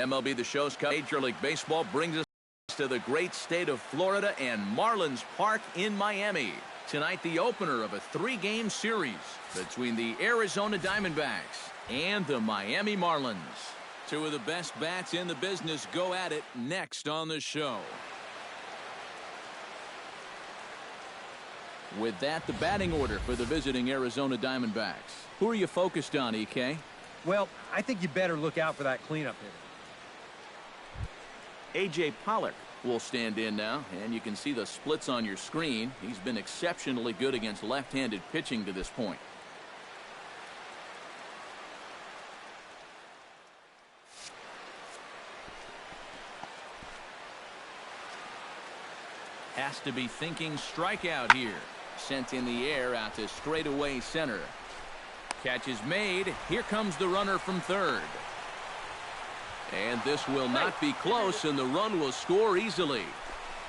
MLB The Show's Major League Baseball brings us to the great state of Florida and Marlins Park in Miami. Tonight, the opener of a 3-game series between the Arizona Diamondbacks and the Miami Marlins. Two of the best bats in the business go at it next on the show. With that, the batting order for the visiting Arizona Diamondbacks. Who are you focused on, EK? Well, I think you better look out for that cleanup hitter. A.J. Pollock will stand in now, and you can see the splits on your screen. He's been exceptionally good against left-handed pitching to this point. Has to be thinking strikeout here. Sent in the air out to straightaway center. Catch is made. Here comes the runner from third. And this will not be close, and the run will score easily.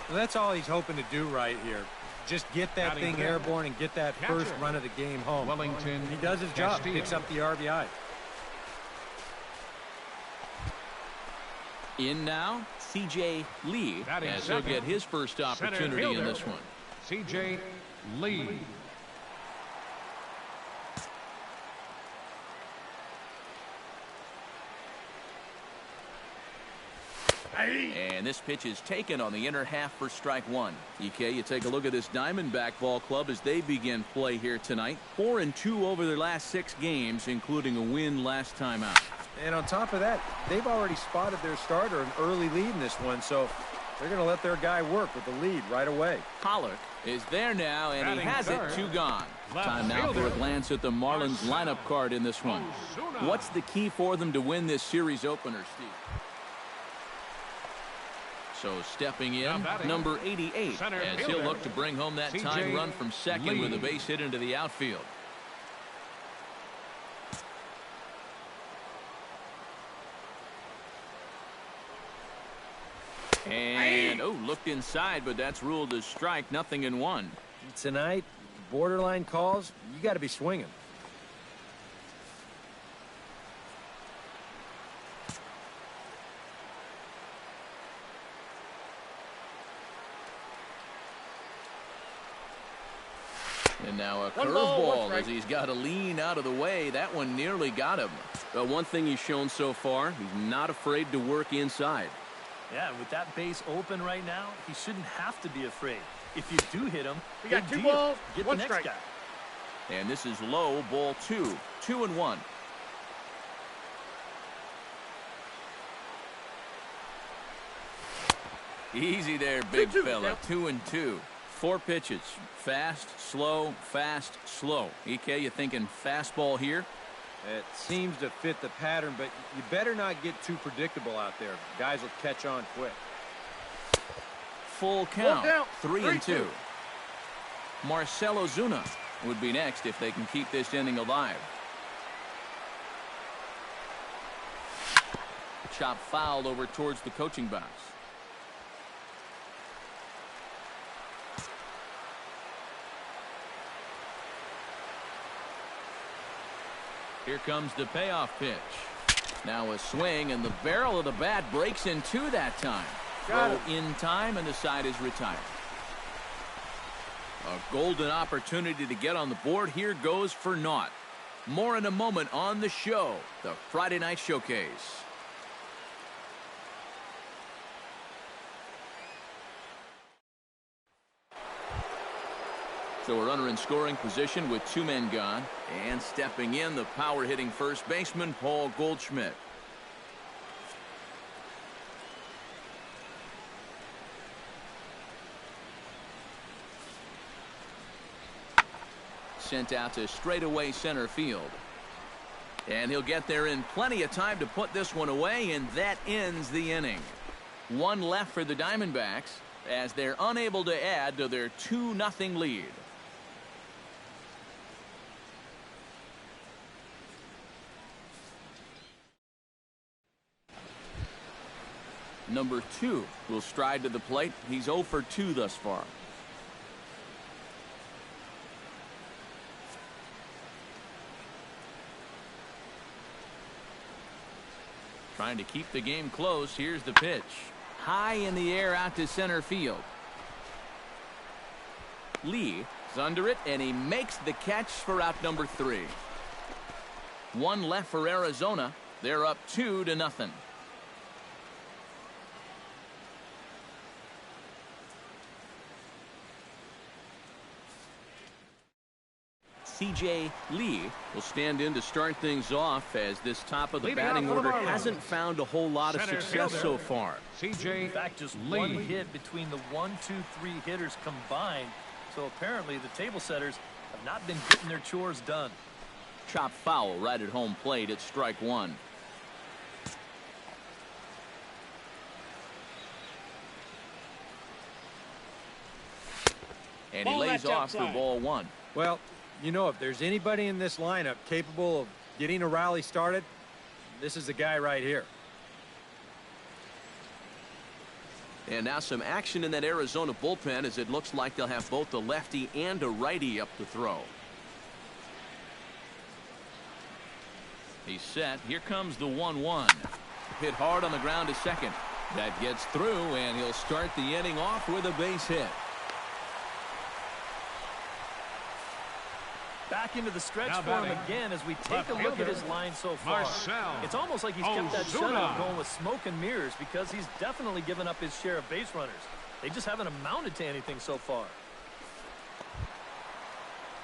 Well, that's all he's hoping to do right here. Just get that thing airborne and get that first run of the game home. Wellington, he does his job, picks up the RBI. In now, C.J. Lee, as he'll get his first opportunity in this one. C.J. Lee. And this pitch is taken on the inner half for strike one. EK, you take a look at this Diamondback ball club as they begin play here tonight. 4-2 over their last 6 games, including a win last time out. And on top of that, they've already spotted their starter an early lead in this one, so they're going to let their guy work with the lead right away. Pollock is there now, and he has it 2 gone. Time now for a glance at the Marlins lineup card in this one. What's the key for them to win this series opener, Steve? So stepping in, number 88, as he'll look to bring home that tying run from second with a base hit into the outfield. And, looked inside, but that's ruled as strike, 0-1. Tonight, borderline calls, you got to be swinging. And now a curveball as he's got to lean out of the way. That one nearly got him. But one thing he's shown so far, he's not afraid to work inside. Yeah, with that base open right now, he shouldn't have to be afraid. If you do hit him, we got 2 balls, get 1 the next strike. Guy. And this is low, ball 2. 2-1. Easy there, big fella. 2-2. 4 pitches. Fast, slow, fast, slow. EK, you thinking fastball here? It seems to fit the pattern, but you better not get too predictable out there. Guys will catch on quick. Full count. 3-2. Marcell Ozuna would be next if they can keep this inning alive. Chop fouled over towards the coaching box. Here comes the payoff pitch. Now a swing, and the barrel of the bat breaks in 2 that time. Throw in time, and the side is retired. A golden opportunity to get on the board here goes for naught. More in a moment on the show, the Friday Night Showcase. So a runner in scoring position with 2 men gone. And stepping in, the power-hitting first baseman, Paul Goldschmidt. Sent out to straightaway center field. And he'll get there in plenty of time to put this one away, and that ends the inning. 1 left for the Diamondbacks as they're unable to add to their 2-0 lead. Number 2 will stride to the plate. He's 0 for 2 thus far. Trying to keep the game close. Here's the pitch. High in the air out to center field. Lee is under it, and he makes the catch for out number 3. One left for Arizona. They're up 2-0. C.J. Lee will stand in to start things off, as this top of the batting order hasn't found a whole lot of success so far. C.J. In fact, just Lee. one hit between the 1, 2, 3 hitters combined. So apparently the table setters have not been getting their chores done. Chop foul right at home plate at strike 1. And he lays off for ball 1. Well, you know, if there's anybody in this lineup capable of getting a rally started, this is the guy right here. And now some action in that Arizona bullpen, as it looks like they'll have both a lefty and a righty up to throw. He's set. Here comes the 1-1. Hit hard on the ground to second. That gets through, and he'll start the inning off with a base hit. Back into the stretch Now for him batting, again as we take left a look at fielder, his line so far. Marcell It's almost like he's kept that Ozuna. shutout going with smoke and mirrors, because he's definitely given up his share of base runners. They just haven't amounted to anything so far.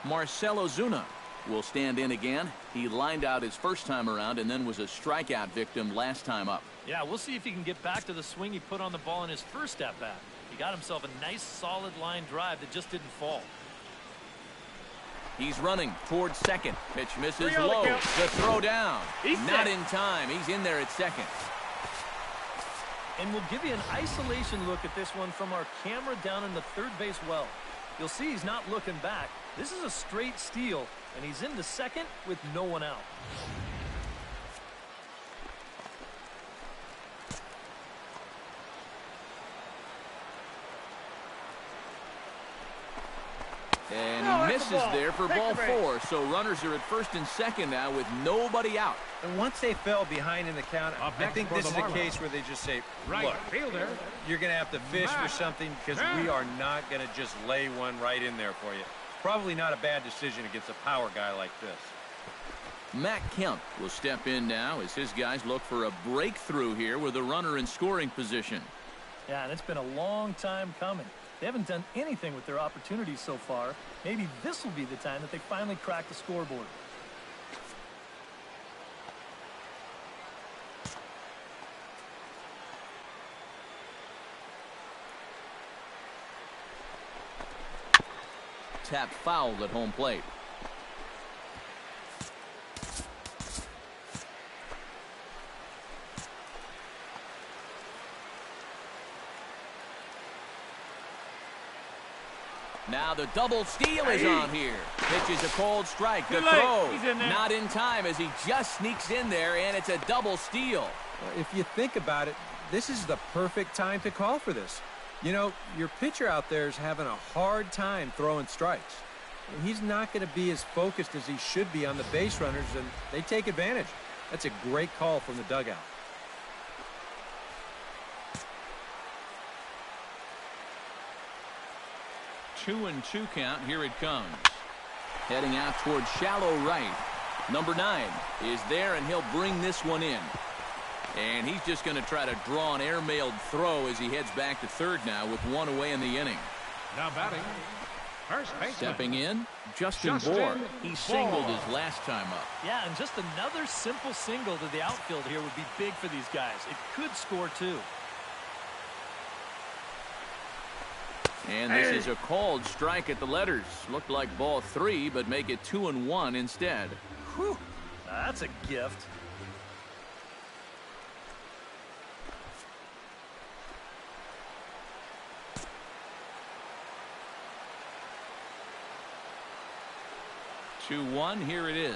Marcell Ozuna will stand in again. He lined out his first time around and then was a strikeout victim last time up. Yeah, we'll see if he can get back to the swing he put on the ball in his first at-bat. He got himself a nice solid line drive that just didn't fall. He's running towards second. Pitch misses low. The throw down. Not in time. He's in there at second. And we'll give you an isolation look at this one from our camera down in the third base well. You'll see he's not looking back. This is a straight steal, and he's into second with no one out. And he misses there for ball 4. So runners are at first and second now with nobody out. And once they fell behind in the count, Up I next think for this the is a Marlins. case where they just say, Right look, fielder. you're going to have to fish for something, because we are not going to just lay one right in there for you. Probably not a bad decision against a power guy like this. Matt Kemp will step in now as his guys look for a breakthrough here with a runner in scoring position. Yeah, and it's been a long time coming. They haven't done anything with their opportunities so far. Maybe this will be the time that they finally crack the scoreboard. Tap fouled at home plate. Now the double steal is on here. Pitch is a cold strike. The throw not in time as he just sneaks in there, and it's a double steal. If you think about it, this is the perfect time to call for this. You know, your pitcher out there is having a hard time throwing strikes. He's not going to be as focused as he should be on the base runners, and they take advantage. That's a great call from the dugout. Two and two count. Here it comes. Heading out towards shallow right. Number 9 is there, and he'll bring this one in. And he's just going to try to draw an airmailed throw as he heads back to third now with one away in the inning. Now batting, first baseman. Stepping in, Justin Bohr. He singled his last time up. Yeah, and just another simple single to the outfield here would be big for these guys. It could score too. And this is a called strike at the letters. Looked like ball 3, but make it 2-1 instead. Whew, that's a gift. Here it is.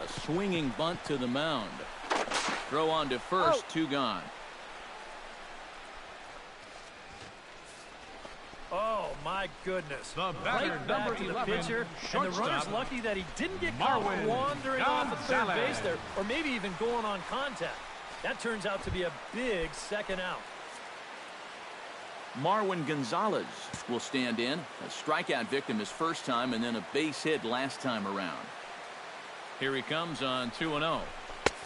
A swinging bunt to the mound. Throw on to first, 2 gone. Oh, my goodness. The batter, Right back number to the 11, pitcher, and the runner's shortstop, lucky that he didn't get caught Marwin wandering off of third Gonzalez. base there, or maybe even going on contact. That turns out to be a big second out. Marwin Gonzalez will stand in. A strikeout victim his first time and then a base hit last time around. Here he comes on 2-0.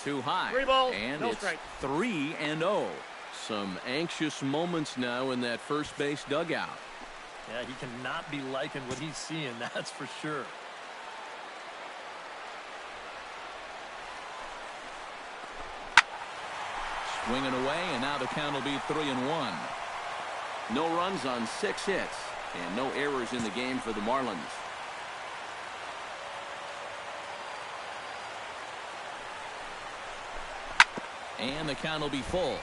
Too high. 3 balls, And no it's strike. 3-0. Some anxious moments now in that first base dugout. Yeah, he cannot be liking what he's seeing, that's for sure. Swinging away, and now the count will be 3-1. No runs on 6 hits, and no errors in the game for the Marlins. And the count will be full.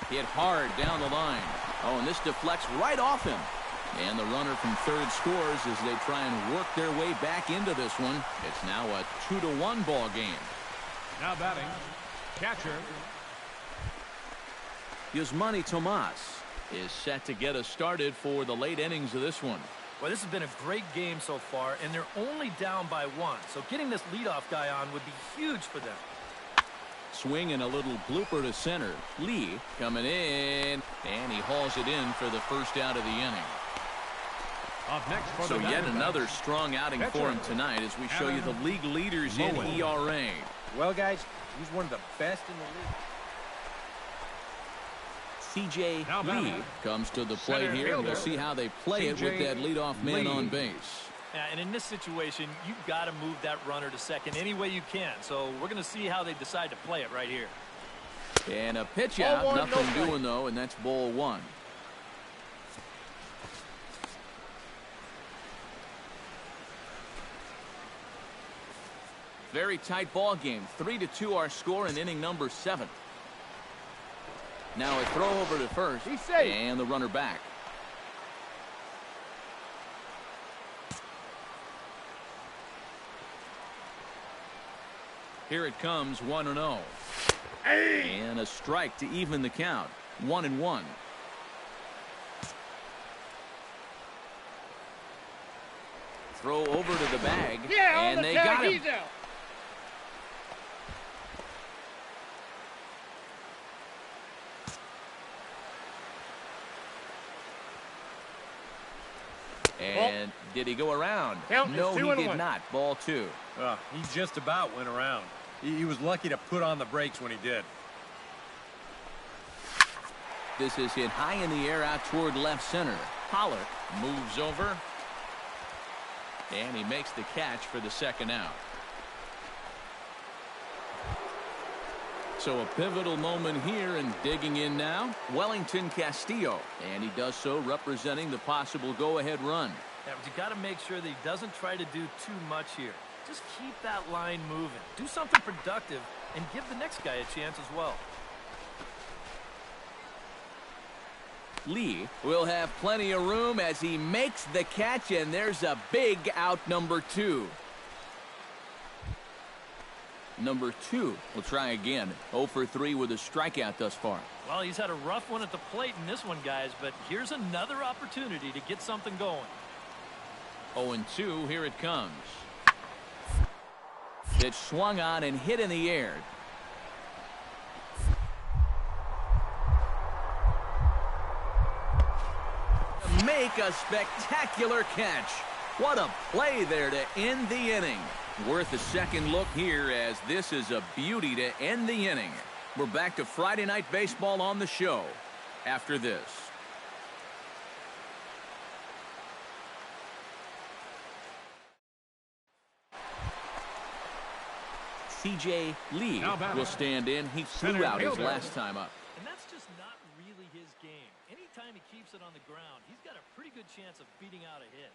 Hit hard down the line. Oh, and this deflects right off him. And the runner from third scores as they try and work their way back into this one. It's now a 2-1 ball game. Now batting, catcher. Yasmani Tomas is set to get us started for the late innings of this one. Well, this has been a great game so far, and they're only down by 1. So getting this leadoff guy on would be huge for them. Swing and a little blooper to center. Lee coming in, and he hauls it in for the first out of the inning. Up next for So the yet Diamondbacks, another strong outing for him tonight as we show you the league leaders in ERA. Well, guys, he's one of the best in the league. C.J. Now Lee batting, comes to the plate center here. We'll fielder, see how they play it with C.J. that leadoff man Lee. on base. Yeah, and in this situation, you've got to move that runner to second any way you can. So we're going to see how they decide to play it right here. And a pitch Ball out, 1, nothing no strike. doing though, and that's ball 1. Very tight ball game. 3-2 our score in inning number 7. Now a throw over to first, He's safe. and the runner back. Here it comes, 1-0. And a strike to even the count. 1-1. Throw over to the bag, Yeah, on and the they tag, got him. he's out. And did he go around? Count is No, 2 he and did 1. not. Ball 2. He just about went around. He was lucky to put on the brakes when he did. This is hit high in the air out toward left center. Pollock moves over, and he makes the catch for the second out. So a pivotal moment here, and digging in now, Wellington Castillo, and he does so representing the possible go-ahead run. Yeah, but you got to make sure that he doesn't try to do too much here. Just keep that line moving. Do something productive and give the next guy a chance as well. Lee will have plenty of room as he makes the catch, and there's a big out, number 2. Number 2 will try again. 0 for 3 with a strikeout thus far. Well, he's had a rough one at the plate in this one, guys, but here's another opportunity to get something going. 0-2, here it comes. Pitch swung on and hit in the air. Make a spectacular catch. What a play there to end the inning. Worth a second look here, as this is a beauty to end the inning. We're back to Friday Night Baseball on the show after this. C.J. Lee will stand in. He flew Center out his fielder. last time up. And that's just not really his game. Anytime he keeps it on the ground, he's got a pretty good chance of beating out a hit.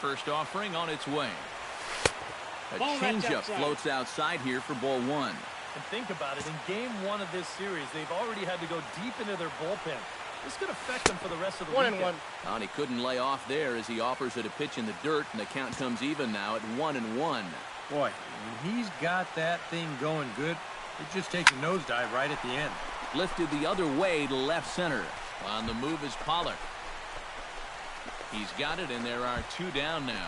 First offering on its way. A Ball changeup outside. floats outside here for ball one. And think about it, in game one of this series, they've already had to go deep into their bullpen. This could affect them for the rest of the weekend. 1-1. And he couldn't lay off there as he offers it a pitch in the dirt, and the count comes even now at 1-1. Boy, when he's got that thing going good, it just takes a nosedive right at the end. Lifted the other way to left center. On the move is Pollard. He's got it, and there are two down now.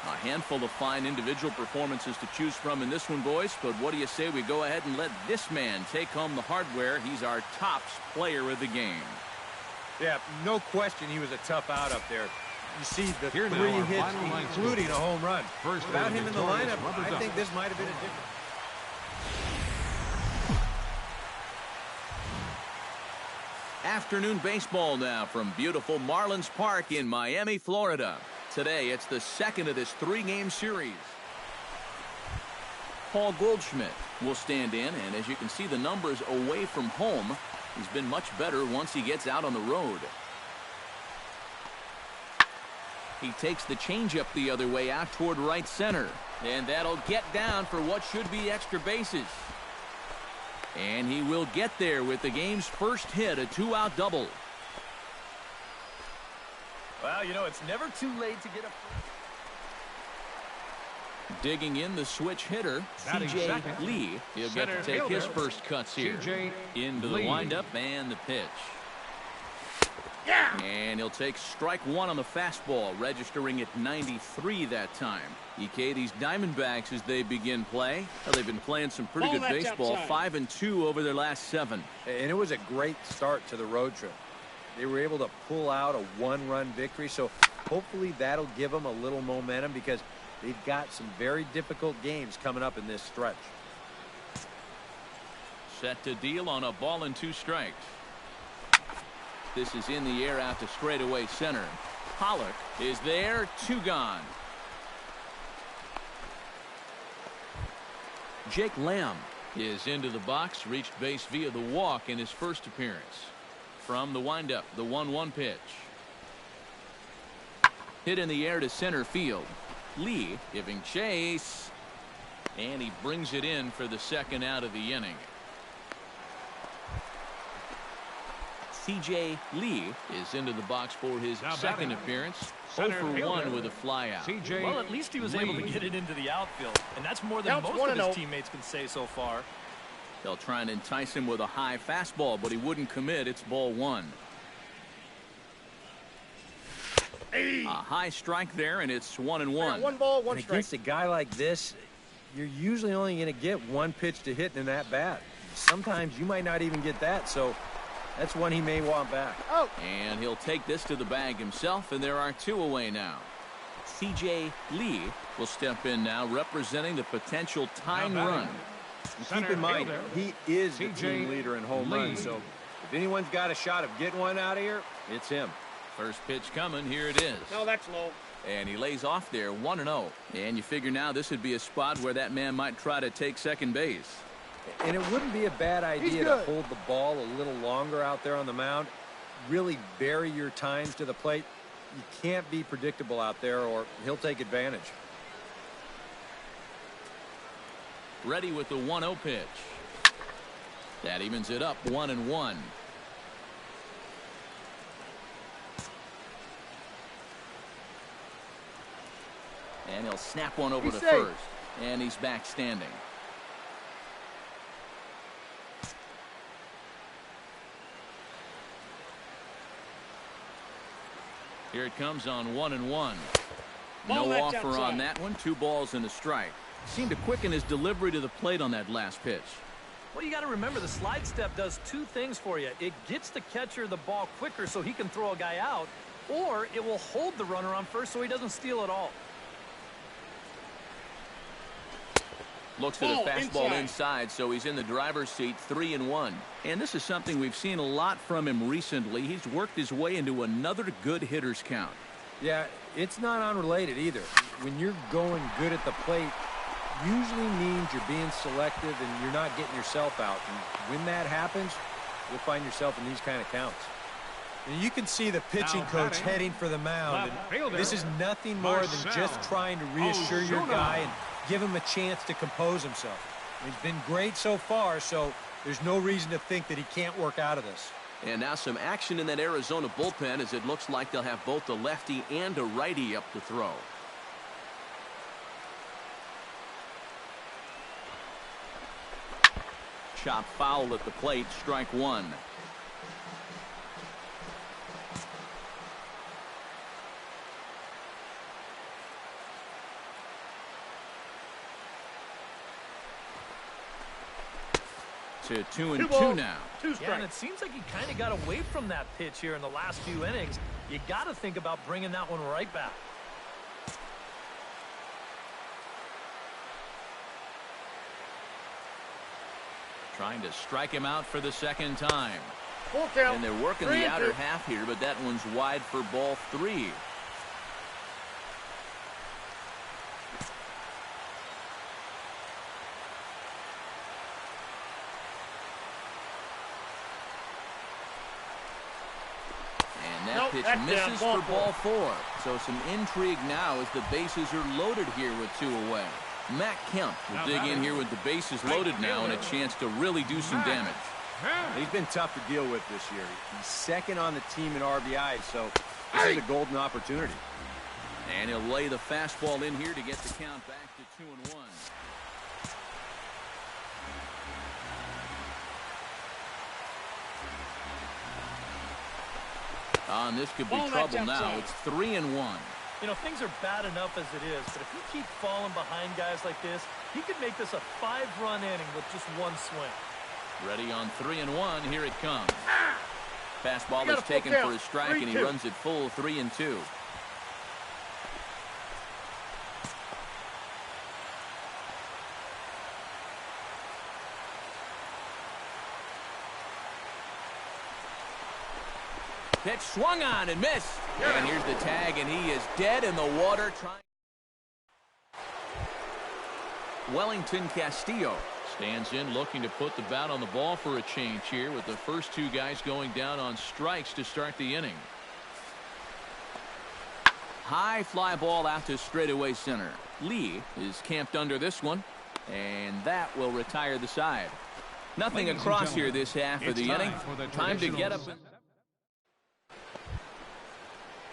A handful of fine individual performances to choose from in this one, boys. But what do you say we go ahead and let this man take home the hardware? He's our tops player of the game. Yeah, no question he was a tough out up there. You see the Here now, three our hits, final line including a home run. First Without him in the victorious lineup, rubber I duck. think this might have been a different. Afternoon baseball now from beautiful Marlins Park in Miami, Florida. Today, it's the second of this three-game series. Paul Goldschmidt will stand in, and as you can see the numbers away from home, he's been much better once he gets out on the road. He takes the changeup the other way out toward right center, and that'll get down for what should be extra bases. And he will get there with the game's first hit, a two-out double. Well, you know, it's never too late to get a... Digging in the switch hitter, Batting C.J. second, Lee. He'll get center to take his fielder, first cuts here. C.J. Into the Lee. windup and the pitch. Yeah. And he'll take strike one on the fastball, registering at 93 that time. EK, these Diamondbacks, as they begin play, well, they've been playing some pretty Ball good that's baseball, outside. 5-2 over their last 7. And it was a great start to the road trip. They were able to pull out a one-run victory, so hopefully that'll give them a little momentum because they've got some very difficult games coming up in this stretch. Set to deal on a ball and 2 strikes. This is in the air out to straightaway center. Pollard is there, 2 gone. Jake Lamb is into the box, reached base via the walk in his first appearance. From the windup, the 1-1 pitch. Hit in the air to center field. Lee giving chase, and he brings it in for the second out of the inning. C.J. Lee is into the box for his Now second batting, appearance. 0 center for 1 fielder, with a flyout. C.J. Well, at least he was able to Lee. get it into the outfield. And that's more than Counts most of 1-0. his teammates can say so far. They'll try and entice him with a high fastball, but he wouldn't commit. It's ball 1. Hey. A high strike there, and it's 1-1. 1 ball, 1 And strike. against a guy like this, you're usually only going to get one pitch to hit in that bat. Sometimes you might not even get that, so that's one he may want back. Oh. And he'll take this to the bag himself, and there are 2 away now. C.J. Lee will step in now, representing the potential tying Now batting, run. And center keep in mind, fielder, he is the C.J. team leader in home Lee. runs, so if anyone's got a shot of getting one out of here, it's him. First pitch coming. Here it is. No, that's low. And he lays off there, 1-0. And you figure now this would be a spot where that man might try to take second base. And it wouldn't be a bad idea to good. hold the ball a little longer out there on the mound. Really vary your times to the plate. You can't be predictable out there or he'll take advantage. Ready with the 1-0 pitch. That evens it up, 1-1. And he'll snap one over He's to safe. first. And he's back standing. Here it comes on 1-1. Ball No that's offer on outside. that one. 2 balls and a strike. Seemed to quicken his delivery to the plate on that last pitch. Well, you got to remember the slide step does 2 things for you. It gets the catcher the ball quicker so he can throw a guy out, or it will hold the runner on first so he doesn't steal at all. Looks at a Ball fastball inside, so he's in the driver's seat, 3-1. And this is something we've seen a lot from him recently. He's worked his way into another good hitter's count. Yeah, it's not unrelated either. When you're going good at the plate, usually means you're being selective and you're not getting yourself out. And when that happens, you'll find yourself in these kind of counts. And you can see the pitching coach heading for the mound. And this is nothing more than just trying to reassure your guy and give him a chance to compose himself. He's been great so far, so there's no reason to think that he can't work out of this. And now some action in that Arizona bullpen as it looks like they'll have both a lefty and a righty up to throw. Chop foul at the plate, strike one. To 2-2 now. Yeah, and it seems like he kind of got away from that pitch here in the last few innings. You got to think about bringing that one right back. Trying to strike him out for the second time. Full count. And they're working the outer half here, but that one's wide for ball three. Pitch misses for ball four. So some intrigue now as the bases are loaded here with two away. Matt Kemp will dig in here with the bases loaded now and a chance to really do some damage. He's been tough to deal with this year. He's second on the team in RBI, so this is a golden opportunity. And he'll lay the fastball in here to get the count back to 2-1. This could be trouble now. It's 3-1. You know, things are bad enough as it is, but if you keep falling behind guys like this, he could make this a 5-run inning with just one swing. Ready on 3-1. Here it comes. Fastball is taken for a strike, and he runs it full 3-2. Pitch swung on and missed. And here's the tag, and he is dead in the water. Wellington Castillo stands in looking to put the bat on the ball for a change here with the first two guys going down on strikes to start the inning. High fly ball out to straightaway center. Lee is camped under this one, and that will retire the side. Nothing across here this half of the inning. Time to get up.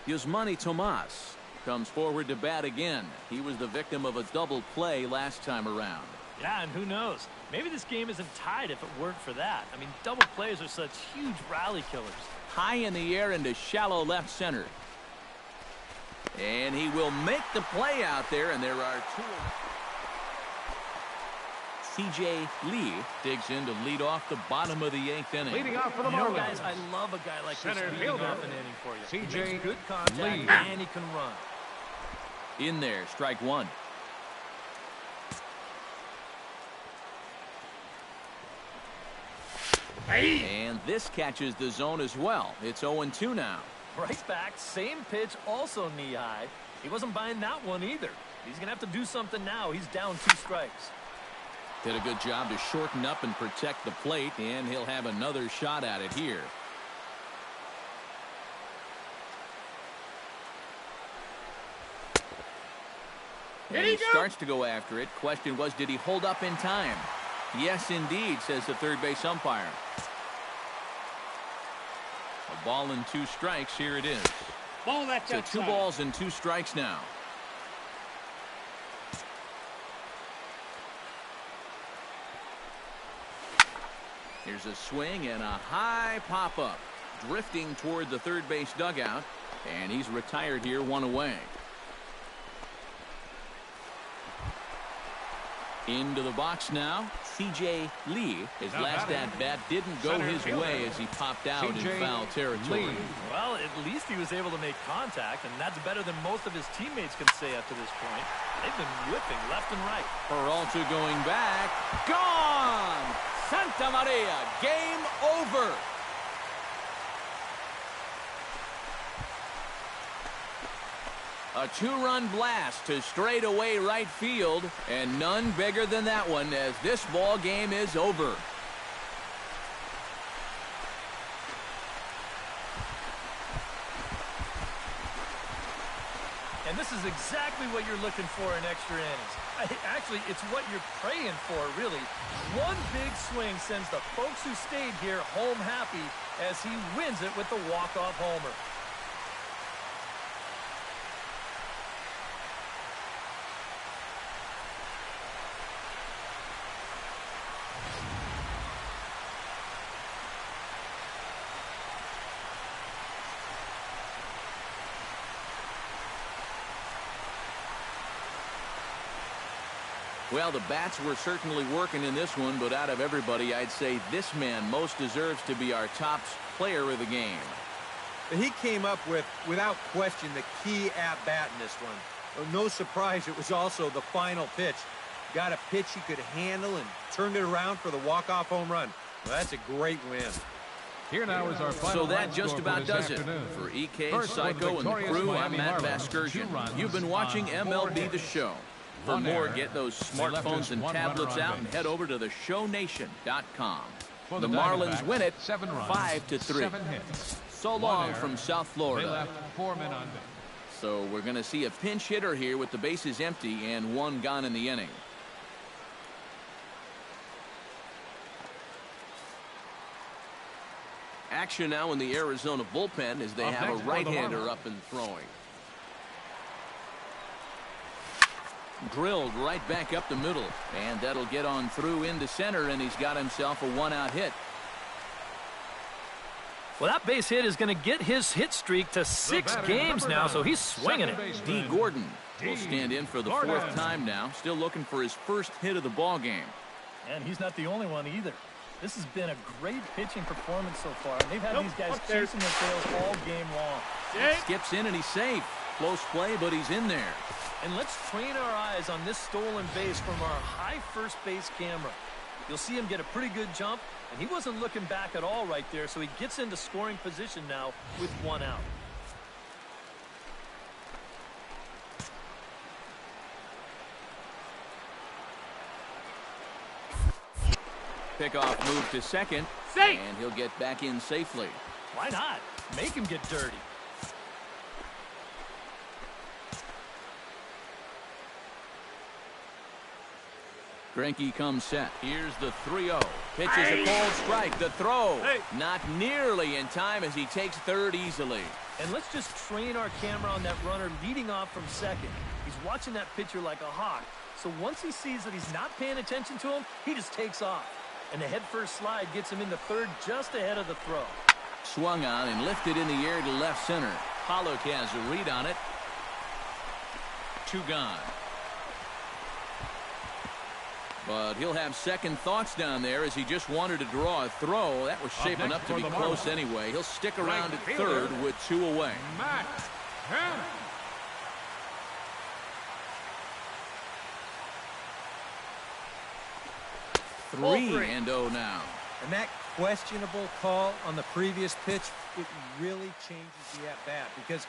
Yasmani Tomas comes forward to bat again. He was the victim of a double play last time around. Yeah, and who knows? Maybe this game isn't tied if it weren't for that. I mean, double plays are such huge rally killers. High in the air into shallow left center. And he will make the play out there, and there are two. C.J. Lee digs in to lead off the bottom of the 8th inning. Leading off for the Marlins. Marlins. Guys, I love a guy like Center this leading fielder, off an inning for you. C.J. He makes good contact, Lee. and he can run. In there, strike one. And this catches the zone as well. It's 0-2 now. Right back, same pitch, also knee high. He wasn't buying that one either. He's going to have to do something now. He's down 2 strikes. Did a good job to shorten up and protect the plate, and he'll have another shot at it here. And he starts to go after it. Question was, did he hold up in time? Yes, indeed, says the third base umpire. A ball and 2 strikes. Here it is. Ball that's so 2 balls and 2 strikes now. Here's a swing and a high pop-up. Drifting toward the third base dugout. And he's retired here, 1 away. Into the box now. C.J. Lee, his last at-bat didn't go his way as he popped out in foul territory. Well, at least he was able to make contact, and that's better than most of his teammates can say up to this point. They've been whipping left and right. Peralta going back. Gone! Santa Maria, game over. A 2-run blast to straightaway right field, and none bigger than that one as this ball game is over. This is exactly what you're looking for in extra innings. Actually, it's what you're praying for, really. One big swing sends the folks who stayed here home happy as he wins it with the walk-off homer. Well, the bats were certainly working in this one, but out of everybody, I'd say this man most deserves to be our top player of the game. He came up with, without question, the key at-bat in this one. No surprise, it was also the final pitch. Got a pitch he could handle and turned it around for the walk-off home run. Well, that's a great win. Here now is our final. So that just about does it. For EK, Psycho, and the crew, I'm Matt Vasgersian. You've been watching MLB The Show. For more, get those smartphones and tablets out and head over to theshownation.com. The Marlins win it 5-3. So long from South Florida. They left 4 men on base. So we're going to see a pinch hitter here with the bases empty and 1 gone in the inning. Action now in the Arizona bullpen as they have a right-hander up and throwing. Drilled right back up the middle, and that'll get on through into center, and he's got himself a 1-out hit. Well, that base hit is going to get his hit streak to 6 games now, so he's swinging it. D. Gordon will stand in for the 4th time now, still looking for his first hit of the ball game. And he's not the only one either. This has been a great pitching performance so far. They've had these guys chasing their tails all game long. Skips in and he's safe. Close play, but he's in there. And let's train our eyes on this stolen base from our high first base camera. You'll see him get a pretty good jump, and he wasn't looking back at all right there, so he gets into scoring position now with 1 out. Pickoff move to second, and he'll get back in safely. Why not? Make him get dirty. Greinke comes set. Here's the 3-0. Pitches a cold strike. The throw. Not nearly in time as he takes third easily. And let's just train our camera on that runner leading off from second. He's watching that pitcher like a hawk. So once he sees that he's not paying attention to him, he just takes off. And the head-first slide gets him into third just ahead of the throw. Swung on and lifted in the air to left center. Pollock has a read on it. 2 gone. But he'll have second thoughts down there as he just wanted to draw a throw. That was shaping up to be close anyway. He'll stick around at third with 2 away. Matt Hanna. Three 3-0 now. And that questionable call on the previous pitch, it really changes the at-bat because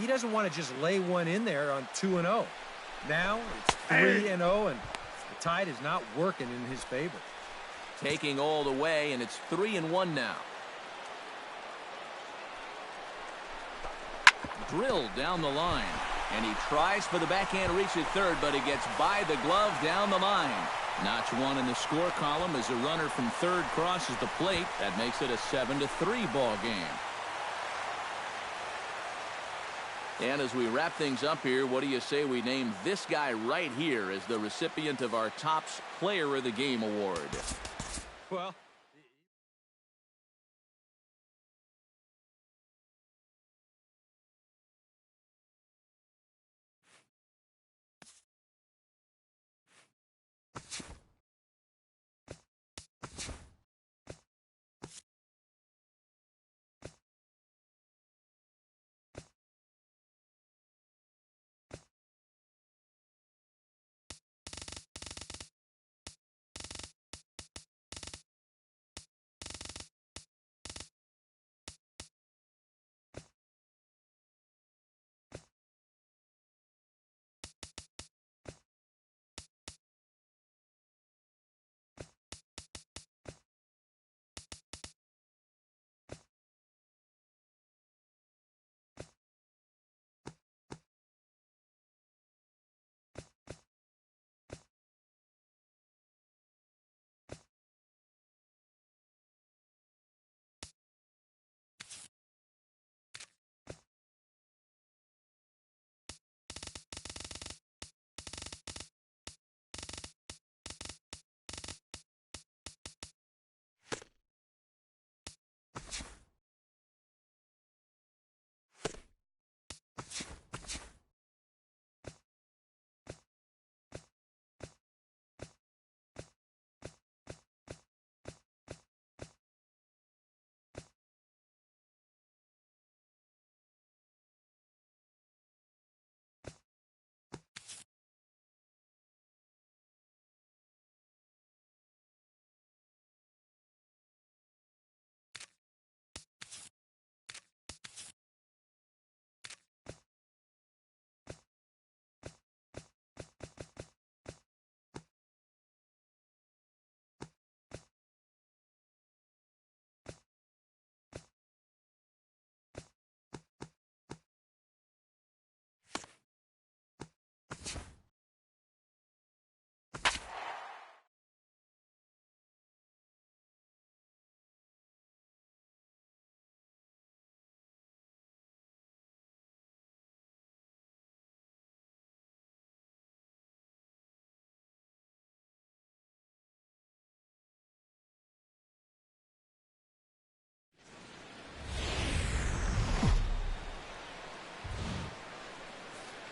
he doesn't want to just lay one in there on 2-0. Now it's 3-0, and the tide is not working in his favor. Taking all the way, and it's 3-1 now. Drilled down the line, and he tries for the backhand reach at third, but he gets by the glove down the line. Notch 1 in the score column as a runner from third crosses the plate. That makes it a 7-3 ball game. And as we wrap things up here, what do you say we name this guy right here as the recipient of our Topps Player of the Game award? Well,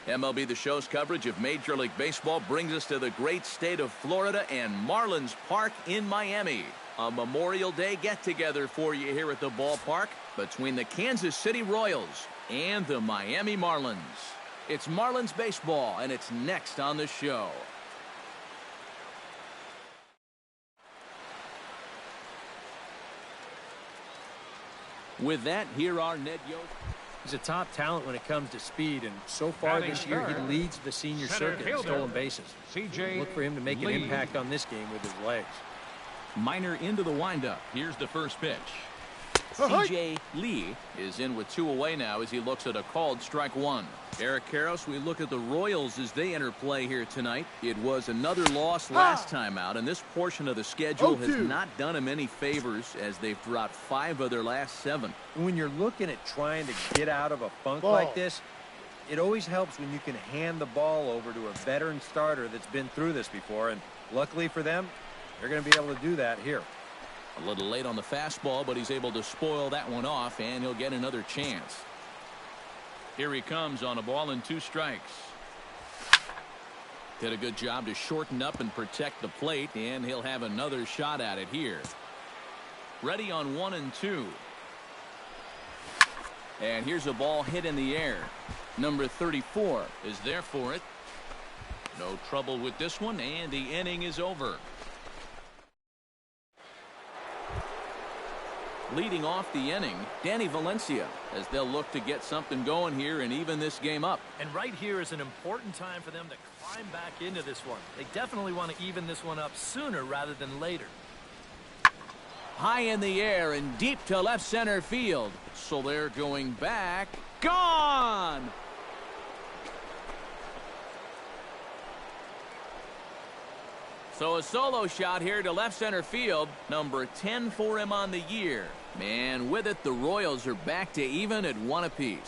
MLB The Show's coverage of Major League Baseball brings us to the great state of Florida and Marlins Park in Miami. A Memorial Day get-together for you here at the ballpark between the Kansas City Royals and the Miami Marlins. It's Marlins baseball, and it's next on the show. With that, here are Ned Yost. He's a top talent when it comes to speed, and so far this year he leads the senior circuit in stolen bases. Look for him to make an impact on this game with his legs. Minor into the windup. Here's the first pitch. C.J. Lee is in with 2 away now as he looks at a called strike 1. Eric Karros, we look at the Royals as they enter play here tonight. It was another loss last time out, and this portion of the schedule has not done him any favors as they've dropped 5 of their last 7. When you're looking at trying to get out of a funk like this, it always helps when you can hand the ball over to a veteran starter that's been through this before, and luckily for them, they're going to be able to do that here. A little late on the fastball, but he's able to spoil that one off, and he'll get another chance. Here he comes on a ball and 2 strikes. Did a good job to shorten up and protect the plate, and he'll have another shot at it here. Ready on 1 and 2. And here's a ball hit in the air. Number 34 is there for it. No trouble with this one, and the inning is over. Leading off the inning, Danny Valencia, as they'll look to get something going here and even this game up. And right here is an important time for them to climb back into this one. They definitely want to even this one up sooner rather than later. High in the air and deep to left center field. So they're going back. Gone! So a solo shot here to left center field. Number 10 for him on the year. And with it, the Royals are back to even at 1 apiece.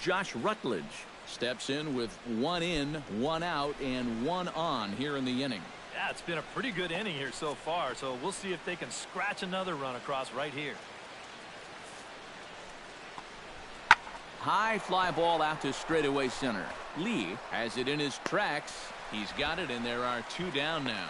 Josh Rutledge steps in with 1 in, 1 out, and 1 on here in the inning. Yeah, it's been a pretty good inning here so far, so we'll see if they can scratch another run across right here. High fly ball out to straightaway center. Lee has it in his tracks. He's got it, and there are 2 down now.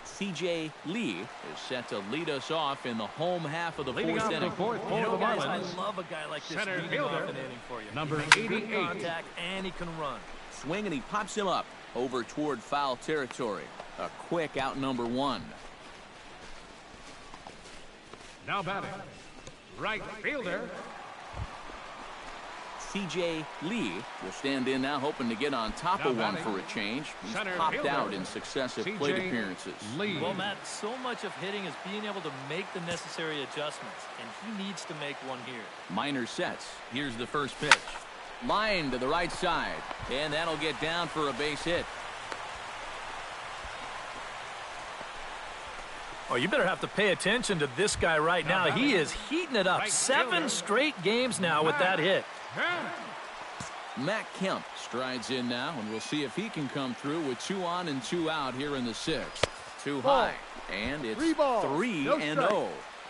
C.J. Lee is set to lead us off in the home half of the 4th inning. You know, guys, I love a guy like this leading off an inning for you. Number He makes good 88. contact, and he can run. Swing, and he pops him up over toward foul territory. A quick out number 1. Now batting, right fielder. C.J. Lee will stand in now, hoping to get on top of one for a change. He's popped out in successive plate appearances. Lee. Well, Matt, so much of hitting is being able to make the necessary adjustments, and he needs to make one here. Minor sets. Here's the first pitch. Line to the right side, and that'll get down for a base hit. Oh, you better have to pay attention to this guy right now. He is heating it up. 7 straight games now with that hit. Matt Kemp strides in now, and we'll see if he can come through with 2 on and 2 out here in the 6th. Too high, and it's 3-0.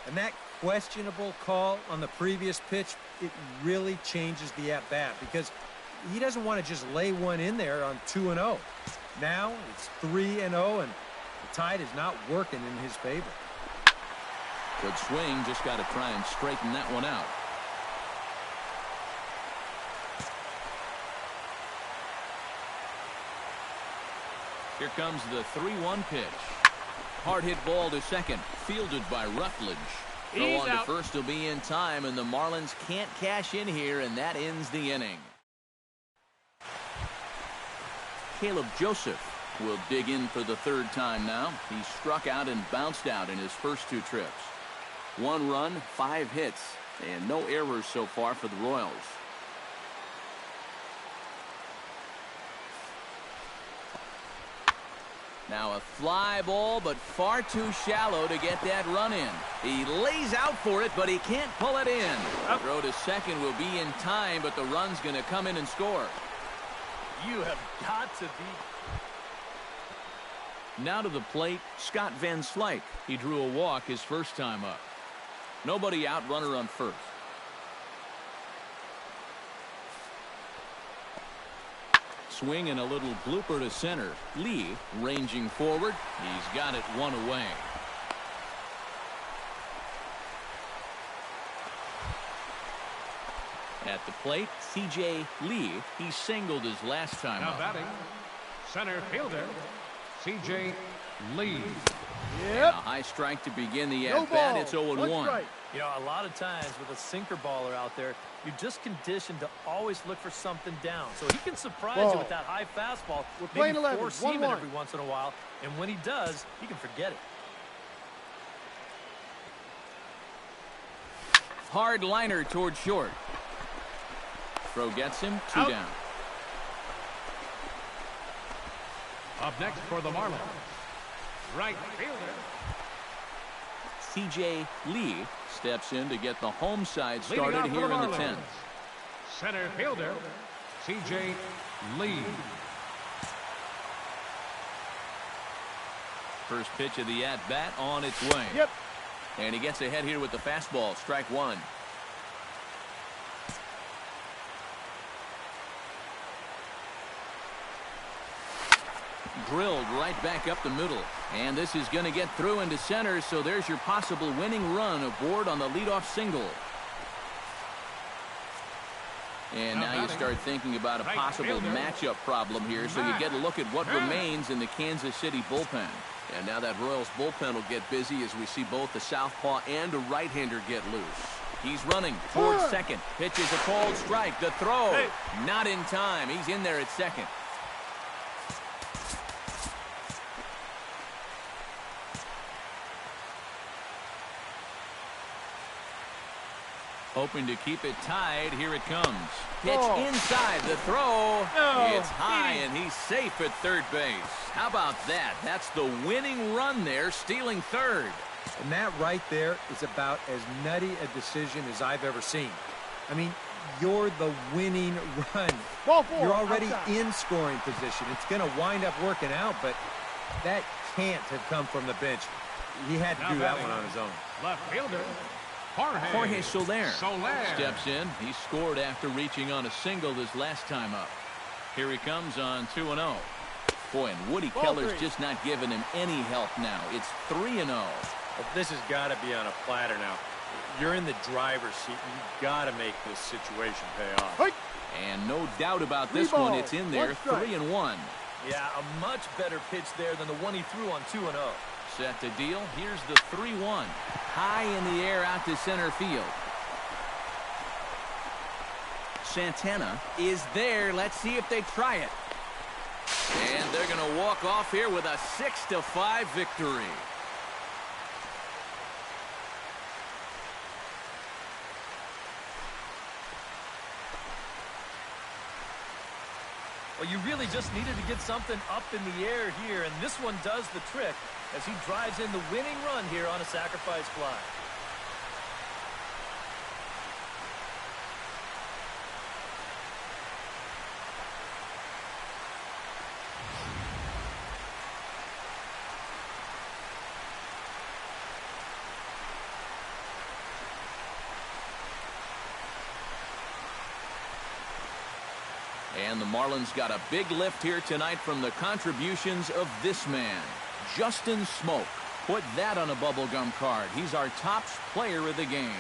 And that questionable call on the previous pitch, it really changes the at-bat because he doesn't want to just lay one in there on 2-0. Now it's 3-0, and the tide is not working in his favor. Good swing, just got to try and straighten that one out. Here comes the 3-1 pitch. Hard hit ball to second, fielded by Rutledge. Throw on to first will be in time, and the Marlins can't cash in here, and that ends the inning. Caleb Joseph will dig in for the 3rd time now. He struck out and bounced out in his first 2 trips. 1 run, 5 hits, and no errors so far for the Royals. Now a fly ball, but far too shallow to get that run in. He lays out for it, but he can't pull it in. Throw to second will be in time, but the run's going to come in and score. You have got to be... Now to the plate, Scott Van Slyke. He drew a walk his first time up. Nobody out, runner on first. Swing and a little blooper to center. Lee ranging forward. He's got it one away. At the plate, C.J. Lee. He singled his last time Now up. batting, center fielder, C.J. Lee. And a high strike to begin the at-bat. It's 0-1. You know, a lot of times with a sinker baller out there, you're just conditioned to always look for something down. So he can surprise you with that high fastball. Maybe force seam it every once in a while. And when he does, you can forget it. Hard liner toward short. Throw gets him, 2 down. Up next for the Marlins, right fielder, C.J. Lee steps in to get the home side leading started off for here the in the Marlins, 10th. center fielder, C.J. Lee. First pitch of the at-bat on its way. Yep. And he gets ahead here with the fastball. Strike one. Drilled right back up the middle. And this is going to get through into center, so there's your possible winning run aboard on the leadoff single. And now you start thinking about a possible matchup problem here, so you get a look at what remains in the Kansas City bullpen. And now that Royals bullpen will get busy as we see both the southpaw and a right-hander get loose. He's running towards second. Pitches a cold strike. The throw. Not in time. He's in there at second. Hoping to keep it tied. Here it comes. Pitch inside. The throw. It's high, and he's safe at third base. How about that? That's the winning run there, stealing third. And that right there is about as nutty a decision as I've ever seen. I mean, you're the winning run. You're already in scoring position. It's going to wind up working out, but that can't have come from the bench. He had to do that one on his own. Left fielder, Jorge Soler steps in. He scored after reaching on a single this last time up. Here he comes on 2-0. Boy, and Woody Keller's just not giving him any help now. It's 3-0. Well, this has got to be on a platter now. You're in the driver's seat, and you've got to make this situation pay off. And no doubt about this one. It's in there, 3-1. Yeah, a much better pitch there than the one he threw on 2-0. Set to deal. Here's the 3-1. High in the air out to center field. Santana is there. Let's see if they try it. And they're going to walk off here with a 6-5 victory. Well, you really just needed to get something up in the air here, and this one does the trick as he drives in the winning run here on a sacrifice fly. And the Marlins got a big lift here tonight from the contributions of this man, Justin Smoke. Put that on a bubblegum card. He's our top player of the game.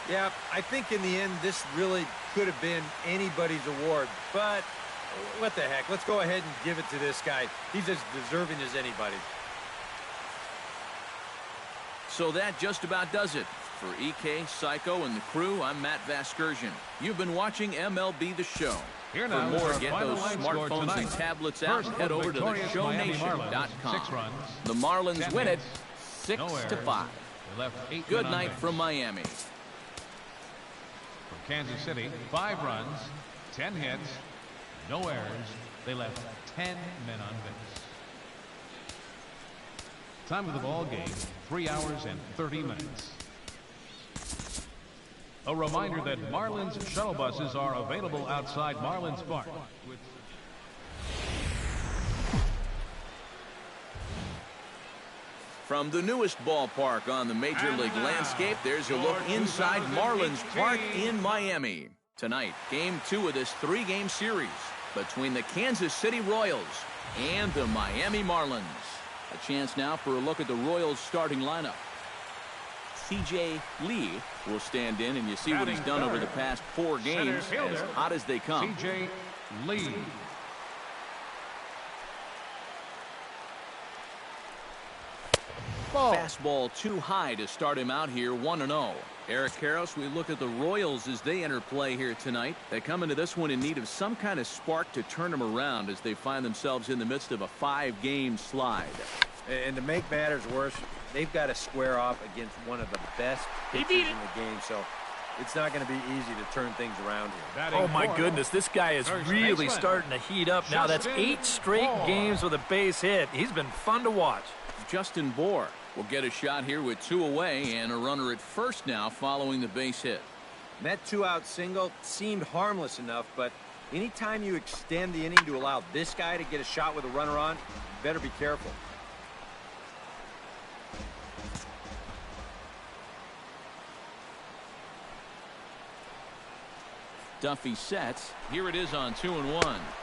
Yeah, I think in the end, this really could have been anybody's award. But what the heck? Let's go ahead and give it to this guy. He's as deserving as anybody. So that just about does it. For EK, Psycho, and the crew, I'm Matt Vasgersian. You've been watching MLB The Show. Here For now is more, our get final those line score smartphones tonight. and tablets out First and head for over to victorious Miami Marlins, theShowNation.com. 6 runs, The Marlins 10 win it hits, no errors. 6-5. They left 8 Good men on night base. from Miami. For Kansas City, 5 runs, 10 hits, no errors. They left 10 men on base. Time of the ball game, 3 hours and 30 minutes. A reminder that Marlins shuttle buses are available outside Marlins Park. From the newest ballpark on the Major League landscape, there's a look inside Marlins Park in Miami. Tonight, Game 2 of this 3-game series between the Kansas City Royals and the Miami Marlins. A chance now for a look at the Royals starting lineup. C.J. Lee will stand in, and you see what he's done over the past 4 games, as hot as they come. C.J. Lee. Fastball too high to start him out here, 1-0. Eric Karros, we look at the Royals as they enter play here tonight. They come into this one in need of some kind of spark to turn them around as they find themselves in the midst of a 5-game slide. And to make matters worse, they've got to square off against one of the best pitchers in the game, so it's not going to be easy to turn things around here. Oh, my goodness, this guy is really starting to heat up now. That's 8 straight games with a base hit. He's been fun to watch. Justin Bohr will get a shot here with 2 away and a runner at first now following the base hit. That 2-out single seemed harmless enough, but anytime you extend the inning to allow this guy to get a shot with a runner on, you better be careful. Duffy sets. Here it is on 2-1.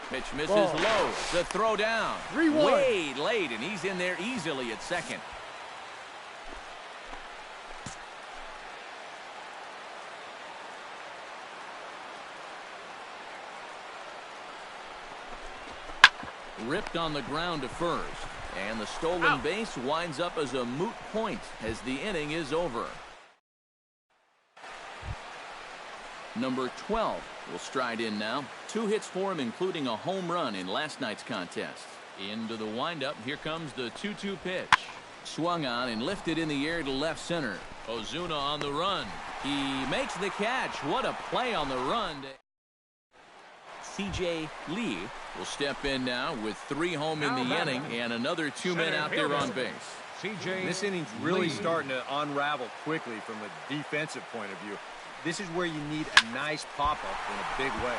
Pitch misses low. The throw down. 3-1. Way late, and he's in there easily at second. Ripped on the ground to first. And the stolen base winds up as a moot point as the inning is over. Number 12 will stride in now. 2 hits for him, including a home run in last night's contest. Into the windup. Here comes the 2-2 pitch. Swung on and lifted in the air to left center. Ozuna on the run. He makes the catch. What a play on the run. C.J. Lee will step in now with 3 home in the inning and another 2 men out there on base. C.J. This inning's really starting to unravel quickly from a defensive point of view. This is where you need a nice pop-up in a big way.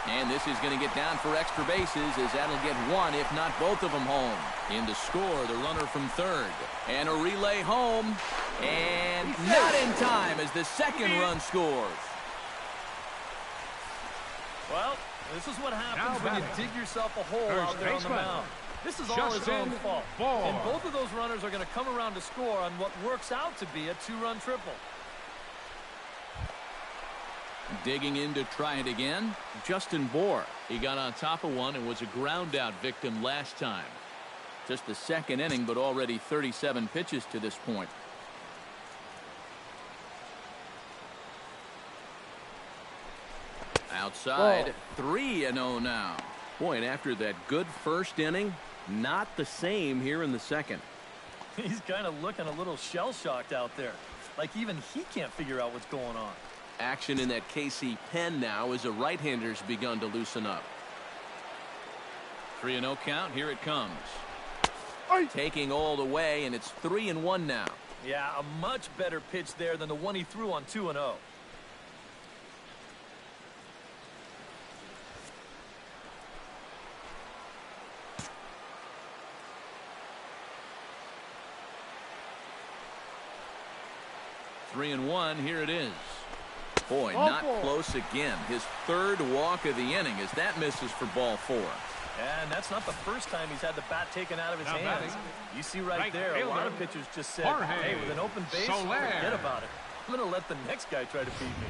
And this is going to get down for extra bases as that'll get 1, if not both of them, home. In to score, the runner from third. And a relay home. And not in time as the second run scores. Well, this is what happens when you dig yourself a hole out there on the mound. This is all his own fault. And both of those runners are going to come around to score on what works out to be a 2-run triple. Digging in to try it again, Justin Bohr. He got on top of one and was a ground-out victim last time. Just the second inning, but already 37 pitches to this point. Outside, 3-0 now. Boy, and after that good first inning, not the same here in the second. He's kind of looking a little shell-shocked out there. Like even he can't figure out what's going on. Action in that KC pen now as the right-hander's begun to loosen up. 3-0 count. Here it comes. Taking all the way, and it's 3-1 now. Yeah, a much better pitch there than the one he threw on 2-0. Here it is. Boy, not close again. His 3rd walk of the inning as that misses for ball 4. And that's not the first time he's had the bat taken out of his hands. You see right there, a lot of pitchers just said, hey, with an open base, forget about it. I'm going to let the next guy try to beat me.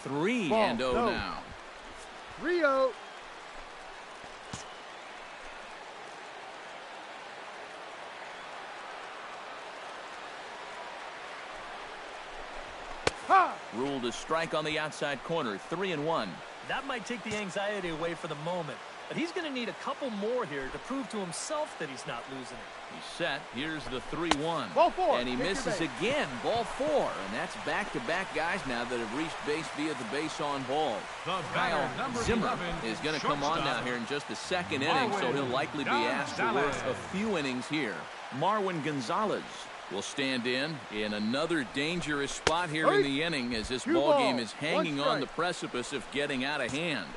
Three and 0 now. 3-0. Ruled a strike on the outside corner. 3-1. That might take the anxiety away for the moment, but he's going to need a couple more here to prove to himself that he's not losing it. He's set. Here's the 3-1. Ball 4. And he misses again. Ball 4. And that's back-to-back guys now that have reached base via the base on ball. Kyle Zimmer is going to come on now here in just the second inning, so he'll likely be asked to work a few innings here. Marwin Gonzalez will stand in another dangerous spot here in the inning as this ball game is hanging on the precipice of getting out of hand.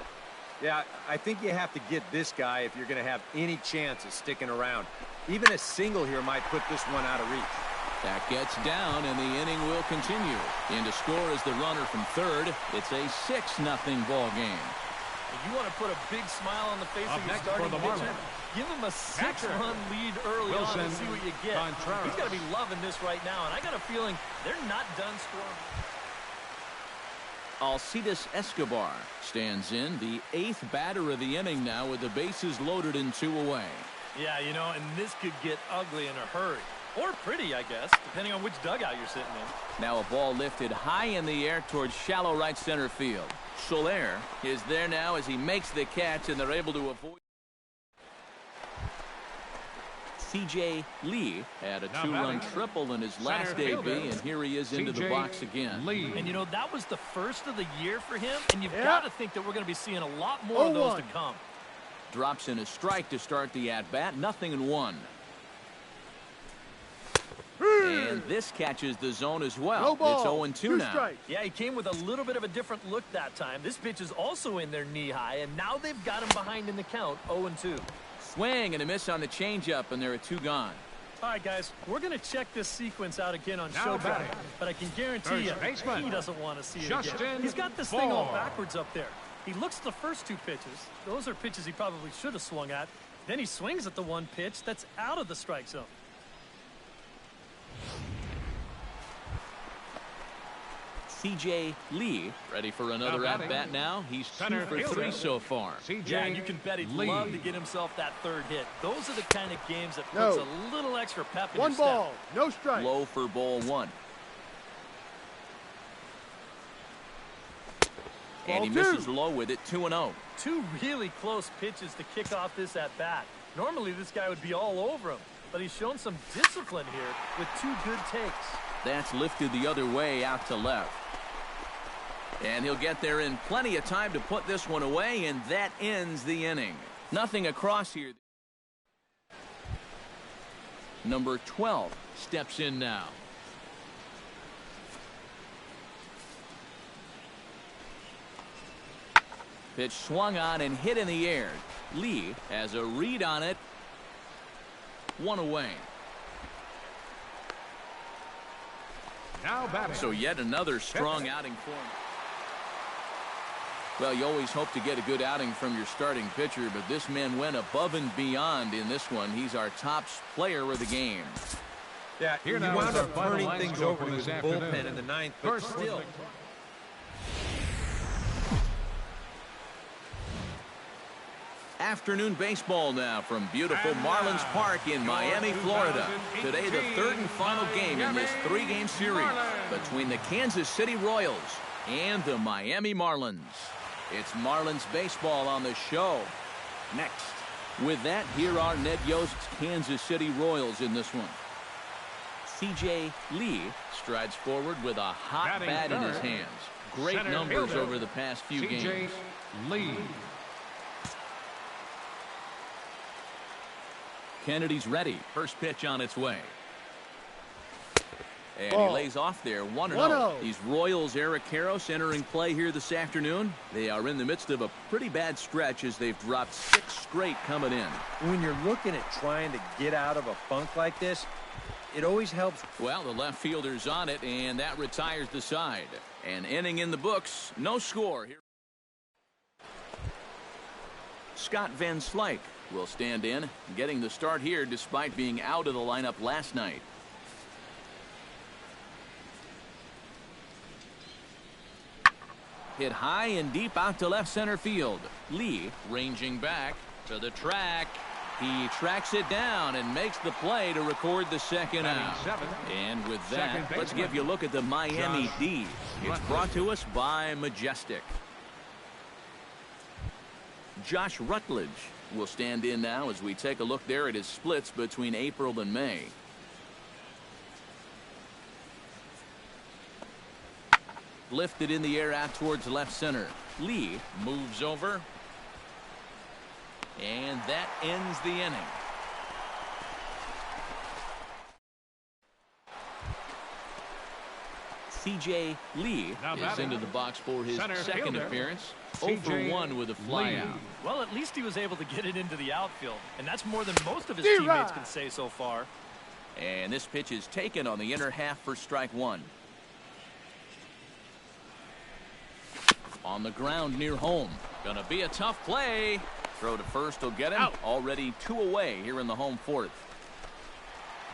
Yeah, I think you have to get this guy if you're going to have any chance of sticking around. Even a single here might put this one out of reach. That gets down, and the inning will continue. In to score is the runner from third. It's a 6-0 ball game. If you want to put a big smile on the face of your starting pitcher, give him a 6-run lead early on and see what you get. He's got to be loving this right now, and I got a feeling they're not done scoring. Alcides Escobar stands in, the 8th batter of the inning now with the bases loaded and 2 away. Yeah, you know, and this could get ugly in a hurry. Or pretty, I guess, depending on which dugout you're sitting in. Now a ball lifted high in the air towards shallow right center field. Soler is there now as he makes the catch, and they're able to avoid. C.J. Lee had a 2-run triple in his last AB, and here he is into the box again. And, you know, that was the first of the year for him, and you've got to think that we're going to be seeing a lot more of those to come. Drops in a strike to start the at-bat, 0-1. And this catches the zone as well. It's 0-2 now. Strikes. Yeah, he came with a little bit of a different look that time. This pitch is also in there knee-high, and now they've got him behind in the count, 0-2. Swing and a miss on the changeup, and there are 2 gone. All right, guys, we're going to check this sequence out again on Show Drive, but I can guarantee you he doesn't want to see it again. He's got this thing all backwards up there. He looks at the first 2 pitches. Those are pitches he probably should have swung at. Then he swings at the 1 pitch that's out of the strike zone. C.J. Lee ready for another at-bat now. He's 2 for 3 so far. Yeah, and you can bet he'd love to get himself that 3rd hit. Those are the kind of games that puts a little extra pep in your step. 1 ball, no strike. Low for ball 1. And he misses low with it, 2-0. 2 really close pitches to kick off this at-bat. Normally this guy would be all over him, but he's shown some discipline here with 2 good takes. That's lifted the other way out to left. And he'll get there in plenty of time to put this one away, and that ends the inning. Nothing across here. Number 12 steps in now. Pitch swung on and hit in the air. Lee has a read on it. 1 away. Now batting. So yet another strong outing for him. Well, you always hope to get a good outing from your starting pitcher, but this man went above and beyond in this one. He's our top player of the game. Yeah, he wound up turning things over to his bullpen in the 9th, but still. Afternoon baseball now from beautiful Marlins Park in Miami, Florida. Today, the 3rd and final game in this 3-game series between the Kansas City Royals and the Miami Marlins. It's Marlins baseball on the show. Next. With that, here are Ned Yost's Kansas City Royals in this one. C.J. Lee strides forward with a hot bat in his hands. Great numbers over the past few games. Lee. Kennedy's ready. First pitch on its way. And he lays off there, 1-0. These Royals, Eric Karros entering play here this afternoon. They are in the midst of a pretty bad stretch as they've dropped 6 straight coming in. When you're looking at trying to get out of a funk like this, it always helps. Well, the left fielder's on it, and that retires the side. An inning in the books, no score here. Scott Van Slyke will stand in, getting the start here despite being out of the lineup last night. Hit high and deep out to left center field. Lee ranging back to the track. He tracks it down and makes the play to record the 2nd out. And with that, let's give you a look at the Miami D. It's brought to us by Majestic. Josh Rutledge will stand in now as we take a look there at his splits between April and May. Lifted in the air out towards left center. Lee moves over. And that ends the inning. C.J. Lee Now is batting. into the box for his Center second fielder, appearance. 0 for C.J. 1 with a fly Lee. out. Well, at least he was able to get it into the outfield, and that's more than most of his D-Rod. teammates can say so far. And this pitch is taken on the inner half for strike one. On the ground near home. Gonna be a tough play. Throw to first will get him. Out. Already 2 away here in the home fourth.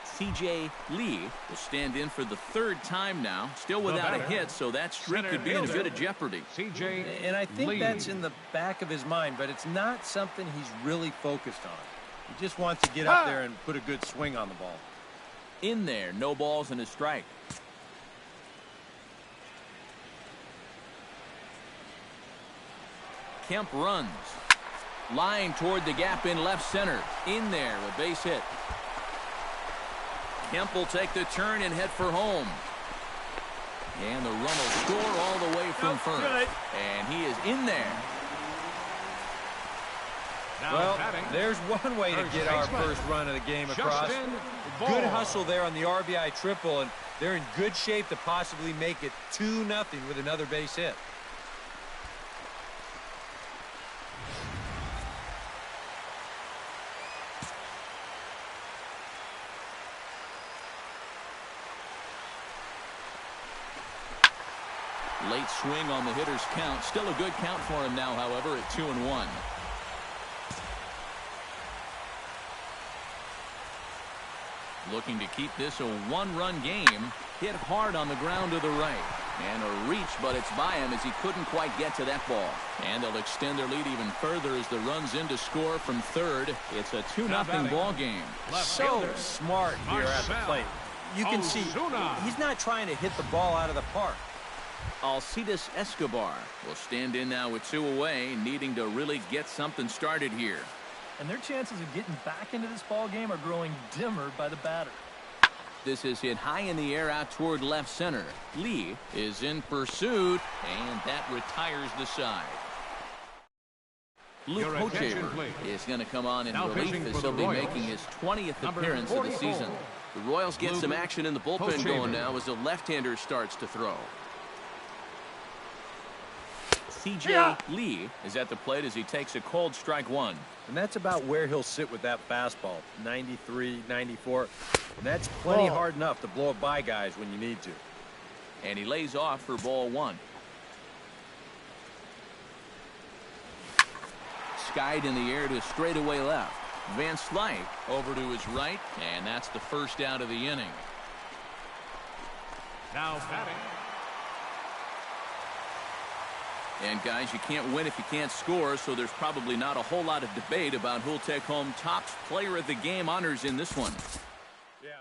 C.J. Lee will stand in for the 3rd time now. Still without a batter. hit, so that streak Center could be in a fielder. bit of jeopardy. C.J. And I think Lee. that's in the back of his mind, but it's not something he's really focused on. He just wants to get up there and put a good swing on the ball. In there, no balls and a strike. Kemp runs. Line toward the gap in left center. In there, a base hit. Kemp will take the turn and head for home. And the run will score all the way from first. good. And he is in there. Now Well, batting. there's one way to First get our baseman. first run of the game across. Justin Good Bohr. hustle there on the RBI triple, and they're in good shape to possibly make it 2-0 with another base hit. Late swing on the hitter's count. Still a good count for him now, however, at 2-1. Looking to keep this a 1-run game. Hit hard on the ground to the right. And a reach, but it's by him as he couldn't quite get to that ball. And they'll extend their lead even further as the run's in to score from third. It's a 2-0 batting. ball game. Left So fielder. smart here at the Marcel plate. You can see Ozuna. he's not trying to hit the ball out of the park. Alcides Escobar will stand in now with 2 away, needing to really get something started here. And their chances of getting back into this ball game are growing dimmer by the batter. This is hit high in the air out toward left center. Lee is in pursuit, and that retires the side. Luke Your attention, Hochevar please. is going to come on in Now relief pitching as for he'll the be Royals, making his 20th number appearance of the 44. season. The Royals get Luke some action in the bullpen Hochevar. going now as the left-hander starts to throw. C.J. Lee is at the plate as he takes a cold strike one. And that's about where he'll sit with that fastball, 93, 94. And that's plenty hard enough to blow it by guys when you need to. And he lays off for ball one. Skied in the air to straightaway left. Van Slyke over to his right, and that's the first out of the inning. Now batting. And guys, you can't win if you can't score, so there's probably not a whole lot of debate about who'll take home top player of the game honors in this one. Yeah.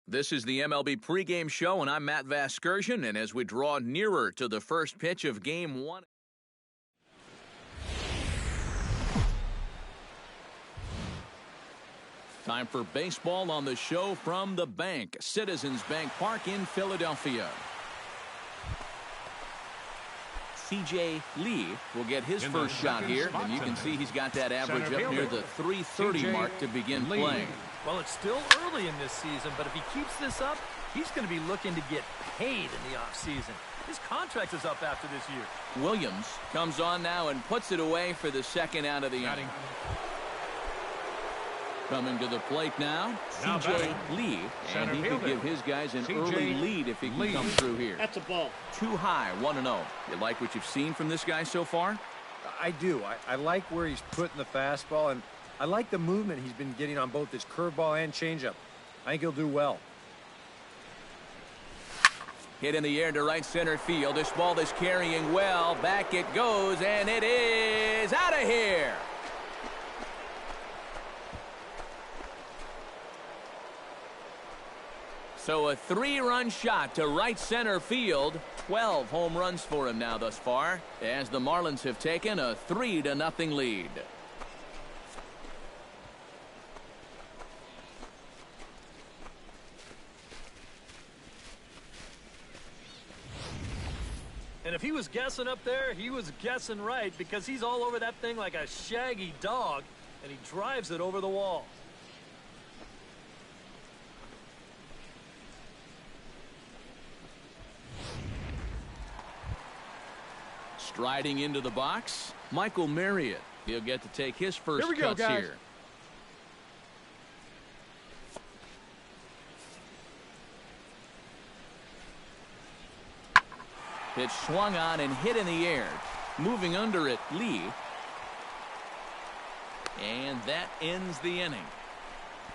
This is the MLB pregame show, and I'm Matt Vasgersian, and as we draw nearer to the first pitch of Game 1. Time for baseball on the show from the bank, Citizens Bank Park in Philadelphia. C.J. Lee will get his first shot here, and you can see he's got that average up near the 330 mark to begin playing. Well, it's still early in this season, but if he keeps this up, he's going to be looking to get paid in the offseason. His contract is up after this year. Williams comes on now and puts it away for the second out of the inning. Coming to the plate now, C.J. Lee, and he could give his guys an early lead if he can come through here. That's a ball. Too high, 1-0. You like what you've seen from this guy so far? I do. I like where he's putting the fastball, and I like the movement he's been getting on both his curveball and changeup. I think he'll do well. Hit in the air to right center field. This ball is carrying well. Back it goes, and it is out of here. So a 3-run shot to right center field. 12 home runs for him now thus far, as the Marlins have taken a 3-0 lead. And if he was guessing up there, he was guessing right, because he's all over that thing like a shaggy dog, and he drives it over the wall. Striding into the box, Michael Marriott. He'll get to take his first cuts here. Pitch swung on and hit in the air. Moving under it, Lee. And that ends the inning.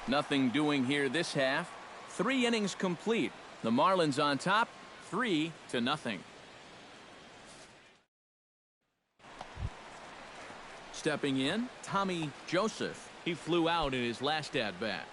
Nothing doing here this half. 3 innings complete. The Marlins on top, 3-0. Stepping in, Tommy Joseph. He flew out in his last at-bat.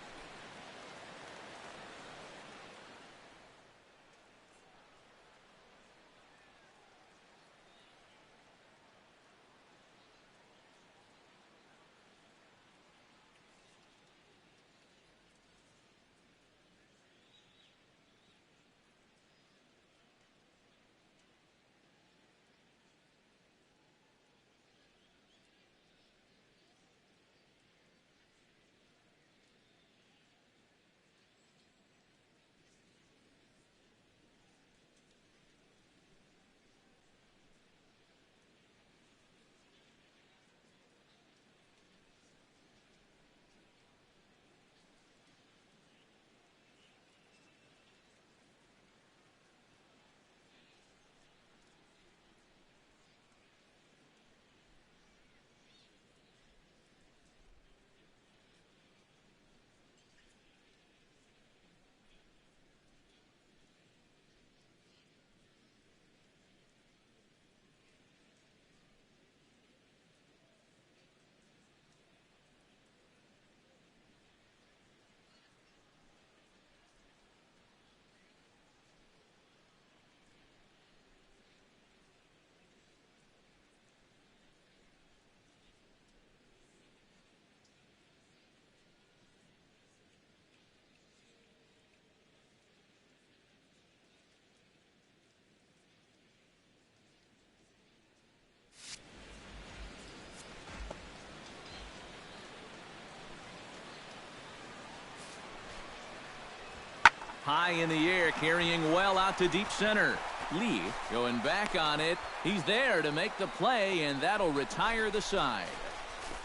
High in the air, carrying well out to deep center. Lee going back on it. He's there to make the play, and that'll retire the side.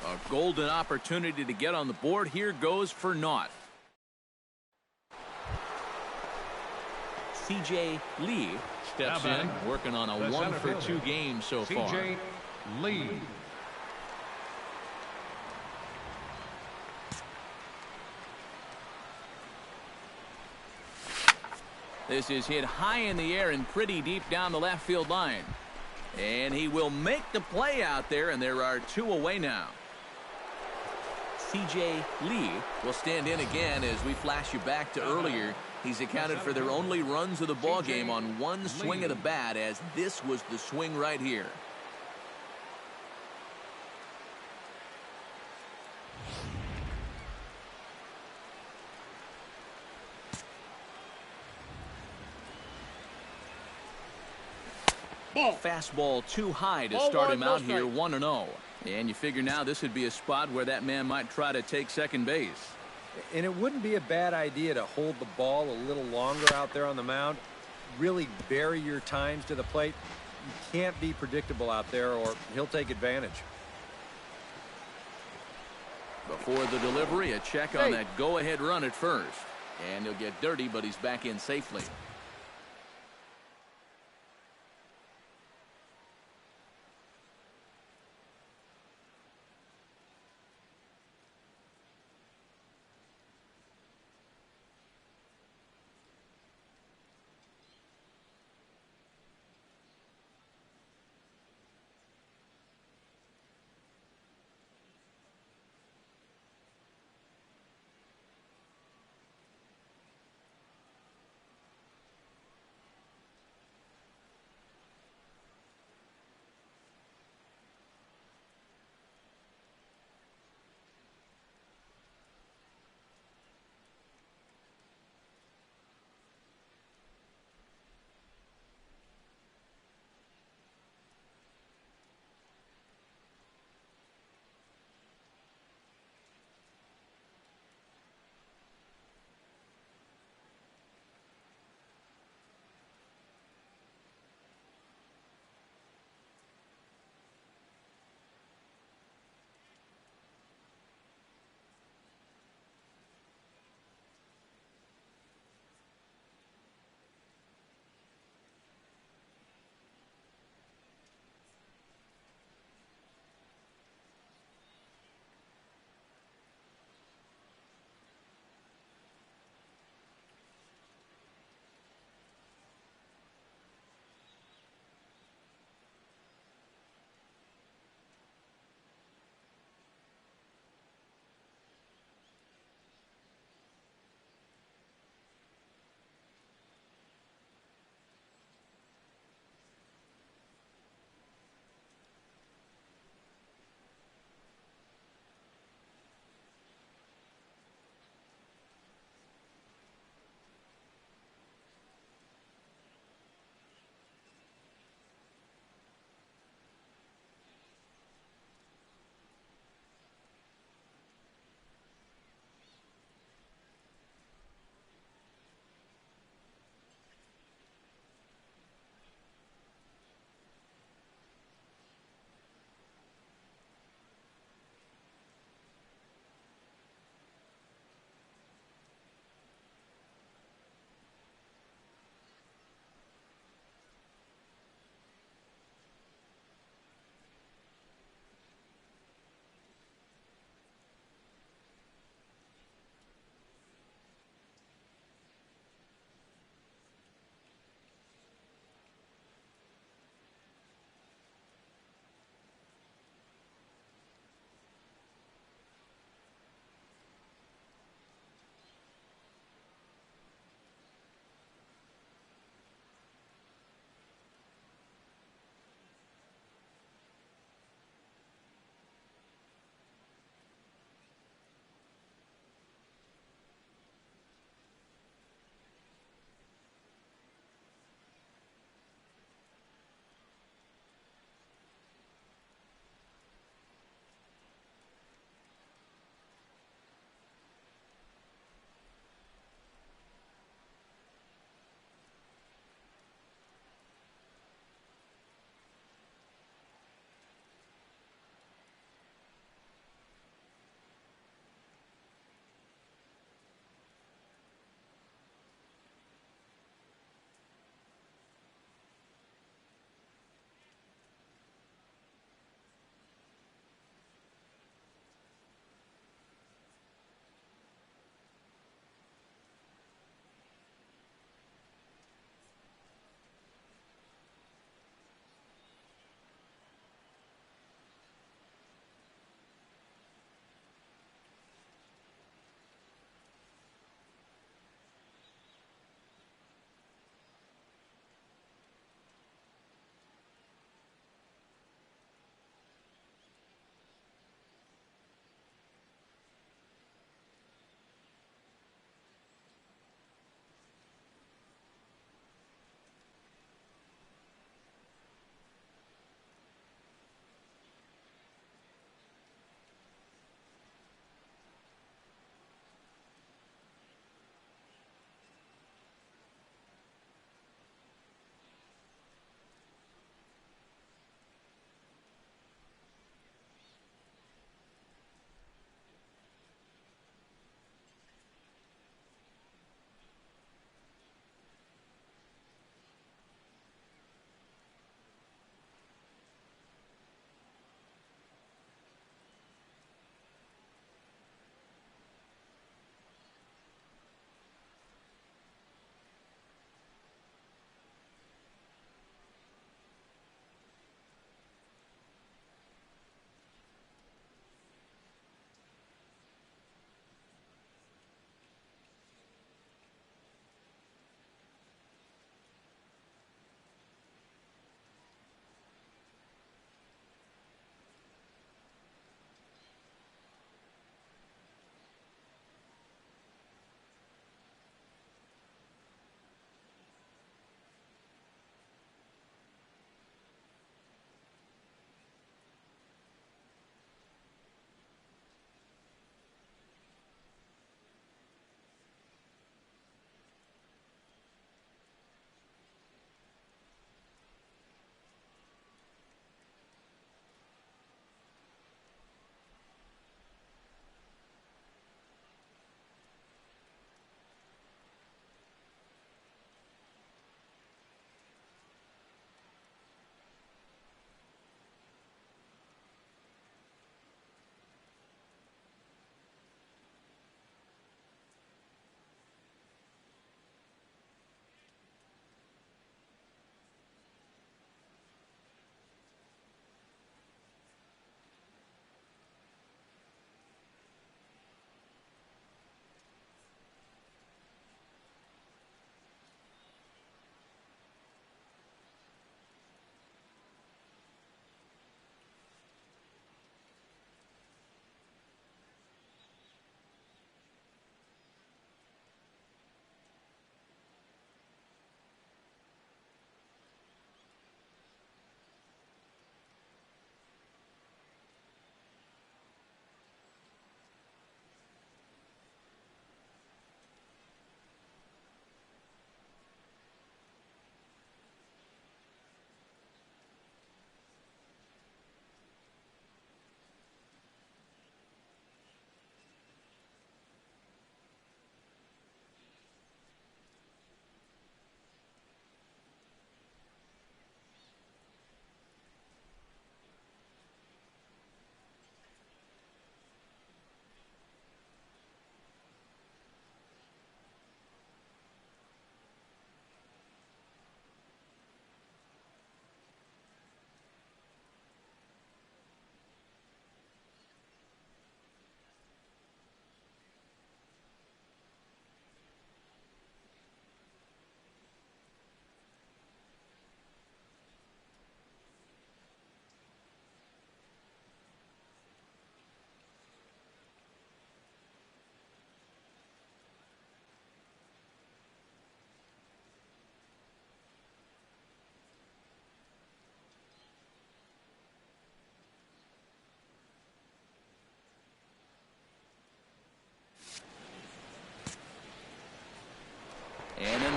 A golden opportunity to get on the board here goes for naught. C.J. Lee steps in, working on a 1-for-2 game so far. C.J. Lee. This is hit high in the air and pretty deep down the left field line. And he will make the play out there, and there are 2 away now. C.J. Lee will stand in again as we flash you back to earlier. He's accounted for their only runs of the ball game on 1 swing of the bat, as this was the swing right here. Fastball too high to start him out here 1-0. And you figure now this would be a spot where that man might try to take second base. And it wouldn't be a bad idea to hold the ball a little longer out there on the mound. Really vary your times to the plate. You can't be predictable out there or he'll take advantage. Before the delivery, a check on that go-ahead run at first. And he'll get dirty, but he's back in safely.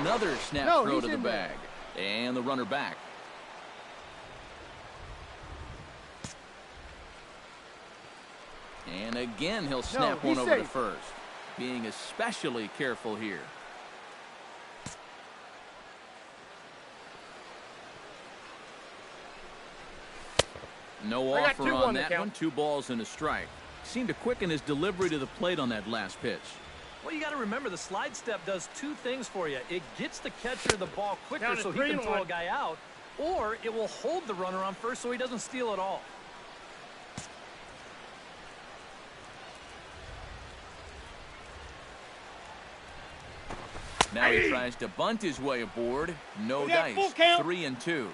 another snap throw to the bag. And the runner back. And again, he'll snap one over to first. Being especially careful here. No offer on that one. 2 balls and a strike. Seemed to quicken his delivery to the plate on that last pitch. Well, you got to remember the slide step does 2 things for you. It gets the catcher the ball quicker so he can throw a guy out, or it will hold the runner on first so he doesn't steal it all. Now he tries to bunt his way aboard. No dice. 3-2.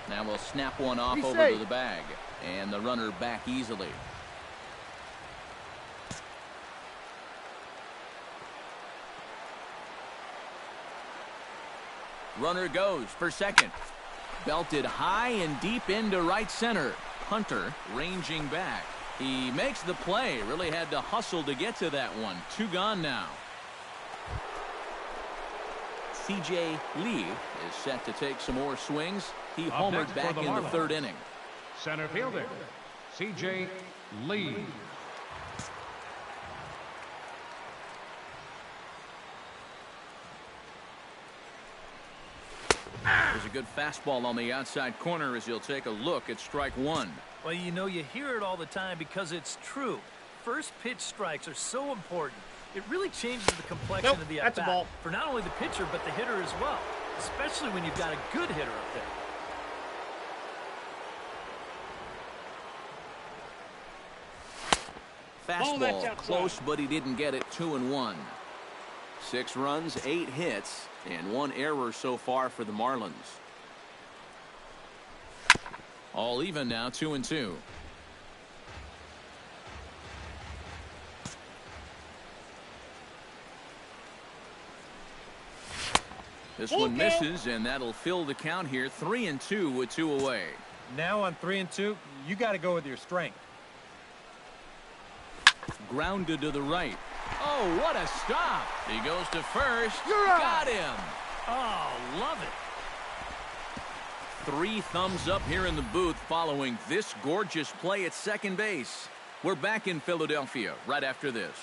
Now we'll snap one off over to the bag. And the runner back easily. Runner goes for second. Belted high and deep into right center. Hunter ranging back. He makes the play. Really had to hustle to get to that one. 2 gone now. C.J. Lee is set to take some more swings. He homered back in the 3rd inning. Center fielder, C.J. Lee. There's a good fastball on the outside corner as he'll take a look at strike 1. Well, you know, you hear it all the time because it's true. First pitch strikes are so important. It really changes the complexion of the at-bat for not only the pitcher but the hitter as well, especially when you've got a good hitter up there. Fastball close, but he didn't get it. 2-1. 6 runs, 8 hits, and 1 error so far for the Marlins. All even now, 2-2. This one misses, and that'll fill the count here. 3-2 with 2 away. Now on 3-2, you got to go with your strength. Grounded to the right. Oh, what a stop. He goes to first. Got him. Oh, love it. 3 thumbs up here in the booth following this gorgeous play at second base. We're back in Philadelphia right after this.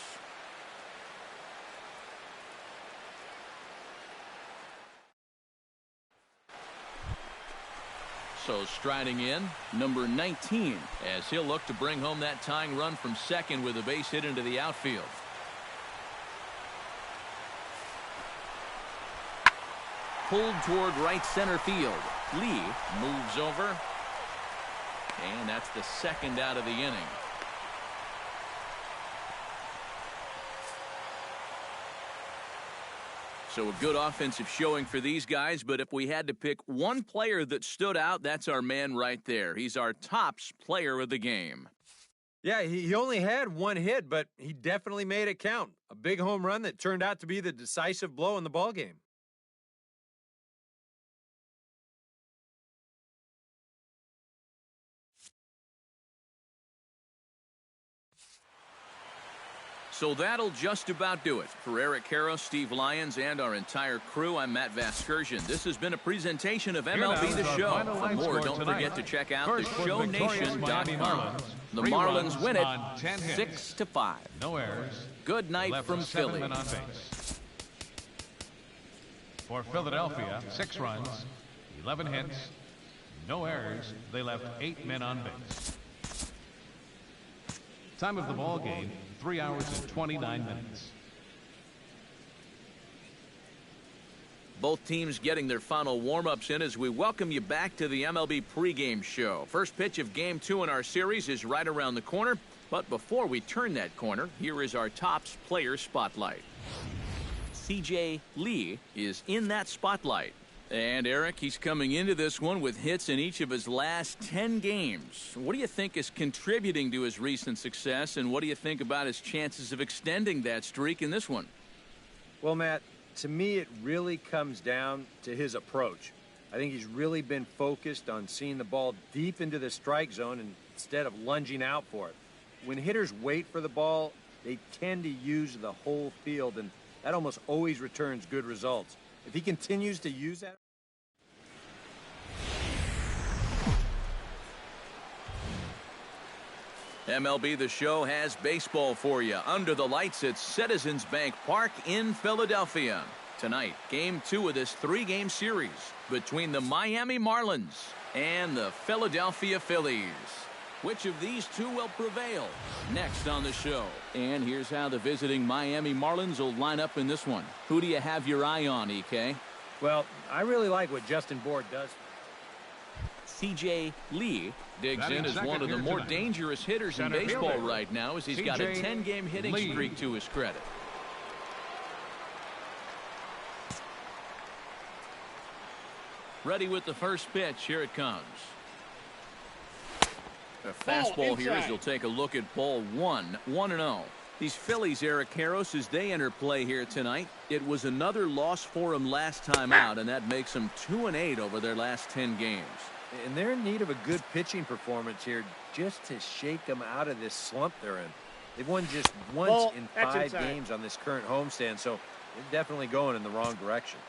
So striding in, number 19, as he'll look to bring home that tying run from second with a base hit into the outfield. Pulled toward right center field. Lee moves over. And that's the 2nd out of the inning. So a good offensive showing for these guys, but if we had to pick one player that stood out, that's our man right there. He's our tops player of the game. Yeah, he only had 1 hit, but he definitely made it count. A big home run that turned out to be the decisive blow in the ballgame. So that'll just about do it. For Eric Karros, Steve Lyons, and our entire crew, I'm Matt Vasgersian. This has been a presentation of MLB The Show. For more, don't forget to check out theshownation.com. The Marlins win it 6-5. No errors. Good night from Philly. Men on base. For Philadelphia, 6 runs, 11 hits, no errors. They left 8 men on base. Time of the ball game, 3 hours and 29 minutes. Both teams getting their final warm-ups in as we welcome you back to the MLB pregame show. First pitch of Game 2 in our series is right around the corner. But before we turn that corner, here is our tops player spotlight. C.J. Lee is in that spotlight. And Eric, he's coming into this one with hits in each of his last 10 games. What do you think is contributing to his recent success, and what do you think about his chances of extending that streak in this one? Well, Matt, to me it really comes down to his approach. I think he's really been focused on seeing the ball deep into the strike zone instead of lunging out for it. when hitters wait for the ball, they tend to use the whole field, and that almost always returns good results. If he continues to use that. MLB The Show has baseball for you under the lights at Citizens Bank Park in Philadelphia. Tonight, Game 2 of this 3-game series between the Miami Marlins and the Philadelphia Phillies. Which of these two will prevail? Next on the show. And here's how the visiting Miami Marlins will line up in this one. Who do you have your eye on, EK? Well, I really like what Justin Bourne does. C.J. Lee digs in as one of the more dangerous hitters in baseball right now, as he's got a 10-game hitting streak to his credit. Ready with the first pitch. Here it comes. A fastball here as you'll take a look at ball 1, 1-0. These Phillies, Eric Karros, as they enter play here tonight, it was another loss for them last time out, and that makes them 2-8 over their last 10 games. And they're in need of a good pitching performance here just to shake them out of this slump they're in. They've won just once in 5 games on this current homestand, so they're definitely going in the wrong direction.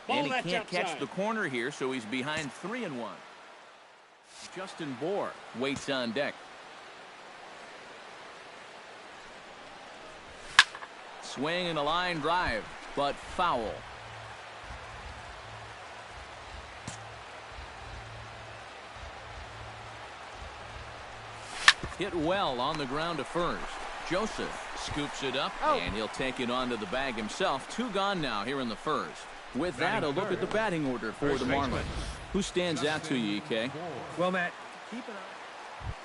And he can't catch the corner here, so he's behind 3-1. Justin Bourne waits on deck. Swing and a line drive, but foul. Hit well on the ground to first. Joseph scoops it up, and he'll take it onto the bag himself. 2 gone now here in the first. With that, a look at the batting order for the Marlins. Who stands out to you, EK? Well, Matt, keep it up.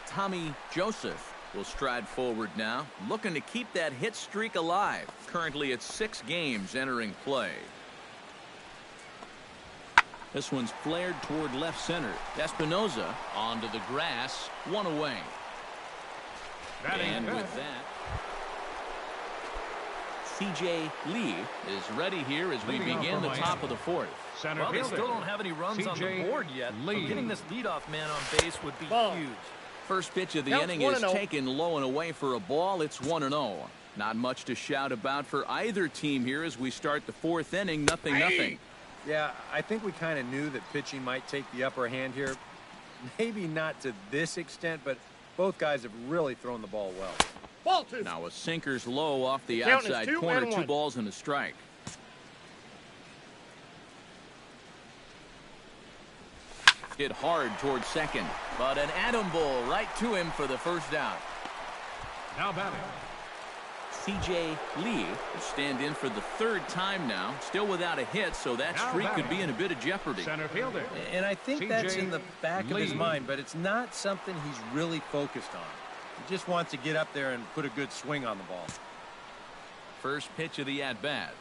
Tommy Joseph will stride forward now, looking to keep that hit streak alive. Currently at 6 games entering play. This one's flared toward left center. Espinoza onto the grass, 1 away. And with that, C.J. Lee is ready here as we begin the top of the 4th. Well, they still don't have any runs on the board yet. So getting this leadoff man on base would be huge. First pitch of the inning is taken low and away for a ball. It's 1-0. Not much to shout about for either team here as we start the 4th inning. Nothing. Yeah, I think we kind of knew that pitching might take the upper hand here. Maybe not to this extent, but both guys have really thrown the ball well. Now a sinker's low off the outside corner. 2 balls and a strike. Hit hard towards second, but an atom ball right to him for the first out. Now batting, C.J. Lee will stand in for the 3rd time now, still without a hit, so that streak could be in a bit of jeopardy. Center fielder. And I think that's in the back of his mind, but it's not something he's really focused on. He just wants to get up there and put a good swing on the ball. First pitch of the at-bat.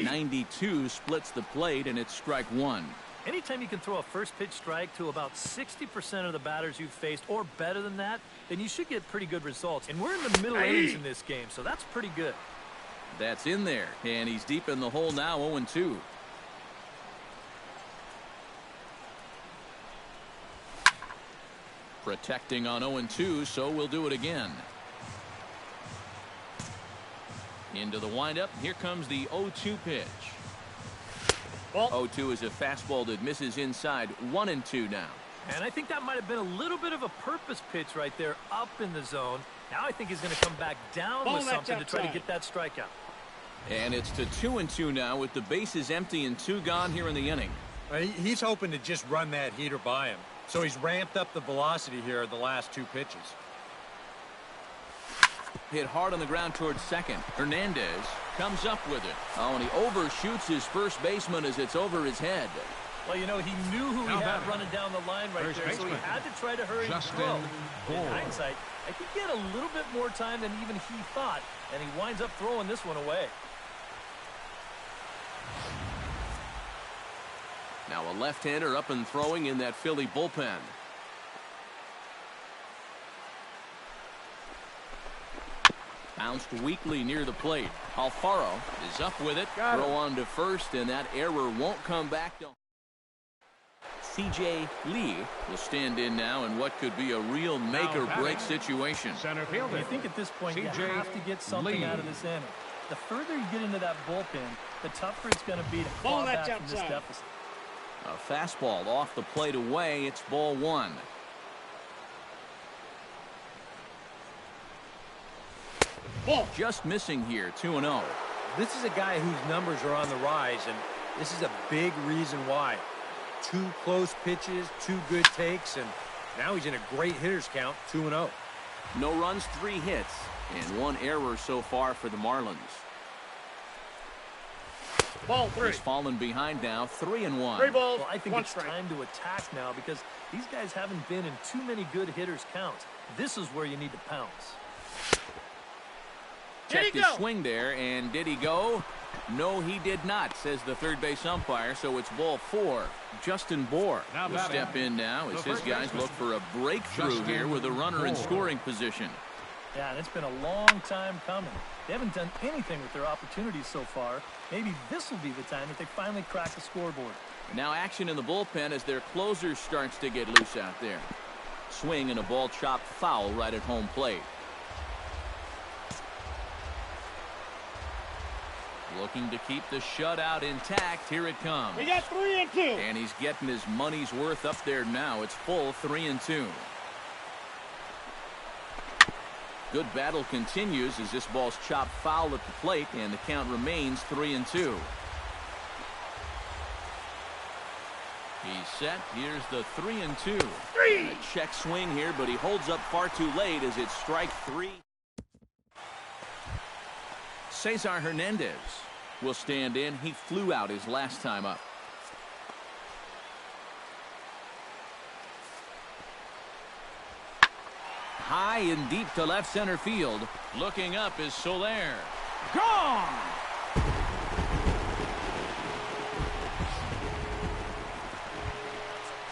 92 splits the plate, and it's strike 1. Anytime you can throw a first pitch strike to about 60% of the batters you've faced or better than that, then you should get pretty good results. And we're in the middle innings in this game, so that's pretty good. That's in there, and he's deep in the hole now, 0-2. Protecting on 0-2, so we'll do it again. Into the windup. Here comes the 0-2 pitch. 0-2 is a fastball that misses inside. 1-2 now. And I think that might have been a little bit of a purpose pitch right there up in the zone. Now I think he's going to come back down with something to try to get that strikeout. And it's to 2-2 now with the bases empty and 2 gone here in the inning. He's hoping to just run that heater by him. So he's ramped up the velocity here the last 2 pitches. Hit hard on the ground towards second. Hernandez comes up with it. Oh, and he overshoots his first baseman as it's over his head. Well, you know, he knew who he had running down the line right there, so he had to try to hurry and throw. In hindsight, I think he had a little bit more time than even he thought, and he winds up throwing this one away. Now a left-hander up and throwing in that Philly bullpen. Bounced weakly near the plate. Alfaro is up with it. Throw on to first, and that error won't come back. C.J. Lee will stand in now in what could be a real make-or-break situation. Center fielder. I think at this point you C.J. have to get something Lee. out of this inning. The further you get into that bullpen, the tougher it's going to be to claw back from this deficit. A fastball off the plate away. It's ball one. Just missing here, 2-0. This is a guy whose numbers are on the rise, and this is a big reason why. 2 close pitches, 2 good takes, and now he's in a great hitter's count, 2-0. No runs, 3 hits, and 1 error so far for the Marlins. Ball 3. He's fallen behind now, 3-1. 3 balls, Well, I think 1 it's strike. time to attack now because these guys haven't been in too many good hitters' counts. This is where you need to pounce. Checked his swing there, and did he go? No, he did not, says the third base umpire, so it's ball 4. Justin Bohr Now will batting. step in now as The his first guys baseman. look for a breakthrough Justin here with a runner in Bohr. scoring position. Yeah, and it's been a long time coming. They haven't done anything with their opportunities so far. Maybe this will be the time that they finally crack the scoreboard. Now action in the bullpen as their closer starts to get loose out there. Swing and a ball chopped foul right at home plate. Looking to keep the shutout intact. Here it comes. We got 3 and 2. And he's getting his money's worth up there now. It's full 3-2. Good battle continues as this ball's chopped foul at the plate, and the count remains 3-2. He's set. Here's the 3-2. A check swing here, but he holds up far too late as it's strike 3. Cesar Hernandez will stand in. He flew out his last time up. High and deep to left center field. Looking up is Soler. Gone!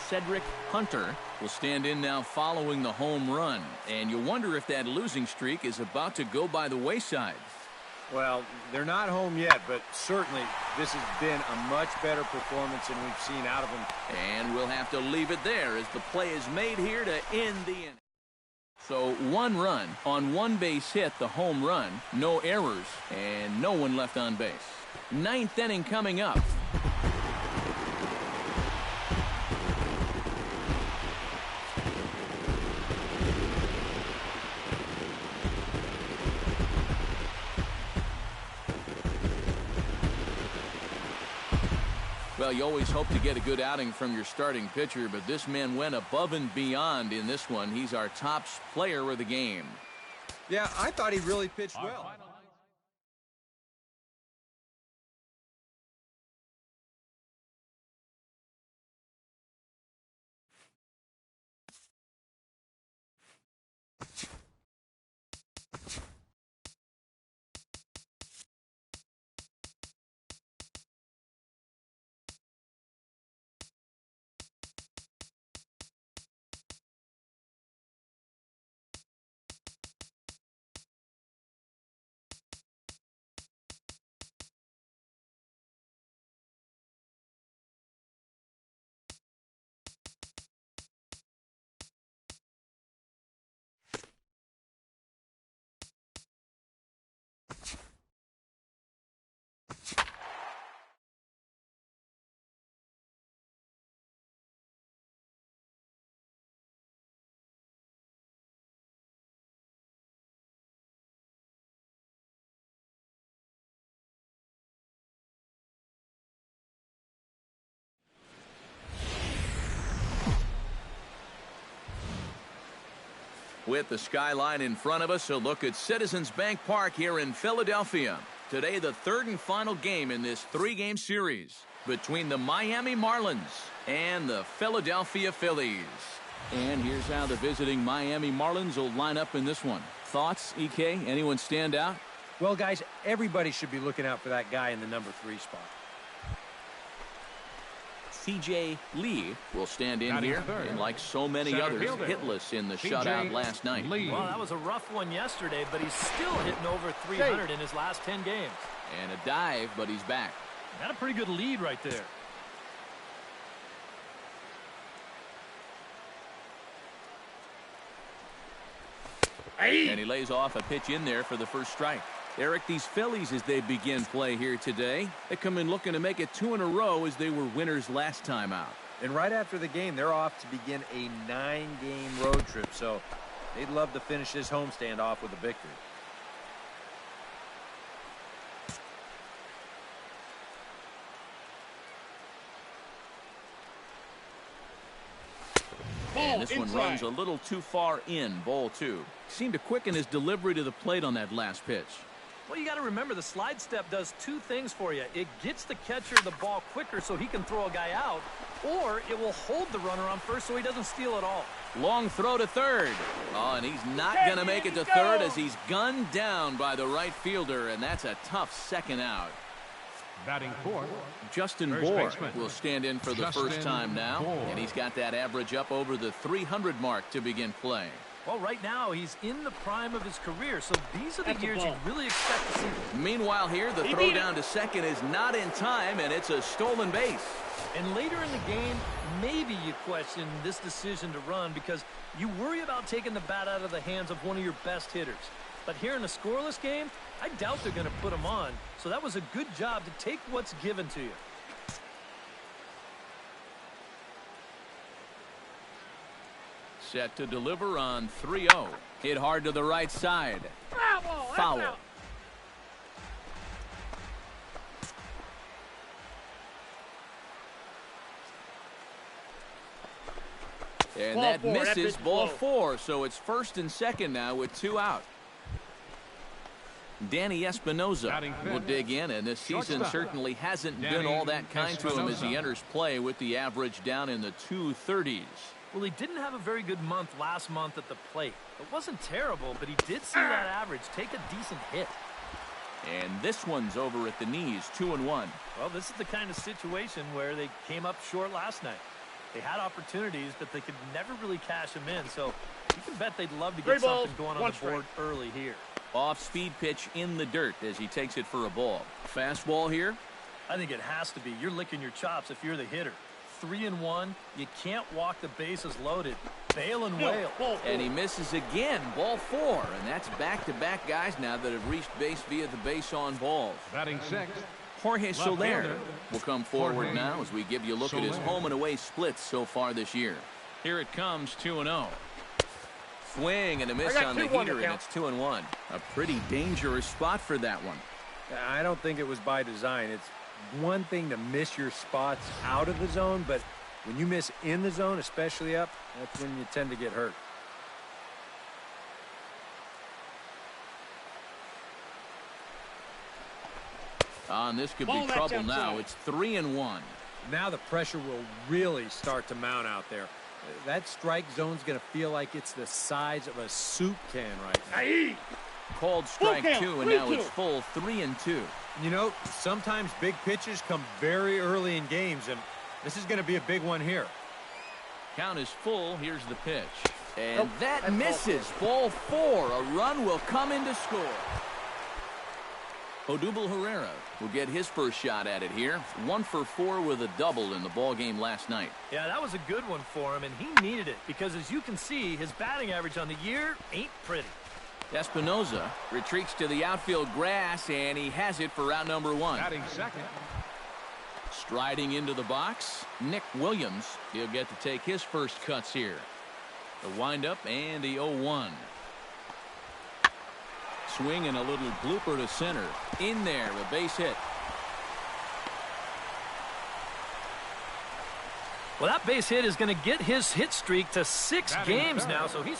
Cedric Hunter will stand in now following the home run. And you wonder if that losing streak is about to go by the wayside. Well, they're not home yet, but certainly this has been a much better performance than we've seen out of them. And we'll have to leave it there as the play is made here to end the inning. So 1 run on 1 base hit, the home run, no errors, and no one left on base. 9th inning coming up. Well, you always hope to get a good outing from your starting pitcher, but this man went above and beyond in this one. He's our top player of the game. Yeah, I thought he really pitched well. With the skyline in front of us, a look at Citizens Bank Park here in Philadelphia. Today, the 3rd and final game in this 3-game series between the Miami Marlins and the Philadelphia Phillies. And here's how the visiting Miami Marlins will line up in this one. Thoughts, EK? Anyone stand out? Well, guys, everybody should be looking out for that guy in the number 3 spot. C.J. Lee will stand in Batting here, third. and like so many Center others, fielder. hitless in the C.J. shutout last night. Lee. Well, that was a rough one yesterday, but he's still hitting over 300 in his last 10 games. And a dive, but he's back. Got a pretty good lead right there. And he lays off a pitch in there for the first strike. Eric, these Phillies, as they begin play here today, they come in looking to make it 2 in a row as they were winners last time out. And right after the game, they're off to begin a 9-game road trip, so they'd love to finish this homestand off with a victory. And this one runs a little too far in, ball 2. Seemed to quicken his delivery to the plate on that last pitch. Well, you got to remember the slide step does 2 things for you. It gets the catcher the ball quicker so he can throw a guy out, or it will hold the runner on first so he doesn't steal at all. Long throw to third. Oh, and he's not going to make it to third as he's gunned down by the right fielder, and that's a tough second out. Batting fourth, Justin first Bohr baseman. will stand in for the first time now, and he's got that average up over the 300 mark to begin play. Well, right now he's in the prime of his career, so these are the years you'd really expect to see. Meanwhile here, the throw down to second is not in time, and it's a stolen base. And later in the game, maybe you question this decision to run because you worry about taking the bat out of the hands of one of your best hitters. But here in a scoreless game, I doubt they're going to put him on. So that was a good job to take what's given to you. Set to deliver on 3-0. Hit hard to the right side. Foul. And that misses, ball 4. So it's first and second now with 2 out. Danny Espinosa will dig in, and this season certainly hasn't been all that kind to him as he enters play with the average down in the 230s. Well, he didn't have a very good month last month at the plate. It wasn't terrible, but he did see that average take a decent hit. And this one's over at the knees, 2-1. Well, this is the kind of situation where they came up short last night. They had opportunities, but they could never really cash them in, so you can bet they'd love to get something going on the board early here. Off-speed pitch in the dirt as he takes it for a ball. Fastball here. I think it has to be. You're licking your chops if you're the hitter. 3-1. You can't walk the bases loaded. Bail and wail. And he misses again. Ball 4. And that's back-to-back guys now that have reached base via the base on balls. batting sixth, Jorge Soler fielder. will come forward Jorge now as we give you a look at his Soler. home and away splits so far this year. Here it comes, 2-0. Swing and a miss on the heater, and it's 2-1. A pretty dangerous spot for that one. I don't think it was by design. It's one thing to miss your spots out of the zone, but when you miss in the zone, especially up, that's when you tend to get hurt. And this could be trouble now. It's 3-1. Now the pressure will really start to mount out there. That strike zone's going to feel like it's the size of a soup can right now. Called strike 2, and now it's full 3-2. You know, sometimes big pitches come very early in games, and this is going to be a big one here. Count is full. Here's the pitch. And that misses. Ball 4. A run will come in to score. Odubel Herrera will get his first shot at it here. 1 for 4 with a double in the ball game last night. Yeah, that was a good one for him, and he needed it because, as you can see, his batting average on the year ain't pretty. Espinosa retreats to the outfield grass, and he has it for out number 1. batting second, Striding into the box, Nick Williams. He'll get to take his first cuts here. The windup and the 0-1. Swing and a little blooper to center. In there, a base hit. Well, that base hit is going to get his hit streak to 6 games now, so he's...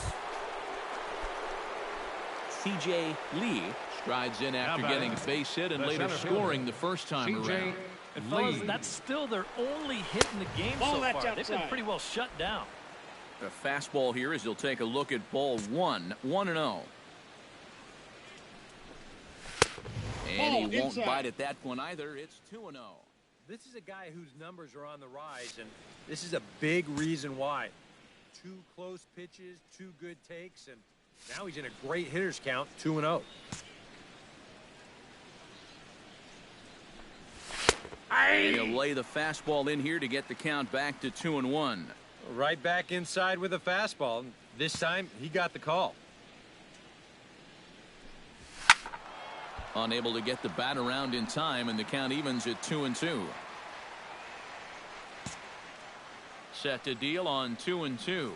C.J. Lee strides in after getting a base hit and later scoring the first time around. And fellas, that's still their only hit in the game so far. They've been pretty well shut down. The fastball here as he'll take a look at ball 1, 1-0. And he won't bite at that one either. It's 2-0. This is a guy whose numbers are on the rise, and this is a big reason why. 2 close pitches, 2 good takes, and now he's in a great hitter's count, 2-0. And he'll lay the fastball in here to get the count back to 2-1. Right back inside with a fastball. This time, he got the call. Unable to get the bat around in time, and the count evens at 2-2. Set to deal on 2-2.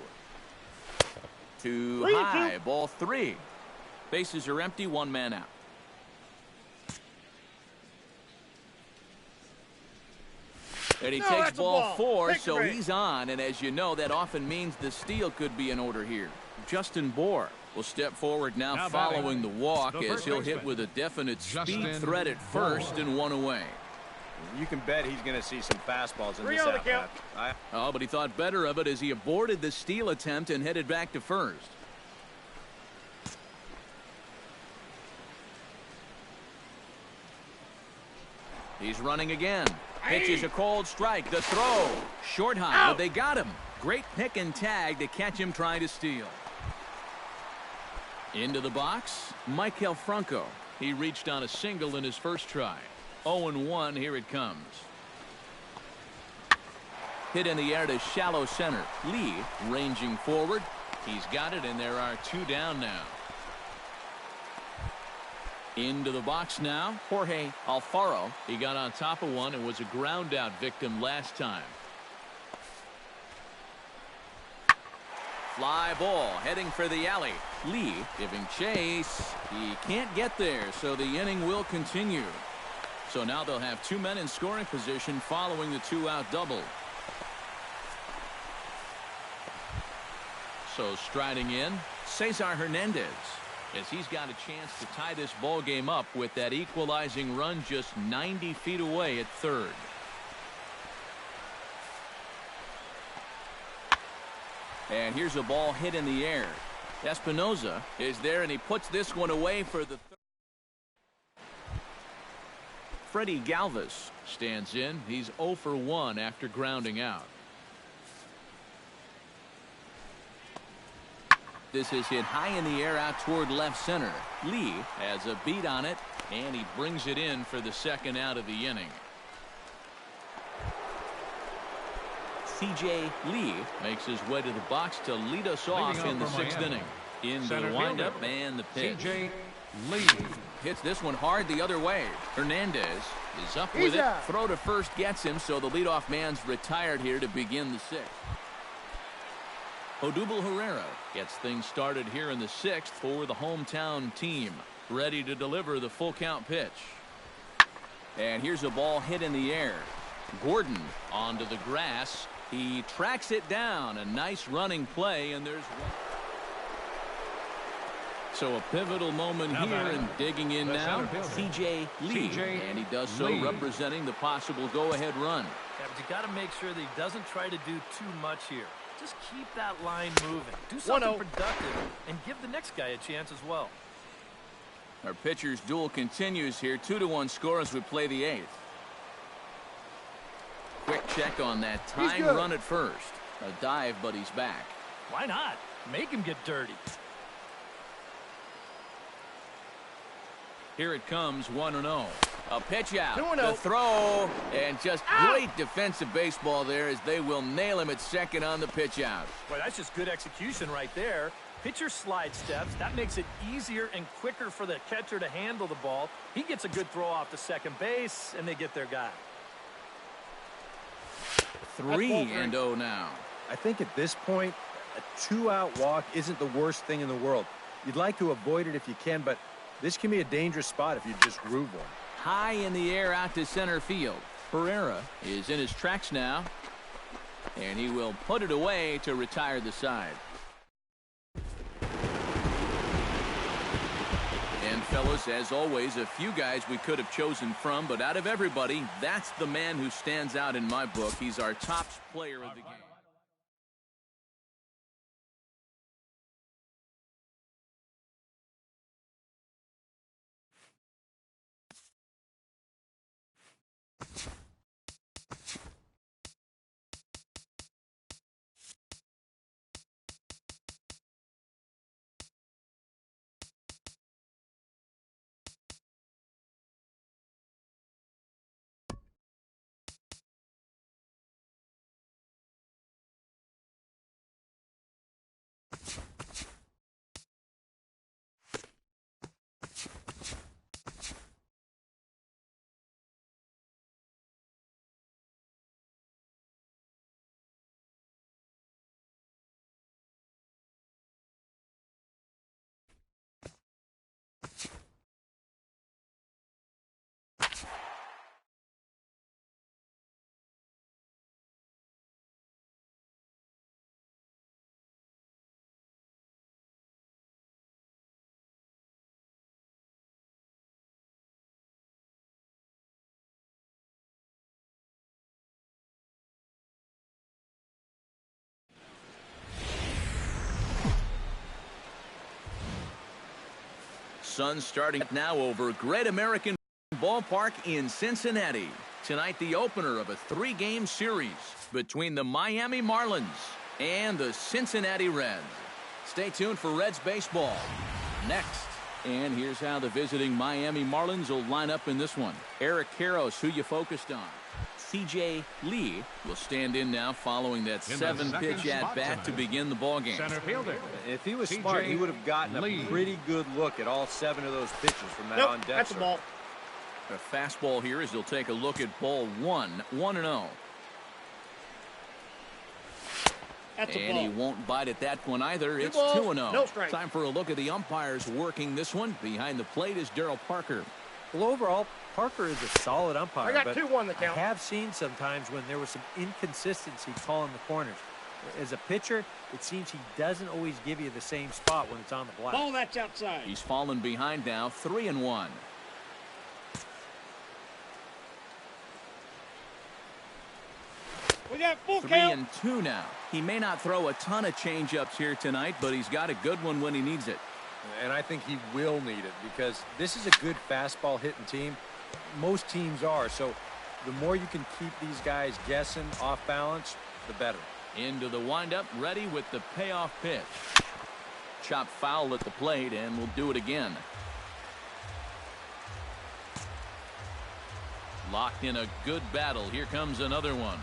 Too high. Ball 3. Bases are empty. One man out. And he takes ball 4, so he's on. And as you know, that often means the steal could be in order here. Justin Bohr will step forward now following the walk, as he'll hit with a definite speed threat at first and one away. You can bet he's going to see some fastballs in this at-bat. Oh, but he thought better of it as he aborted the steal attempt and headed back to first. He's running again. Pitches a cold strike. The throw. Short high, but they got him. Great pick and tag to catch him trying to steal. Into the box, Maikel Franco. He reached on a single in his first try. 0-1, here it comes. Hit in the air to shallow center. Lee ranging forward. He's got it, and there are 2 down now. Into the box now, Jorge Alfaro. He got on top of one and was a ground out victim last time. Fly ball heading for the alley. Lee giving chase. He can't get there, so the inning will continue. So now they'll have 2 men in scoring position following the 2-out double. So striding in, Cesar Hernandez, as he's got a chance to tie this ball game up with that equalizing run just 90 feet away at third. And here's a ball hit in the air. Espinoza is there, and he puts this one away for the third. Freddie Galvis stands in. He's 0 for 1 after grounding out. This is hit high in the air out toward left center. Lee has a beat on it, and he brings it in for the second out of the inning. C.J. Lee makes his way to the box to lead us off in the 6th inning. In the windup and the pitch. C.J. Lee hits this one hard the other way. Hernandez is up with it. Throw to first gets him, so the leadoff man's retired here to begin the 6th. Odubel Herrera gets things started here in the 6th for the hometown team. Ready to deliver the full count pitch. And here's a ball hit in the air. Gordon onto the grass. He tracks it down. A nice running play, and there's one. So a pivotal moment here, and digging in now, C.J. Lee. And he does so representing the possible go-ahead run. Yeah, but you got to make sure that he doesn't try to do too much here. Just keep that line moving. Do something productive and give the next guy a chance as well. Our pitcher's duel continues here. 2-1 score as we play the 8th. Quick check on that tying run at first. A dive, but he's back. Why not? Make him get dirty. Here it comes, 1-0. A pitch out. The throw, and just great defensive baseball there as they will nail him at second on the pitch out. Boy, that's just good execution right there. Pitcher slide steps. That makes it easier and quicker for the catcher to handle the ball. He gets a good throw off to second base, and they get their guy. 3-0 now. I think at this point, a 2-out walk isn't the worst thing in the world. You'd like to avoid it if you can, but this can be a dangerous spot if you just groove one. High in the air out to center field. Herrera is in his tracks now, and he will put it away to retire the side. And fellas, as always, a few guys we could have chosen from, but out of everybody, that's the man who stands out in my book. He's our top player of the game. Suns starting now over Great American Ballpark in Cincinnati. Tonight, the opener of a 3-game series between the Miami Marlins and the Cincinnati Reds. Stay tuned for Reds baseball next. And here's how the visiting Miami Marlins will line up in this one. Eric Karros, who you focused on. C.J. Lee will stand in now following that 7-pitch at-bat to begin the ballgame. Center fielder. If he was smart, he would have gotten a pretty good look at all 7 of those pitches from that on-deck. That's a ball. A fastball here as he'll take a look at ball 1, 1-0. That's a And ball. he won't bite at that one either. It's balls, 2-0. no strike. Time for a look at the umpires working this one. Behind the plate is Darryl Parker. Well, overall, Parker is a solid umpire. I got but 2-1 the count. I have seen sometimes when there was some inconsistency calling the corners. As a pitcher, it seems he doesn't always give you the same spot when it's on the black. Ball that's outside. He's fallen behind now, 3-1. We got full count. 3-2 now. He may not throw a ton of changeups here tonight, but he's got a good one when he needs it. And I think he will need it because this is a good fastball hitting team. Most teams are. So the more you can keep these guys guessing off balance, the better. Into the windup, ready with the payoff pitch. Chop foul at the plate, and we'll do it again. Locked in a good battle. Here comes another one.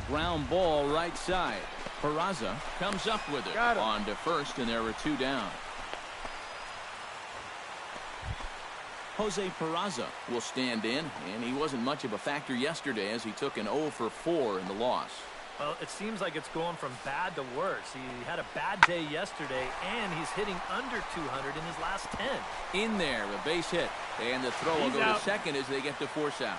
Ground ball right side. Peraza comes up with it. On to first, and there are 2 down. Jose Peraza will stand in, and he wasn't much of a factor yesterday as he took an 0 for 4 in the loss. Well, it seems like it's going from bad to worse. He had a bad day yesterday, and he's hitting under 200 in his last 10. In there, a base hit, and the throw will go to second as they get to force out.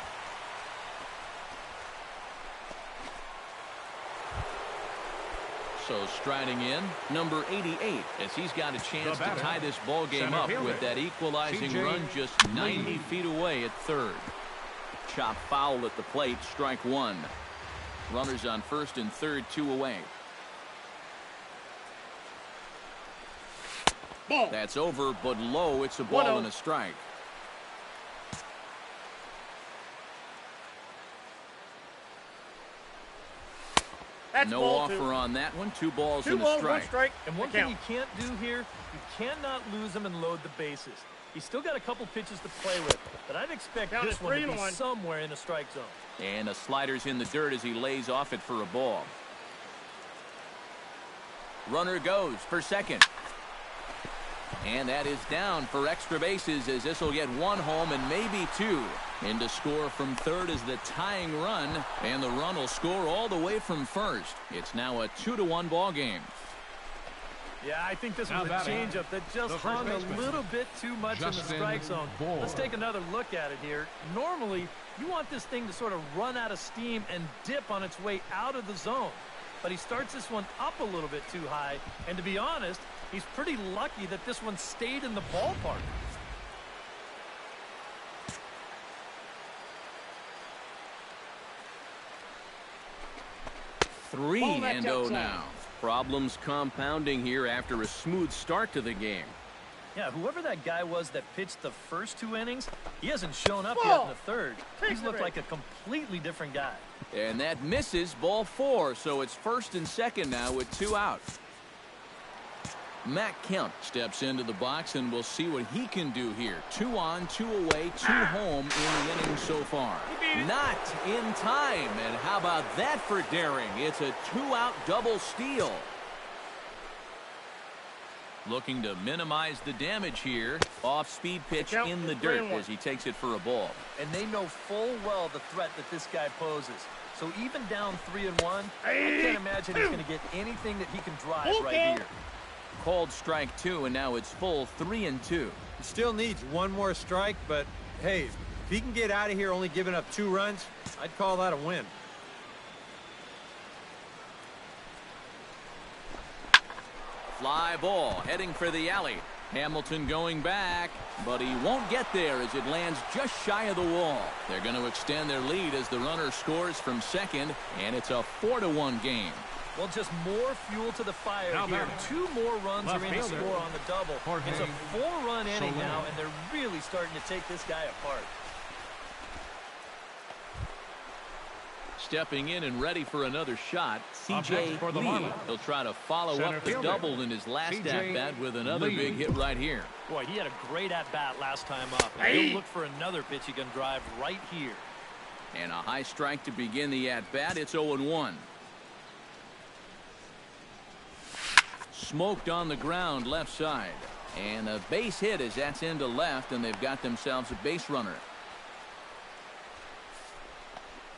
So striding in, number 88, as he's got a chance to tie this ball game up with that equalizing run just 90 feet away at third. Chop foul at the plate, strike 1. Runners on first and third, 2 away. Ball. That's over, but low. It's a ball and a strike. That's no ball offer 2. on that one. 2 balls 2 and a balls, strike. 1 strike. And one thing you can't do here, you cannot lose him and load the bases. He's still got a couple pitches to play with, but I'd expect Down this to one to 3-1. be somewhere in the strike zone. And a slider's in the dirt as he lays off it for a ball. Runner goes for second. And that is down for extra bases as this will get 1 home and maybe 2. In to score from third is the tying run, and the run will score all the way from first. It's now a 2-1 ball game. Yeah, I think this Now was a batting, changeup that just the first hung a baseman, little bit too much in the Justin strike zone. Bour. Let's take another look at it here. Normally, you want this thing to sort of run out of steam and dip on its way out of the zone. But he starts this one up a little bit too high. And to be honest, he's pretty lucky that this one stayed in the ballpark. Three Ball that's and 0 outside. now. Problems compounding here after a smooth start to the game. Yeah, whoever that guy was that pitched the first 2 innings, he hasn't shown up yet Ball. in the third. Take He's the looked break. like a completely different guy. And that misses, ball 4, so it's first and second now with 2 out. Matt Kemp steps into the box, and we'll see what he can do here. 2 on, 2 away, 2 home in the inning so far. Not in time, and how about that for daring? It's a 2-out double steal. Looking to minimize the damage here. Off-speed pitch Count in the for dirt 3-1. as he takes it for a ball. And they know full well the threat that this guy poses. So even down 3-1, I can't imagine he's going to get anything that he can drive Full right count. here. Called strike 2, and now it's full 3-2. He still needs 1 more strike, but hey, if he can get out of here only giving up 2 runs, I'd call that a win. Fly ball heading for the alley. Hamilton going back, but he won't get there as it lands just shy of the wall. They're going to extend their lead as the runner scores from second, and it's a 4-1 game. Well, just more fuel to the fire Now here. batting. 2 more runs Left are in to fielder. score on the double. Jorge It's a 4-run inning Soler. now, and they're really starting to take this guy apart. Stepping in and ready for another shot, Up C.J. next for the Lee. Marlins. He'll try to follow Center up the fielder, double in his last C.J. at-bat with another Lee. big hit right here. Boy, he had a great at-bat last time up. And Hey. he'll look for another pitch he can drive right here. And a high strike to begin the at-bat. It's 0-1. Smoked on the ground left side. And a base hit as that's into left, and they've got themselves a base runner.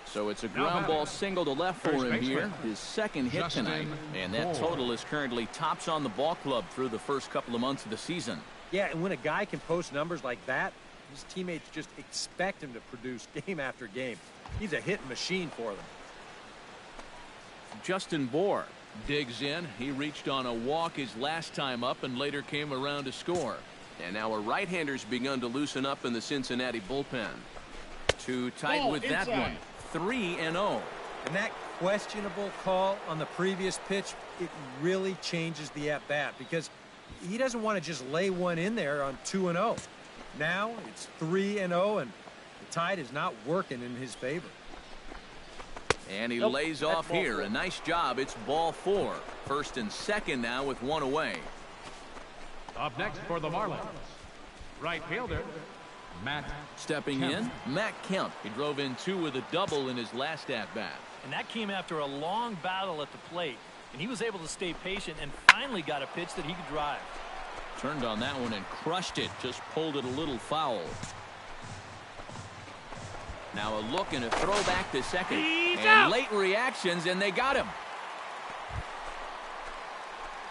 So it's a ground ball single to left for First him baseman. here. His second hit Justin tonight. And that Moore. total is currently tops on the ball club through the first couple of months of the season. Yeah, and when a guy can post numbers like that, his teammates just expect him to produce game after game. He's a hitting machine for them. Justin Bohr digs in. He reached on a walk his last time up and later came around to score. And now a right-hander's begun to loosen up in the Cincinnati bullpen. Too tight Ball with that inside. one. 3-0. And that questionable call on the previous pitch, it really changes the at-bat because he doesn't want to just lay one in there on 2-0. Now it's 3-0, and the tide is not working in his favor. And he Nope, lays that's off ball here. four. A nice job. It's ball 4. First and second now with one away. Up next for the Marlins, right fielder, Matt Stepping Kemp. in, Matt Kemp. He drove in 2 with a double in his last at-bat. And that came after a long battle at the plate. And he was able to stay patient and finally got a pitch that he could drive. Turned on that one and crushed it. Just pulled it a little foul. Now a look and a throw back to second. He's And out. late reactions, and they got him.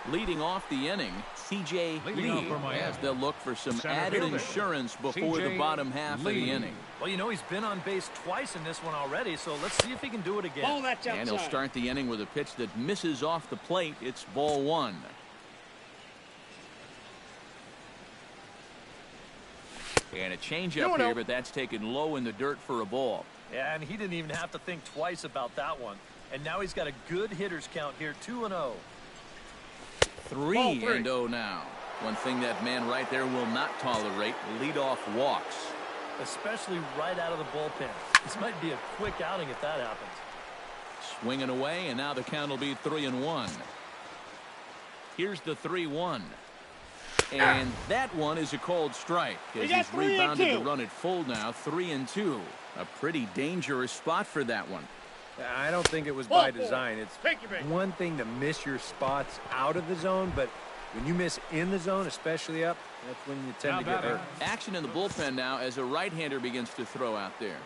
Leading off the inning, C.J. Leading Lee, off for Miami. as they'll look for some Center added fielder, insurance before the C.J. bottom half of the Lee. inning. Well, you know, he's been on base twice in this one already, so let's see if he can do it again. Ball that's outside. And he'll start the inning with a pitch that misses off the plate. It's ball 1. And a changeup here, but that's taken low in the dirt for a ball. Yeah, and he didn't even have to think twice about that one. And now he's got a good hitters count here, 2-0. 3-0 now. One thing that man right there will not tolerate, leadoff walks. Especially right out of the bullpen. This might be a quick outing if that happens. Swinging away, and now the count will be 3-1. Here's the 3-1. And that one is a cold strike as got he's 3 and rebounded 2. to run it full now, 3-2. A pretty dangerous spot for that one. I don't think it was Ball by four. design. It's Take your bait. one thing to miss your spots out of the zone, but when you miss in the zone, especially up, that's when you tend Now to get batting. hurt. Action in the bullpen now as a right-hander begins to throw out there.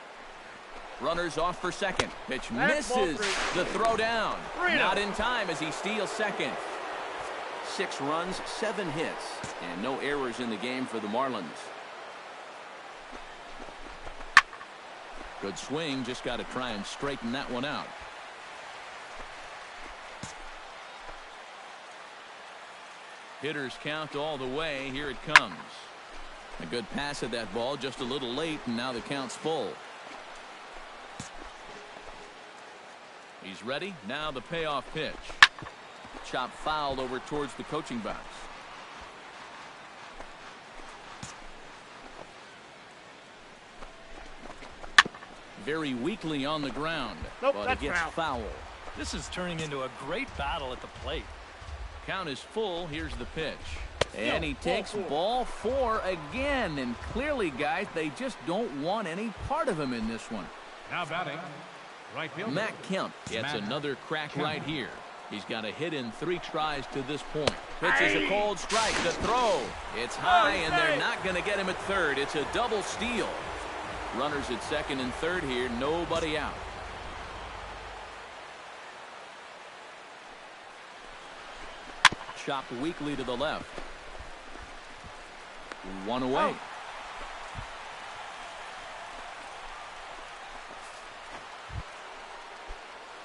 Runners off for second. Pitch That's ball misses 3. the throw down. 3-0. Not in time as he steals second. 6 runs, 7 hits, and no errors in the game for the Marlins. Good swing, just got to try and straighten that one out. Hitters count all the way. Here it comes. A good pass at that ball, just a little late, and now the count's full. He's ready. Now the payoff pitch. Chop fouled over towards the coaching box. Very weakly on the ground, Nope, but it that's gets foul. foul. This is turning into a great battle at the plate. Count is full. Here's the pitch. And No, he ball takes 4. ball 4 again. And clearly, guys, they just don't want any part of him in this one. Now batting, right fielder, Matt Kemp gets Matt another crack Kemp. right here. He's got a hit in 3 tries to this point. Pitches a cold strike. The throw. It's high, and they're not going to get him at third. It's a double steal. Runners at second and third here. Nobody out. Chopped weakly to the left. 1 away.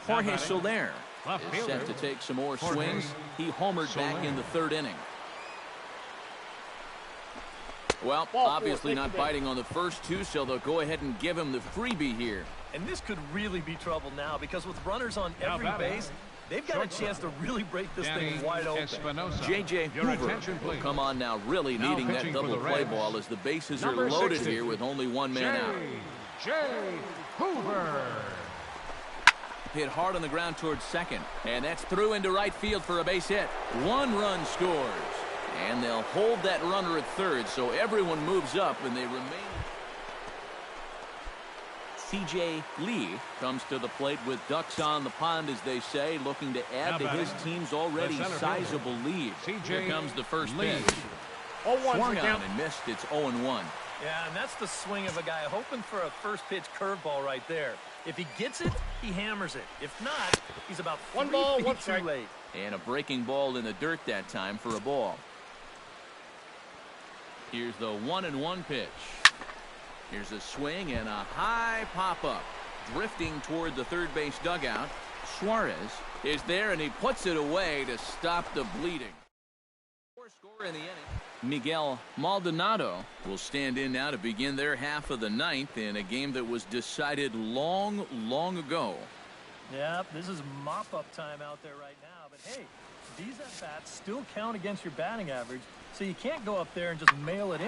Jorge batting. Soler Left is set fielder. to take some more Jorge swings. He homered back Soler. in the 3rd inning. Well, Ball 4, obviously take not your bait. biting on the first 2, so they'll go ahead and give him the freebie here. And this could really be trouble now because with runners on Now every batting, base, They've got a chance to really break this thing wide open. J.J. Hoover will come on now, really needing that double play ball as the bases are loaded here with only one man out. J.J. Hoover. Hit hard on the ground towards second, and that's through into right field for a base hit. One run scores, and they'll hold that runner at third, so everyone moves up and they remain. C.J. Lee comes to the plate with ducks on the pond, as they say, looking to add to his team's already sizable lead. Here comes the first pitch. 0-1's Swung the on count. and missed. It's 0-1. Yeah, and that's the swing of a guy hoping for a first pitch curveball right there. If he gets it, he hammers it. If not, he's about 3 One ball, feet one too strike. late. And a breaking ball in the dirt that time for a ball. Here's the 1-1 pitch. Here's a swing and a high pop-up. Drifting toward the third base dugout. Suarez is there, and he puts it away to stop the bleeding. Score in the inning. Miguel Maldonado will stand in now to begin their half of the ninth in a game that was decided long, long ago. Yeah, this is mop-up time out there right now. But hey, these at-bats still count against your batting average, so you can't go up there and just mail it in.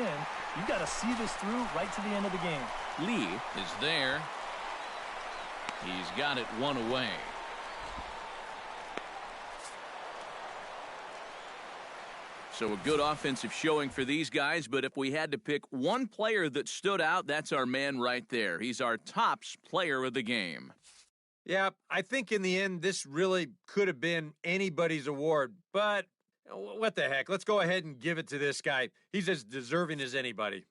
You got to see this through right to the end of the game. Lee is there. He's got it one away. So a good offensive showing for these guys, but if we had to pick one player that stood out, that's our man right there. He's our tops player of the game. Yeah, I think in the end, this really could have been anybody's award, but what the heck? Let's go ahead and give it to this guy. He's as deserving as anybody.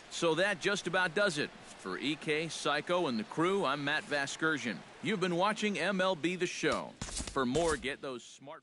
So that just about does it. For EK, Psycho, and the crew, I'm Matt Vasgersian. You've been watching MLB The Show. For more, get those smartphones.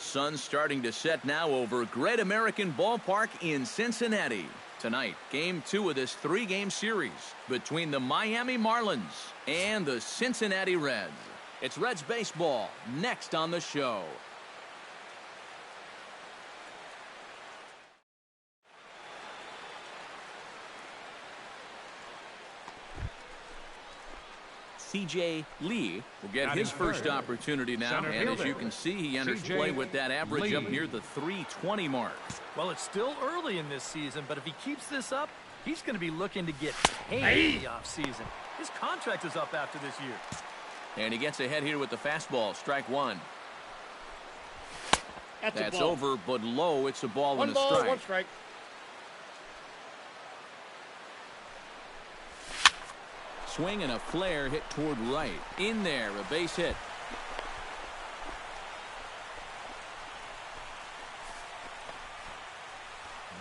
sun's starting to set now over Great American Ballpark in Cincinnati. Tonight, Game 2 of this 3-game series between the Miami Marlins and the Cincinnati Reds. It's Reds baseball next on the show. C.J. Lee will get his first opportunity now, and as you can see, he enters play with that average up near the 320 mark. Well, it's still early in this season, but if he keeps this up, he's going to be looking to get paid in the offseason. His contract is up after this year. And he gets ahead here with the fastball, strike one. That's over, but low. It's a ball and a strike. One strike. Swing and a flare hit toward right. In there, a base hit.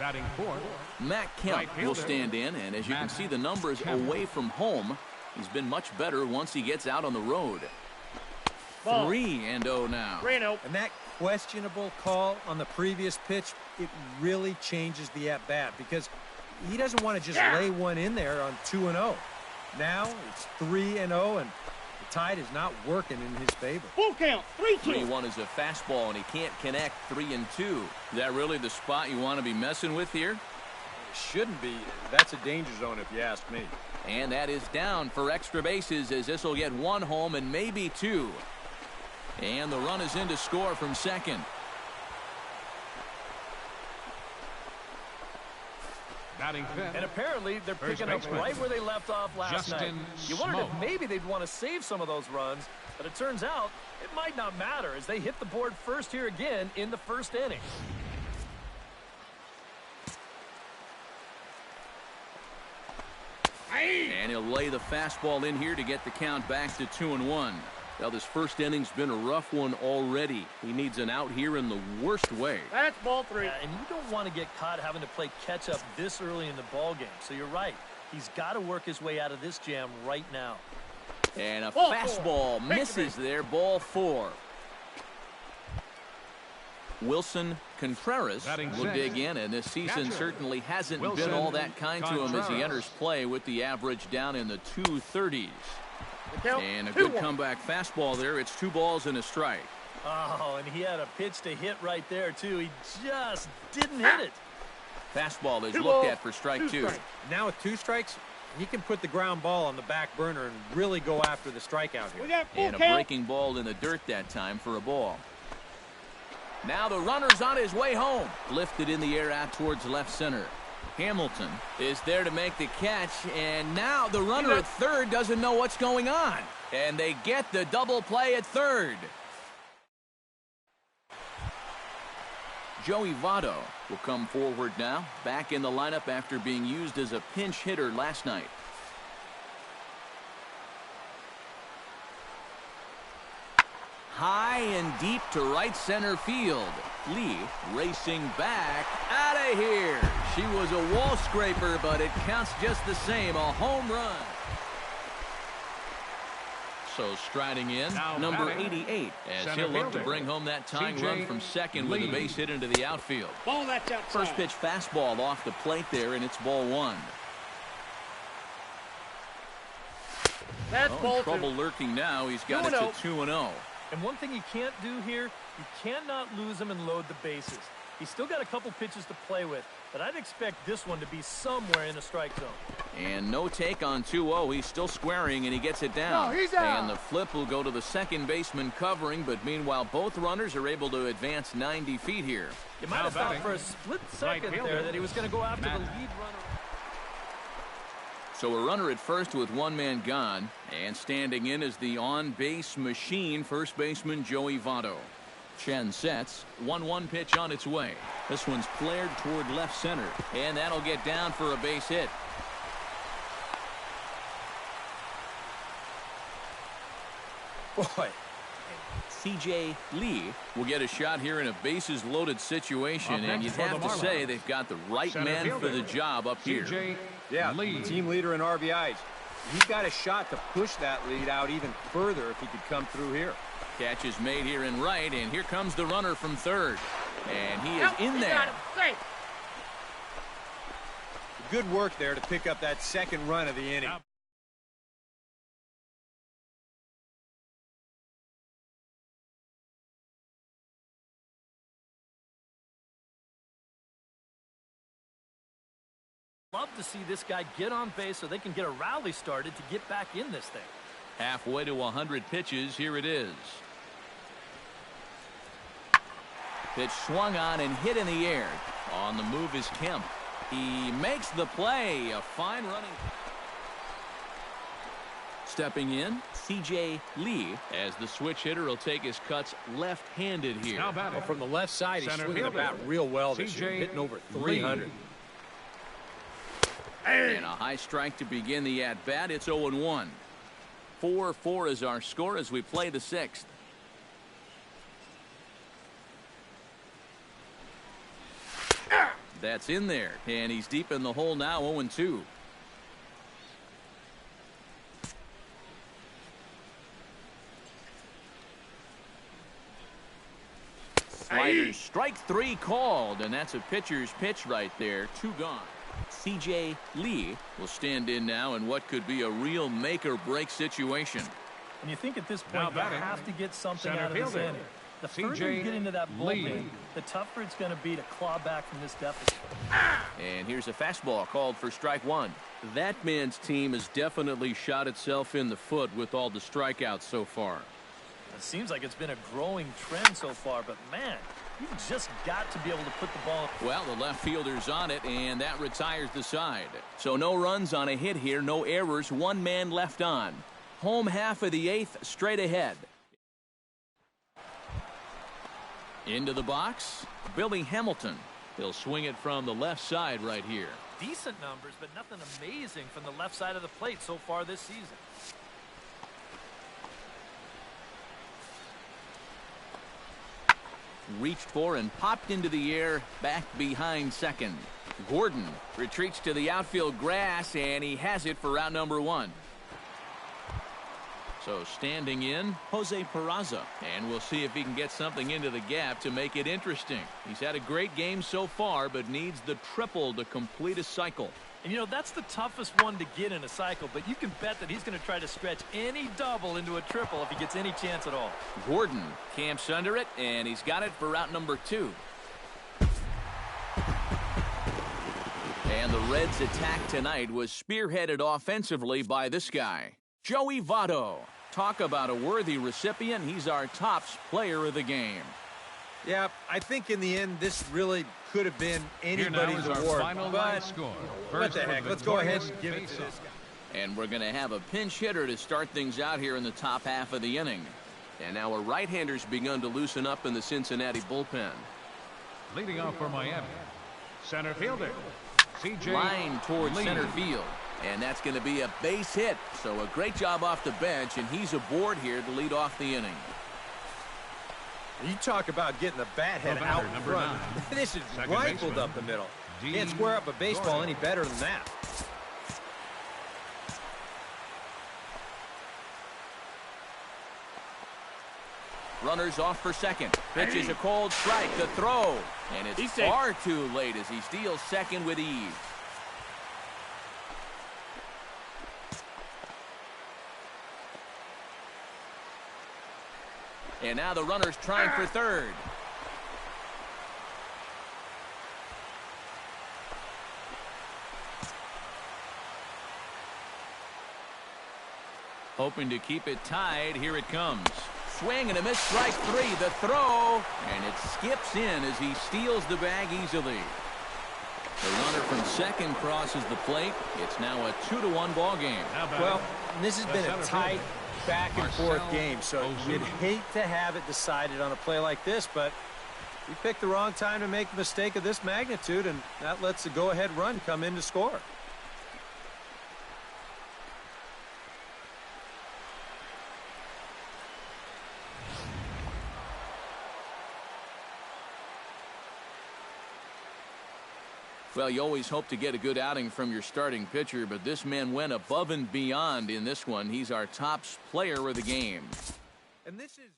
Batting fourth, Matt Kemp will stand in, and as you can see the numbers away from home, he's been much better once he gets out on the road. 3-0 now. 3-0. And that questionable call on the previous pitch, it really changes the at-bat because he doesn't want to just lay one in there on 2-0. Now it's 3-0, and the tide is not working in his favor. Full count, 3-2. 3-1 is a fastball, and he can't connect. 3-2. Is that really the spot you want to be messing with here? It shouldn't be. That's a danger zone if you ask me. And that is down for extra bases as this will get one home and maybe two. And the run is in to score from second. batting fifth. And apparently they're picking up right where they left off last night. You wondered if maybe they'd want to save some of those runs, but it turns out it might not matter as they hit the board first here again in the first inning. And he'll lay the fastball in here to get the count back to 2-1. Now, this first inning's been a rough one already. He needs an out here in the worst way. That's ball three. And you don't want to get caught having to play catch up this early in the ball game. So you're right. He's got to work his way out of this jam right now. And a Ball fastball four. misses there. Ball four. Wilson Contreras will dig in, and this season certainly hasn't been all that kind to him as he enters play with the average down in the 230s. And a good comeback fastball there. It's 2 balls and a strike. Oh, and he had a pitch to hit right there, too. He just didn't hit it. Fastball is looked at for strike 2. Now with 2 strikes, he can put the ground ball on the back burner and really go after the strikeout here. And a breaking ball in the dirt that time for a ball. Now the runner's on his way home. Lifted in the air out towards left center. Hamilton is there to make the catch, and now the runner at third doesn't know what's going on. And they get the double play at third. Joey Votto will come forward now, back in the lineup after being used as a pinch hitter last night. High and deep to right center field. Lee racing back out of here. She was a wall scraper, but it counts just the same. A home run. So striding in, number 88, as he'll look to bring home that tying run from second with a base hit into the outfield. Ball that's outside. First pitch fastball off the plate there, and it's ball 1. That's ball trouble 2. lurking now. He's got it to 2-0. And one thing you can't do here, you cannot lose him and load the bases. He's still got a couple pitches to play with, but I'd expect this one to be somewhere in the strike zone. And no take on 2-0. He's still squaring, and he gets it down. No, he's out. And the flip will go to the second baseman covering, but meanwhile, both runners are able to advance 90 feet here. You might have thought for a split second there that he was going to go after the lead runner. So a runner at first with 1 man gone, and standing in is the on-base machine, first baseman Joey Votto. Chen sets, 1-1 pitch on its way. This one's flared toward left center, and that'll get down for a base hit. Boy. C.J. Lee will get a shot here in a bases-loaded situation, and you'd have to say they've got the right man for the job up here. Yeah, team leader in RBIs. He's got a shot to push that lead out even further if he could come through here. Catch is made here in right, and here comes the runner from third. And he is Nope, in he there. got him. Safe. Good work there to pick up that second run of the inning. Love to see this guy get on base so they can get a rally started to get back in this thing. Halfway to 100 pitches, here it is. Pitch swung on and hit in the air. On the move is Kemp. He makes the play. A fine running. Stepping in, C.J. Lee, as the switch hitter will take his cuts left-handed here. Now batting. Well, from the left side, he's Center swinging the fielder. bat real well this year, C.J. hitting over Lee. 300. And a high strike to begin the at-bat. It's 0-1. 4-4 is our score as we play the sixth. That's in there, and he's deep in the hole now, 0-2. Sliders, strike three called, and that's a pitcher's pitch right there. 2 gone. C.J. Lee will stand in now in what could be a real make-or-break situation. And you think at this Now point you batting, have to get something center out of this fielder, inning. The further C.J. you get into that Lee. bullpen, the tougher it's going to be to claw back from this deficit. And here's a fastball called for strike one. That man's team has definitely shot itself in the foot with all the strikeouts so far. It seems like it's been a growing trend so far, but man, you've just got to be able to put the ball. Well, the left fielder's on it, and that retires the side. So no runs on a hit here, no errors, 1 man left on. Home half of the 8th, straight ahead. Into the box, Billy Hamilton. He'll swing it from the left side right here. Decent numbers, but nothing amazing from the left side of the plate so far this season. Reached for and popped into the air, back behind second. Gordon retreats to the outfield grass, and he has it for route number 1. So standing in, Jose Peraza, and we'll see if he can get something into the gap to make it interesting. He's had a great game so far, but needs the triple to complete a cycle. And you know, that's the toughest one to get in a cycle, but you can bet that he's going to try to stretch any double into a triple if he gets any chance at all. Gordon camps under it, and he's got it for route number 2. And the Reds' attack tonight was spearheaded offensively by this guy, Joey Votto. Talk about a worthy recipient. He's our tops player of the game. Yeah, I think in the end, this really could have been anybody's our award. final But line score. what First the for heck? Let's go ahead victorious and give it to face-off. this guy. And we're going to have a pinch hitter to start things out here in the top half of the inning. And now a right-hander's begun to loosen up in the Cincinnati bullpen. Leading off for Miami, center fielder, C.J. Line towards Lee. center field. And that's going to be a base hit. So a great job off the bench, and he's aboard here to lead off the inning. You talk about getting the bat head The out batter, in number front. 9. This is Second rifled baseman, up the middle. D. Can't square up a baseball Gordon. any better than that. Runners off for second. Pitch is a cold strike. The throw. And it's He's safe. far too late as he steals second with ease. And now the runner's trying for third. Hoping to keep it tied. Here it comes. Swing and a miss, strike 3. The throw, and it skips in as he steals the bag easily. The runner from second crosses the plate. It's now a 2-1 ball game. Now batting, Well, this has the been a center tight fielder, back and Marcell forth game, so Ozuna. you'd hate to have it decided on a play like this, but we picked the wrong time to make a mistake of this magnitude, and that lets the go-ahead run come in to score. Well, you always hope to get a good outing from your starting pitcher, but this man went above and beyond in this one. He's our top player of the game. And this is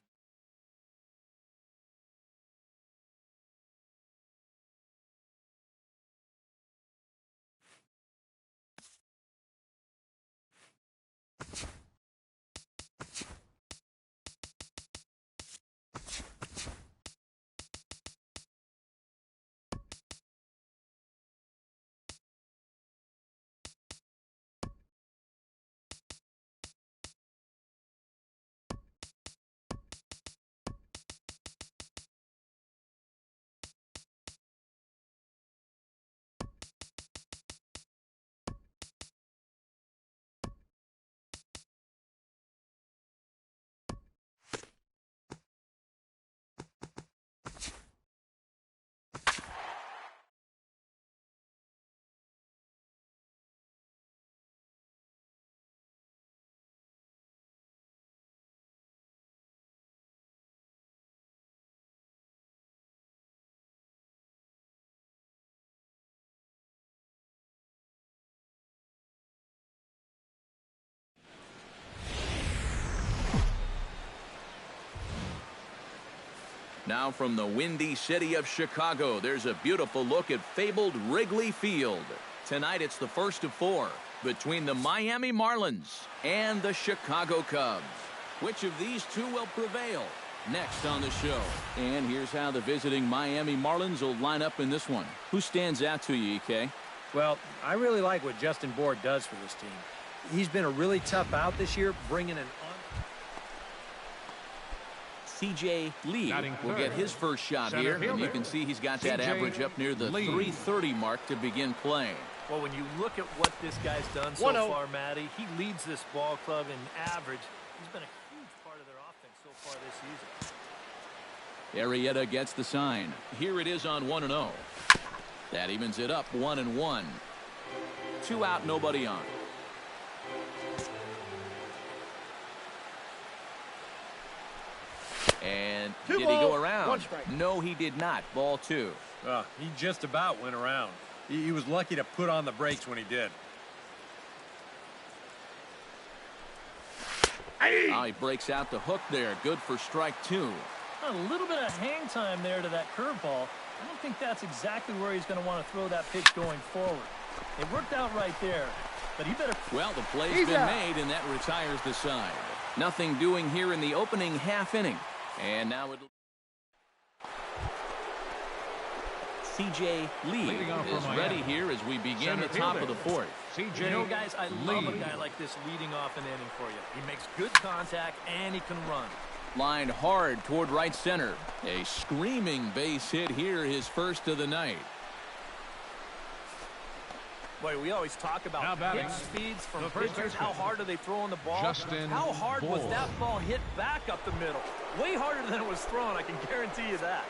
Now from the windy city of Chicago, there's a beautiful look at fabled Wrigley Field. Tonight it's the first of 4 between the Miami Marlins and the Chicago Cubs. Which of these two will prevail? Next on the show. And here's how the visiting Miami Marlins will line up in this one. Who stands out to you, EK? Well, I really like what Justin Bour does for this team. He's been a really tough out this year, bringing an C.J. Lee will get his first shot Center here, and you fielder. can see he's got that C.J. average up near the Lee. 330 mark to begin playing. Well, when you look at what this guy's done so 1-0. far, Matty, he leads this ball club in average. He's been a huge part of their offense so far this season. Arrieta gets the sign. Here it is on 1-0. That evens it up 1-1. 2 out, nobody on. And Two did he go balls, around? 1 strike. No, he did not. Ball 2. he just about went around. He was lucky to put on the brakes when he did. Oh, he breaks out the hook there. Good for strike 2. A little bit of hang time there to that curveball. I don't think that's exactly where he's going to want to throw that pitch going forward. It worked out right there, but he better... Well, the play's He's been out. made, and that retires the side. Nothing doing here in the opening half inning. And now it... C.J. Lee Leading off for is Miami. ready here as we begin Center the top fielder. of the 4th. C.J. You know, guys, I love a Lee. guy like this leading off an inning for you. He makes good contact, and he can run. Lined hard toward right center. A screaming base hit here, his first of the night. Boy, we always talk Now about batting, hit speeds from the first pitchers. baseman, How hard are they throwing the ball? Justin How hard was Bour. that ball hit back up the middle? Way harder than it was thrown, I can guarantee you that.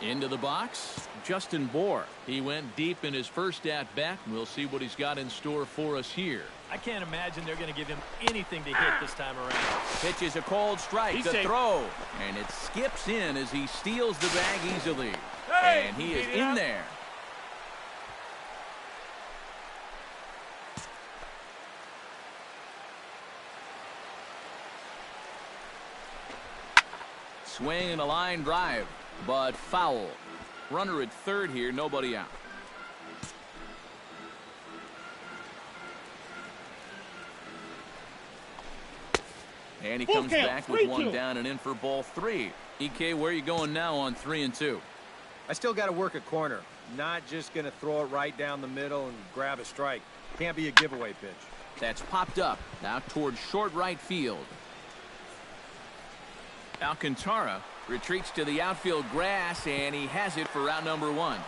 Into the box, Justin Bour. He went deep in his first at-bat. We'll see what he's got in store for us here. I can't imagine they're going to give him anything to hit this time around. Pitch is a cold strike. He's The safe. throw. And it skips in as he steals the bag easily. Hey, And he is beat it in up. there. Swing and a line drive, but foul. Runner at third here, nobody out. And he Full comes count, back with 3-2. one down and in for ball 3. EK, where are you going now on 3 and 2? I still got to work a corner. Not just going to throw it right down the middle and grab a strike. Can't be a giveaway pitch. That's popped up now towards short right field. Alcantara retreats to the outfield grass, and he has it for out number 1.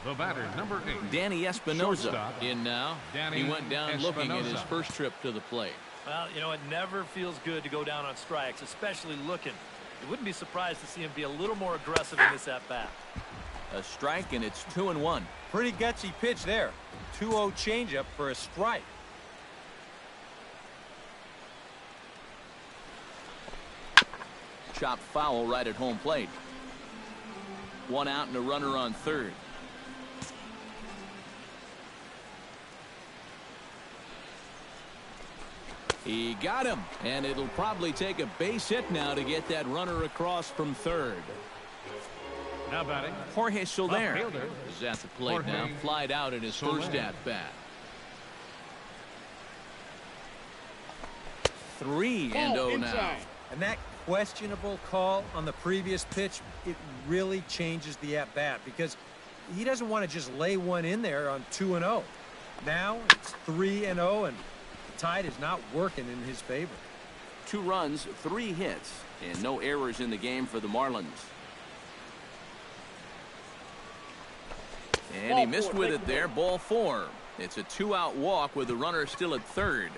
The batter, number 8. Danny Espinosa Shortstop, in now. Danny He went down looking at his Espinosa. first trip to the plate. Well, you know, it never feels good to go down on strikes, especially looking. You wouldn't be surprised to see him be a little more aggressive in this at-bat. A strike, and it's 2-1. Pretty gutsy pitch there. 2-0 changeup for a strike. Chopped foul right at home plate. 1 out and a runner on third. He got him, and it'll probably take a base hit now to get that runner across from third. Now batting, Jorge Soler fielder, is at the plate Jorge now, flied out in his Soler. first at-bat. 3-0 now. inside. And that questionable call on the previous pitch, it really changes the at-bat because he doesn't want to just lay one in there on 2-0. Now it's 3-0, and the tide is not working in his favor. 2 runs, 3 hits, and no errors in the game for the Marlins. And Ball he missed 4, with take it the there, ball 4. It's a 2-out walk with the runner still at third.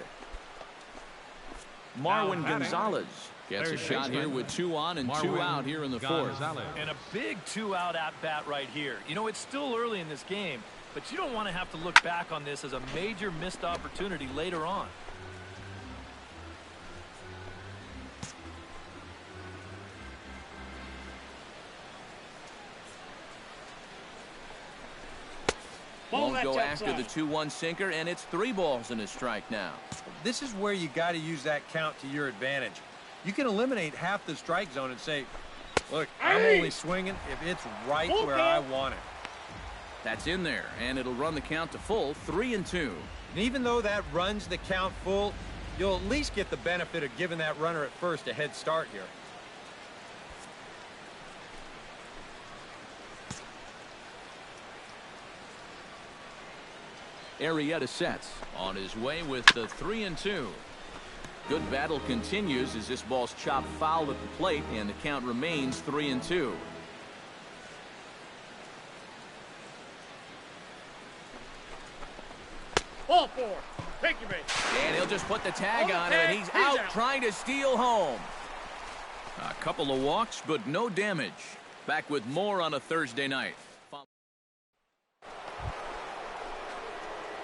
Marwin batting. Gonzalez gets a Third shot here baseman. with 2 on and 2 Marwin out here in the 4th. Gonzalez. And a big 2-out at-bat right here. You know, it's still early in this game, but you don't want to have to look back on this as a major missed opportunity later on. Ball, Won't go that's after the outside. 2-1 sinker, and it's 3 balls and a strike now. This is where you got to use that count to your advantage. You can eliminate half the strike zone and say, look, I'm only swinging if it's right where I want it. That's in there, and it'll run the count to full, 3-2. And even though that runs the count full, you'll at least get the benefit of giving that runner at first a head start here. Arrieta sets on his way with the 3-2. Good battle continues as this ball's chopped foul at the plate, and the count remains 3-2. Ball 4. Take your base. And he'll just put the tag Oh, on him, and tag. he's He's out out. trying to steal home. A couple of walks, but no damage. Back with more on a Thursday night.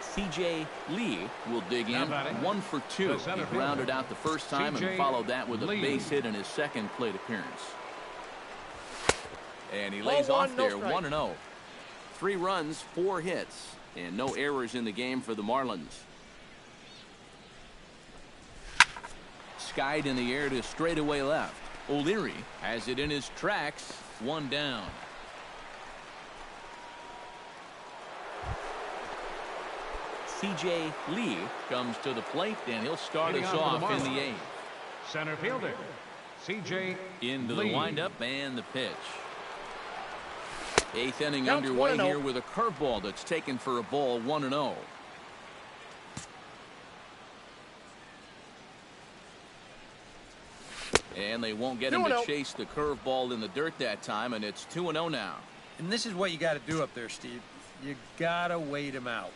C.J. Lee will dig in, Now batting, 1 for 2. the He center grounded fielder, out the first time and C.J. followed that with a Lee. base hit in his second plate appearance. And he Ball lays one, off no there, strike. 1-0. 3 runs, 4 hits, and no errors in the game for the Marlins. Skied in the air to straightaway left. O'Leary has it in his tracks, 1 down. C.J. Lee comes to the plate, and he'll start Hitting us on for the off in the Marlins. 8th. Center fielder, C.J. Into Lee. the windup and the pitch. 8th inning Counts underway 1-0. here with a curveball that's taken for a ball, 1-0. And they won't get him to 2-0. chase the curveball in the dirt that time, and it's 2-0 now. And this is what you got to do up there, Steve. You got to wait him out.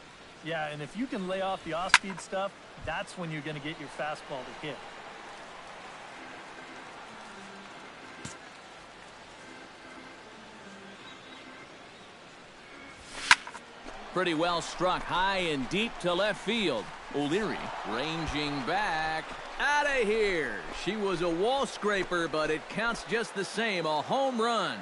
Yeah, and if you can lay off the off-speed stuff, that's when you're going to get your fastball to hit. Pretty well struck high and deep to left field. O'Leary ranging back. Out of here. She was a wall scraper, but it counts just the same. A home run.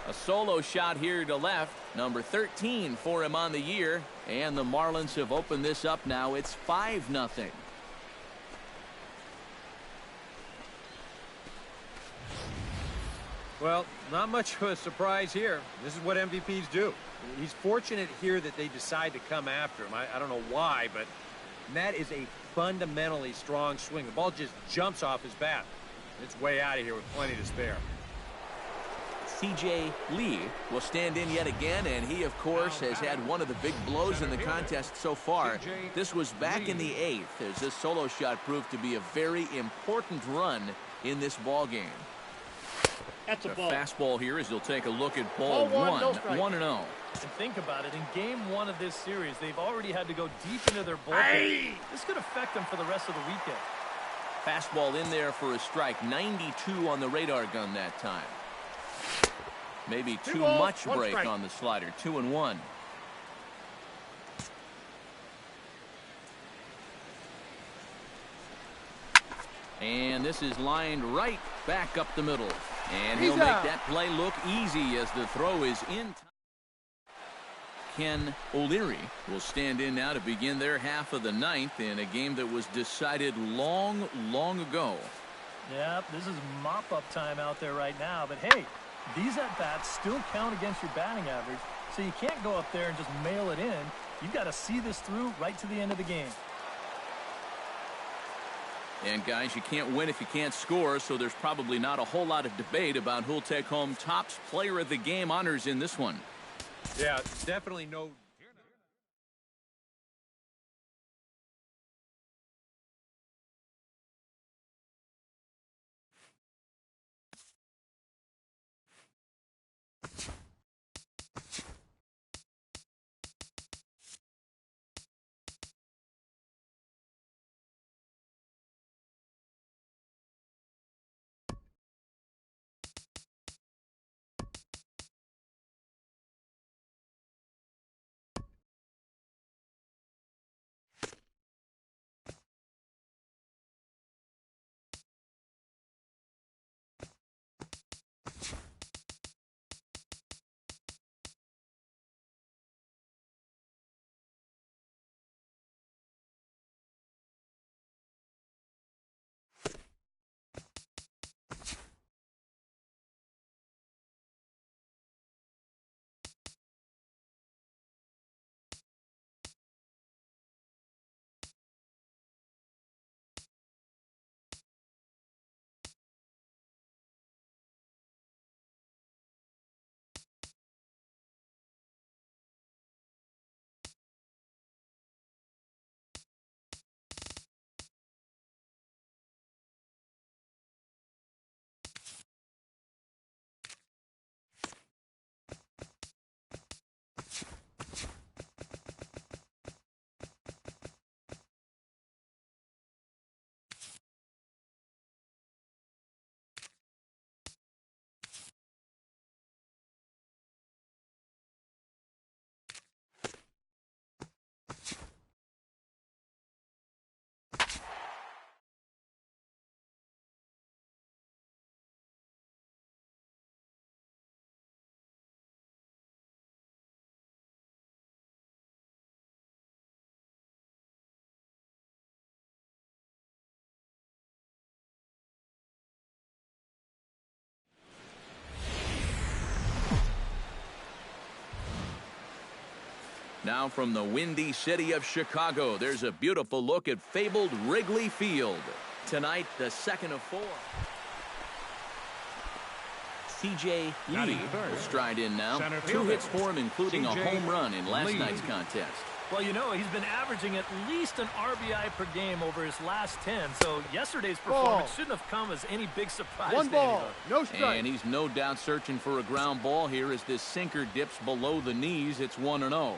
A solo shot here to left. Number 13 for him on the year. And the Marlins have opened this up now. It's 5-0. Well, not much of a surprise here. This is what MVPs do. He's fortunate here that they decide to come after him. I don't know why, but that is a fundamentally strong swing. The ball just jumps off his bat. It's way out of here with plenty to spare. C.J. Lee will stand in yet again, and he, of course, has had one of the big blows in the contest so far. This was back in the 8th, as this solo shot proved to be a very important run in this ball game. That's a The ball. fastball here as he'll take a look at ball Ball one, one, no strike. 1-0. And think about it, in game 1 of this series, they've already had to go deep into their bullpen. Hey! This could affect them for the rest of the weekend. Fastball in there for a strike, 92 on the radar gun that time. Maybe too balls, much 1 break strike. on the slider, 2-1. And this is lined right back up the middle. And he'll He's make out. that play look easy as the throw is in. Ken O'Leary will stand in now to begin their half of the 9th in a game that was decided long, long ago. Yeah, this is mop-up time out there right now. But hey, these at-bats still count against your batting average, so you can't go up there and just mail it in. You've got to see this through right to the end of the game. And guys, you can't win if you can't score, so there's probably not a whole lot of debate about who'll take home Topps Player of the Game honors in this one. Yeah, definitely no Now from the windy city of Chicago, there's a beautiful look at fabled Wrigley Field. Tonight, the second of 4. C.J. Lee will stride in now. 2 hits for him, including a home run in last night's contest. Well, you know, he's been averaging at least an RBI per game over his last 10, so yesterday's performance shouldn't have come as any big surprise. 1 ball, no strike. And he's no doubt searching for a ground ball here as this sinker dips below the knees. It's 1-0.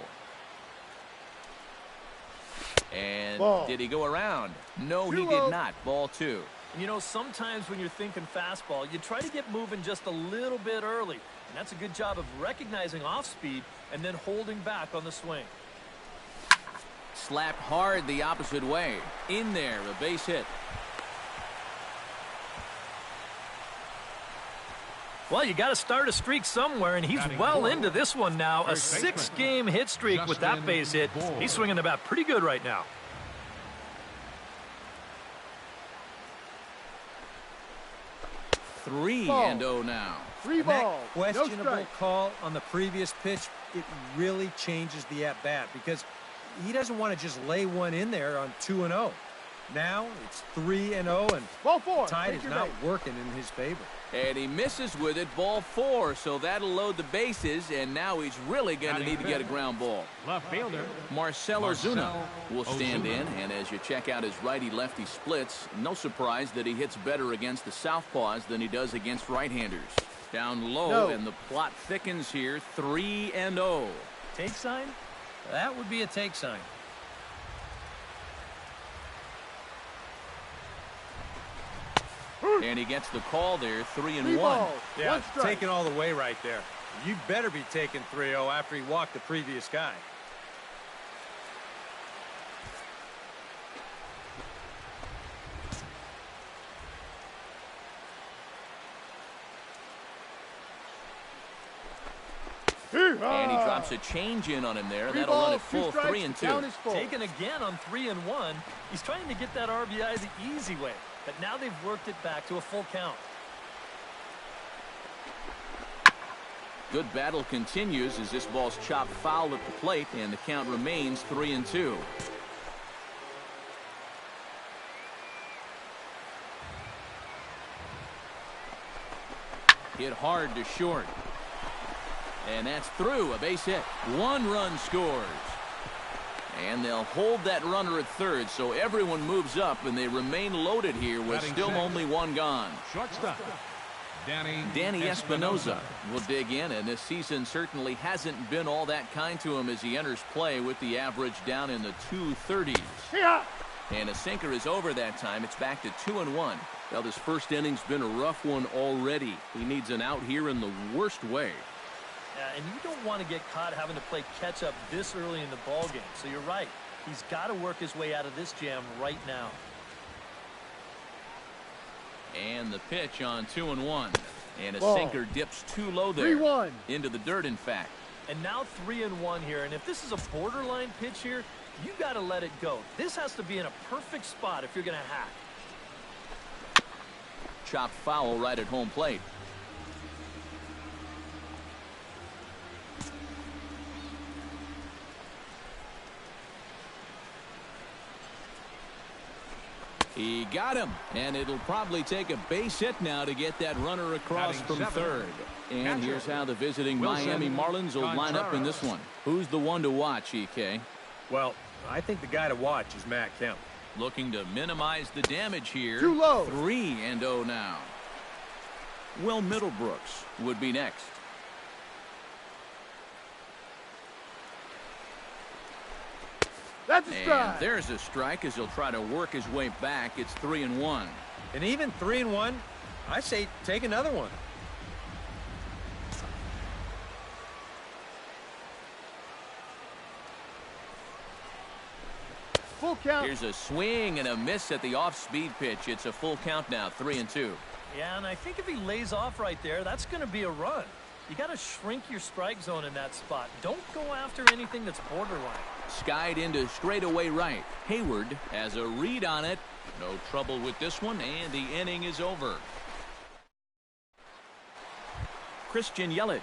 And ball. Did he go around? No, he 2-0. did not. Ball 2. You know, sometimes when you're thinking fastball, you try to get moving just a little bit early. And that's a good job of recognizing off speed and then holding back on the swing. Slapped hard the opposite way. In there, a base hit. Well, you got to start a streak somewhere, and he's well into this one now. A 6-game hit streak with that base hit. He's swinging the bat pretty good right now. Three and 0 now. 3 balls, Questionable no strike. call on the previous pitch. It really changes the at-bat because he doesn't want to just lay one in there on 2-0. Now it's 3-0, and Ball 4. tide Take is your not base. working in his favor. And he misses with it. Ball 4. So that'll load the bases. And now he's really going to need to get a ground ball. Left fielder. Marcell Ozuna will stand in. And as you check out his righty-lefty splits, no surprise that he hits better against the southpaws than he does against right-handers. Down low, No. and the plot thickens here. 3-0. Take sign? That would be a take sign. And he gets the call there. 3-1. 3 balls, Yeah, 1 strike. taking all the way right there. You better be taking 3-0 after he walked the previous guy. And he drops a change in on him there. 3 That'll run it balls, 2 full. strikes, 3-2. count is full. Taken again on 3-1. He's trying to get that RBI the easy way, but now they've worked it back to a full count. Good battle continues as this ball's chopped foul at the plate, and the count remains 3-2. Hit hard to short. And that's through. A base hit. 1 run scores. And they'll hold that runner at third, so everyone moves up, and they remain loaded here with Batting still second. only 1 gone. Shortstop. Danny Espinosa will dig in, and this season certainly hasn't been all that kind to him as he enters play with the average down in the 230s. Yeah. And a sinker is over that time. It's back to 2-1. Well, this first inning's been a rough one already. He needs an out here in the worst way. Yeah, and you don't want to get caught having to play catch up this early in the ball game. So you're right. He's got to work his way out of this jam right now. And the pitch on 2-1. And a Ball. sinker dips too low there. 3-1. Into the dirt, in fact. And now 3-1 here. And if this is a borderline pitch here, you got to let it go. This has to be in a perfect spot if you're going to hack. Chopped foul right at home plate. He got him, and it'll probably take a base hit now to get that runner across Batting from 7th. third. And Catcher. here's how the visiting Wilson Miami Marlins will line up in this one. Who's the one to watch, EK? Well, I think the guy to watch is Matt Kemp. Looking to minimize the damage here. Too low. 3-0 now. Will Middlebrooks would be next. That's a And strike. there's a strike as he'll try to work his way back. It's 3-1. And even 3-1, I say take another one. Full count. Here's a swing and a miss at the off-speed pitch. It's a full count now, 3-2. Yeah, and I think if he lays off right there, that's going to be a run. You got to shrink your strike zone in that spot. Don't go after anything that's borderline. Skied into straightaway right. Hayward has a read on it. No trouble with this one, and the inning is over. Christian Yelich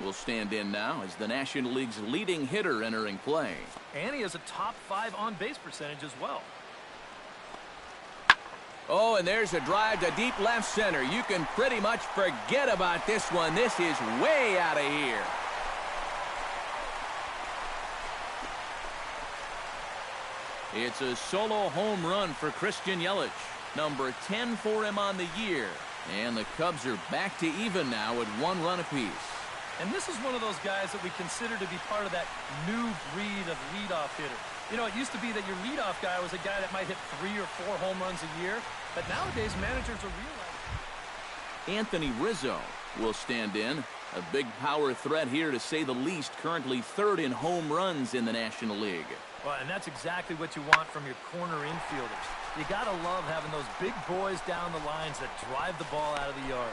will stand in now as the National League's leading hitter entering play. And he has a top 5 on-base percentage as well. Oh, and there's a drive to deep left center. You can pretty much forget about this one. This is way out of here. It's a solo home run for Christian Yelich. Number 10 for him on the year. And the Cubs are back to even now at 1 run apiece. And this is one of those guys that we consider to be part of that new breed of leadoff hitter. You know, it used to be that your leadoff guy was a guy that might hit 3 or 4 home runs a year. But nowadays, managers are realizing. Anthony Rizzo will stand in. A big power threat here, to say the least. Currently 3rd in home runs in the National League. Well, and that's exactly what you want from your corner infielders. You got to love having those big boys down the lines that drive the ball out of the yard.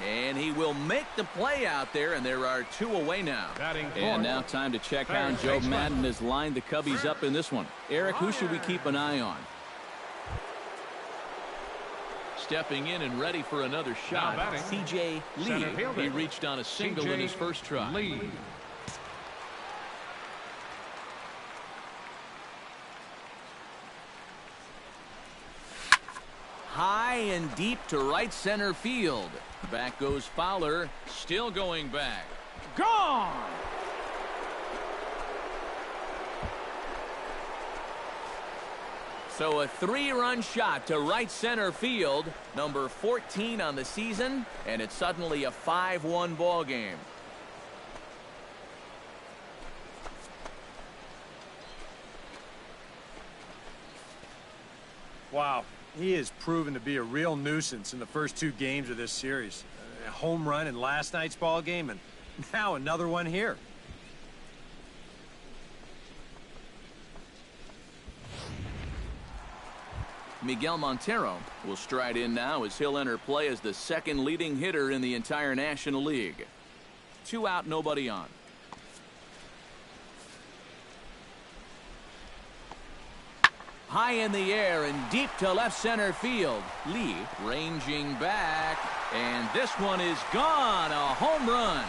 And he will make the play out there, and there are 2 away now. And now time to check how Joe Madden has lined the Cubbies up in this one. Eric, who should we keep an eye on? Stepping in and ready for another shot, C.J. Lee. He reached on a single in his first try. Lee. High and deep to right center field. Back goes Fowler, still going back. Gone! So a 3-run shot to right center field, number 14 on the season, and it's suddenly a 5-1 ball game. Wow, he has proven to be a real nuisance in the first 2 games of this series. A home run in last night's ball game, and now another one here. Miguel Montero will stride in now as he'll enter play as the 2nd leading hitter in the entire National League. 2 out, nobody on. High in the air and deep to left center field. Lee ranging back, and this one is gone. A home run.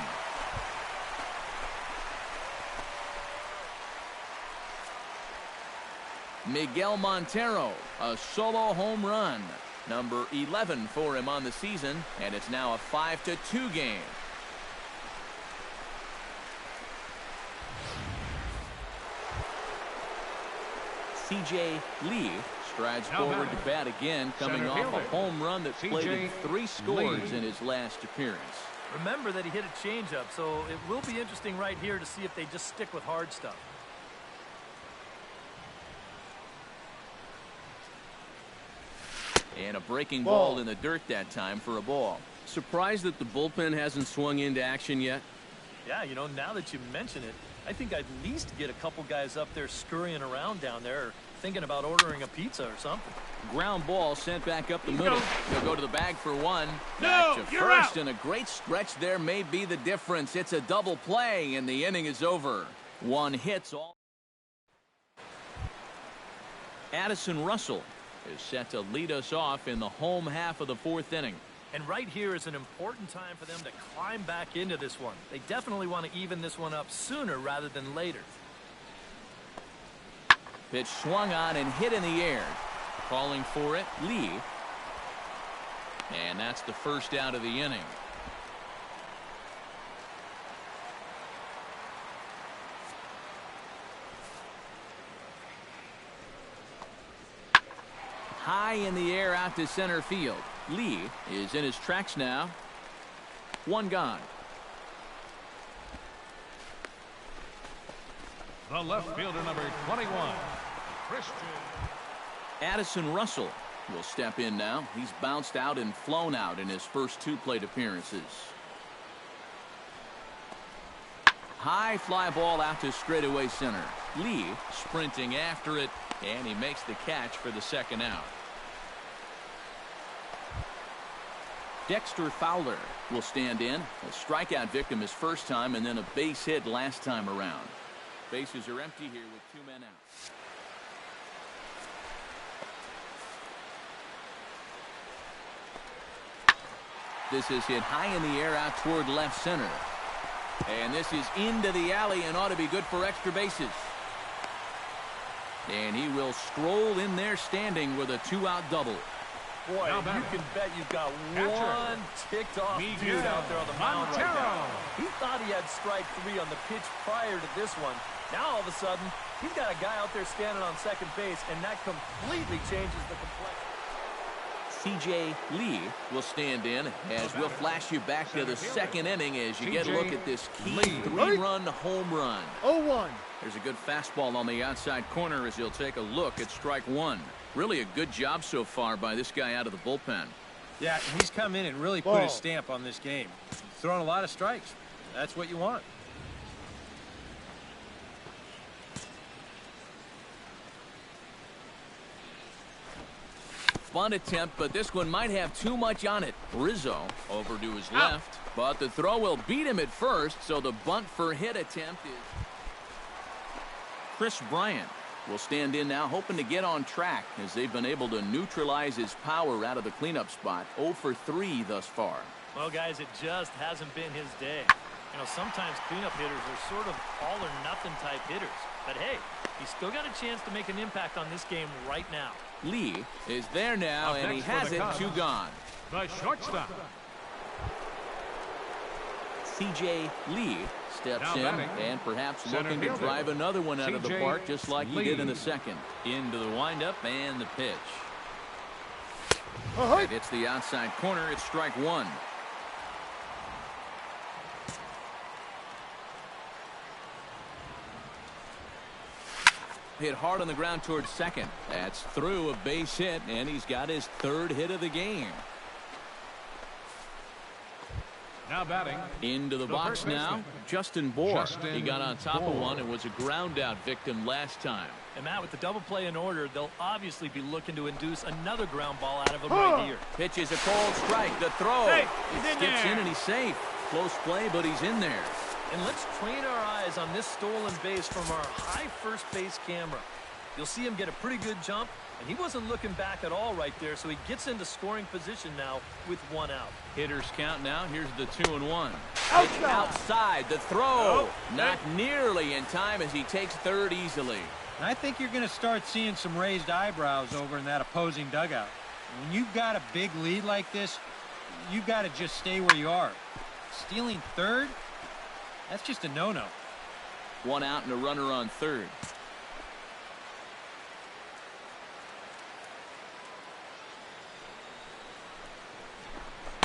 Miguel Montero, a solo home run. Number 11 for him on the season, and it's now a 5-2 game. C.J. Lee strides forward to bat again, coming off a home run that plated 3 scores in his last appearance. Remember that he hit a changeup, so it will be interesting right here to see if they just stick with hard stuff. And a breaking ball in the dirt that time for a ball. Surprised that the bullpen hasn't swung into action yet? Yeah, you know, now that you mention it, I think I'd at least get a couple guys up there scurrying around down there, or thinking about ordering a pizza or something. Ground ball sent back up the middle. He'll go to the bag for 1. No, back to you're first, out. and a great stretch there may be the difference. It's a double play, and the inning is over. 1 hits all. Addison Russell is set to lead us off in the home half of the 4th inning. And right here is an important time for them to climb back into this one. They definitely want to even this one up sooner rather than later. Pitch swung on and hit in the air. Calling for it, Lee. And that's the first out of the inning. High in the air out to center field. Lee is in his tracks now. 1 gone. The left fielder, number 21, Christian. Addison Russell will step in now. He's bounced out and flown out in his first 2 plate appearances. High fly ball out to straightaway center. Lee sprinting after it, and he makes the catch for the 2nd out. Dexter Fowler will stand in. A strikeout victim his first time, and then a base hit last time around. Bases are empty here with 2 men out. This is hit high in the air out toward left center. And this is into the alley and ought to be good for extra bases. And he will stroll in there standing with a 2-out double. Boy, you can bet you've got one ticked-off dude out there on the mound right now. He thought he had strike 3 on the pitch prior to this one. Now, all of a sudden, he's got a guy out there standing on second base, and that completely changes the complexion. C.J. Lee will stand in as we'll flash you back to the second inning as you get a look at this key 3-run home run. 0-1. There's a good fastball on the outside corner as he'll take a look at strike 1. Really a good job so far by this guy out of the bullpen. Yeah, he's come in and really put his stamp on this game. He's thrown a lot of strikes. That's what you want. Bunt attempt, but this one might have too much on it. Rizzo over to his left, but the throw will beat him at first, so the bunt for hit attempt is... Chris Bryant will stand in now, hoping to get on track as they've been able to neutralize his power out of the cleanup spot. 0 for 3 thus far. Well, guys, it just hasn't been his day. You know, sometimes cleanup hitters are sort of all-or-nothing type hitters. But, hey, he's still got a chance to make an impact on this game right now. Lee is there now, and he has it. 2 gone. The shortstop. C.J. Lee steps in and perhaps looking to fielder. drive another one out of the C.J. park just like he Lee. did in the second. Into the windup and the pitch. It hits the outside corner. It's strike 1. Hit hard on the ground towards second. That's through a base hit, and he's got his 3rd hit of the game. Now batting. Into the box now, Justin Bohr. He got on top of one and was a ground out victim last time. And Matt, with the double play in order, they'll obviously be looking to induce another ground ball out of him right here. Pitches a cold strike. The throw. Hey, he's in Skips there. in and he's safe. Close play, but he's in there. And let's train our eyes on this stolen base from our high first base camera. You'll see him get a pretty good jump, and he wasn't looking back at all right there, so he gets into scoring position now with 1 out. Hitters count now. Here's the 2-1. Outside. Outside. The throw. Not nearly in time as he takes 3rd easily. And I think you're going to start seeing some raised eyebrows over in that opposing dugout. When you've got a big lead like this, you've got to just stay where you are. Stealing 3rd? That's just a no-no. 1 out and a runner on 3rd.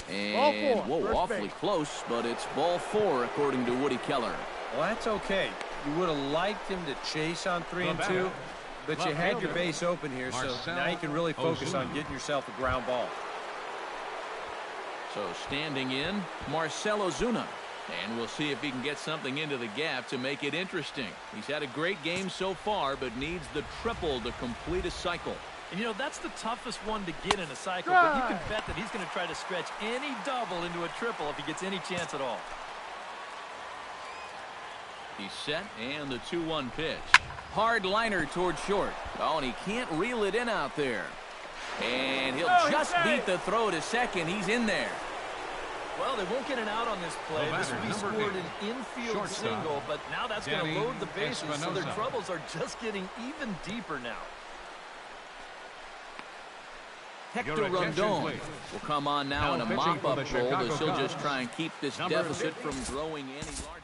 And, Ball 4, whoa, first awfully base. close, but it's ball 4 according to Woody Keller. Well, that's okay. You would have liked him to chase on 3 and 2, but you had your base open here, so now you can really focus on getting yourself a ground ball. So standing in, Marcell Ozuna. And we'll see if he can get something into the gap to make it interesting. He's had a great game so far, but needs the triple to complete a cycle. And, you know, that's the toughest one to get in a cycle, but you can bet that he's going to try to stretch any double into a triple if he gets any chance at all. He's set, and the 2-1 pitch. Hard liner toward short. Oh, and he can't reel it in out there. And he'll just beat the throw to second. He's in there. Well, they won't get an out on this play. This will be scored an infield single, but now that's going to load the bases, so their troubles are just getting even deeper now. Hector Rondon will come on now in a mop-up role as he'll just try and keep this deficit from growing any larger.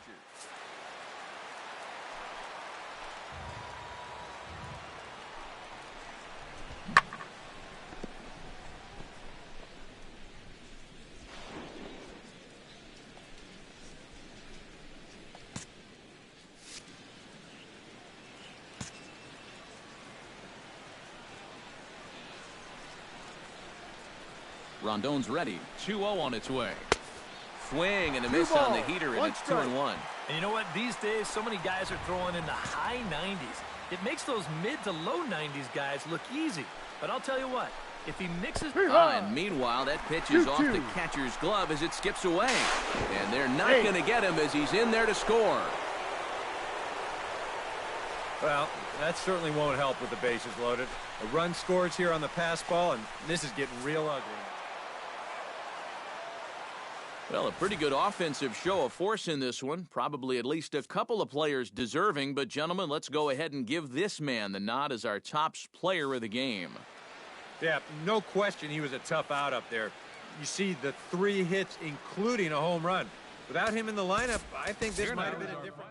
Rondon's ready. 2-0 on its way. Swing and a miss on the heater, and it's 2-1. And you know what? These days, so many guys are throwing in the high 90s. It makes those mid to low 90s guys look easy. But I'll tell you what, if he mixes... And meanwhile, that pitch is off the catcher's glove as it skips away. And they're not going to get him as he's in there to score. Well, that certainly won't help with the bases loaded. A run scores here on the pass ball, and this is getting real ugly. Well, a pretty good offensive show of force in this one. Probably at least a couple of players deserving. But, gentlemen, let's go ahead and give this man the nod as our top player of the game. Yeah, no question he was a tough out up there. You see the 3 hits, including a home run. Without him in the lineup, I think this might have been a different...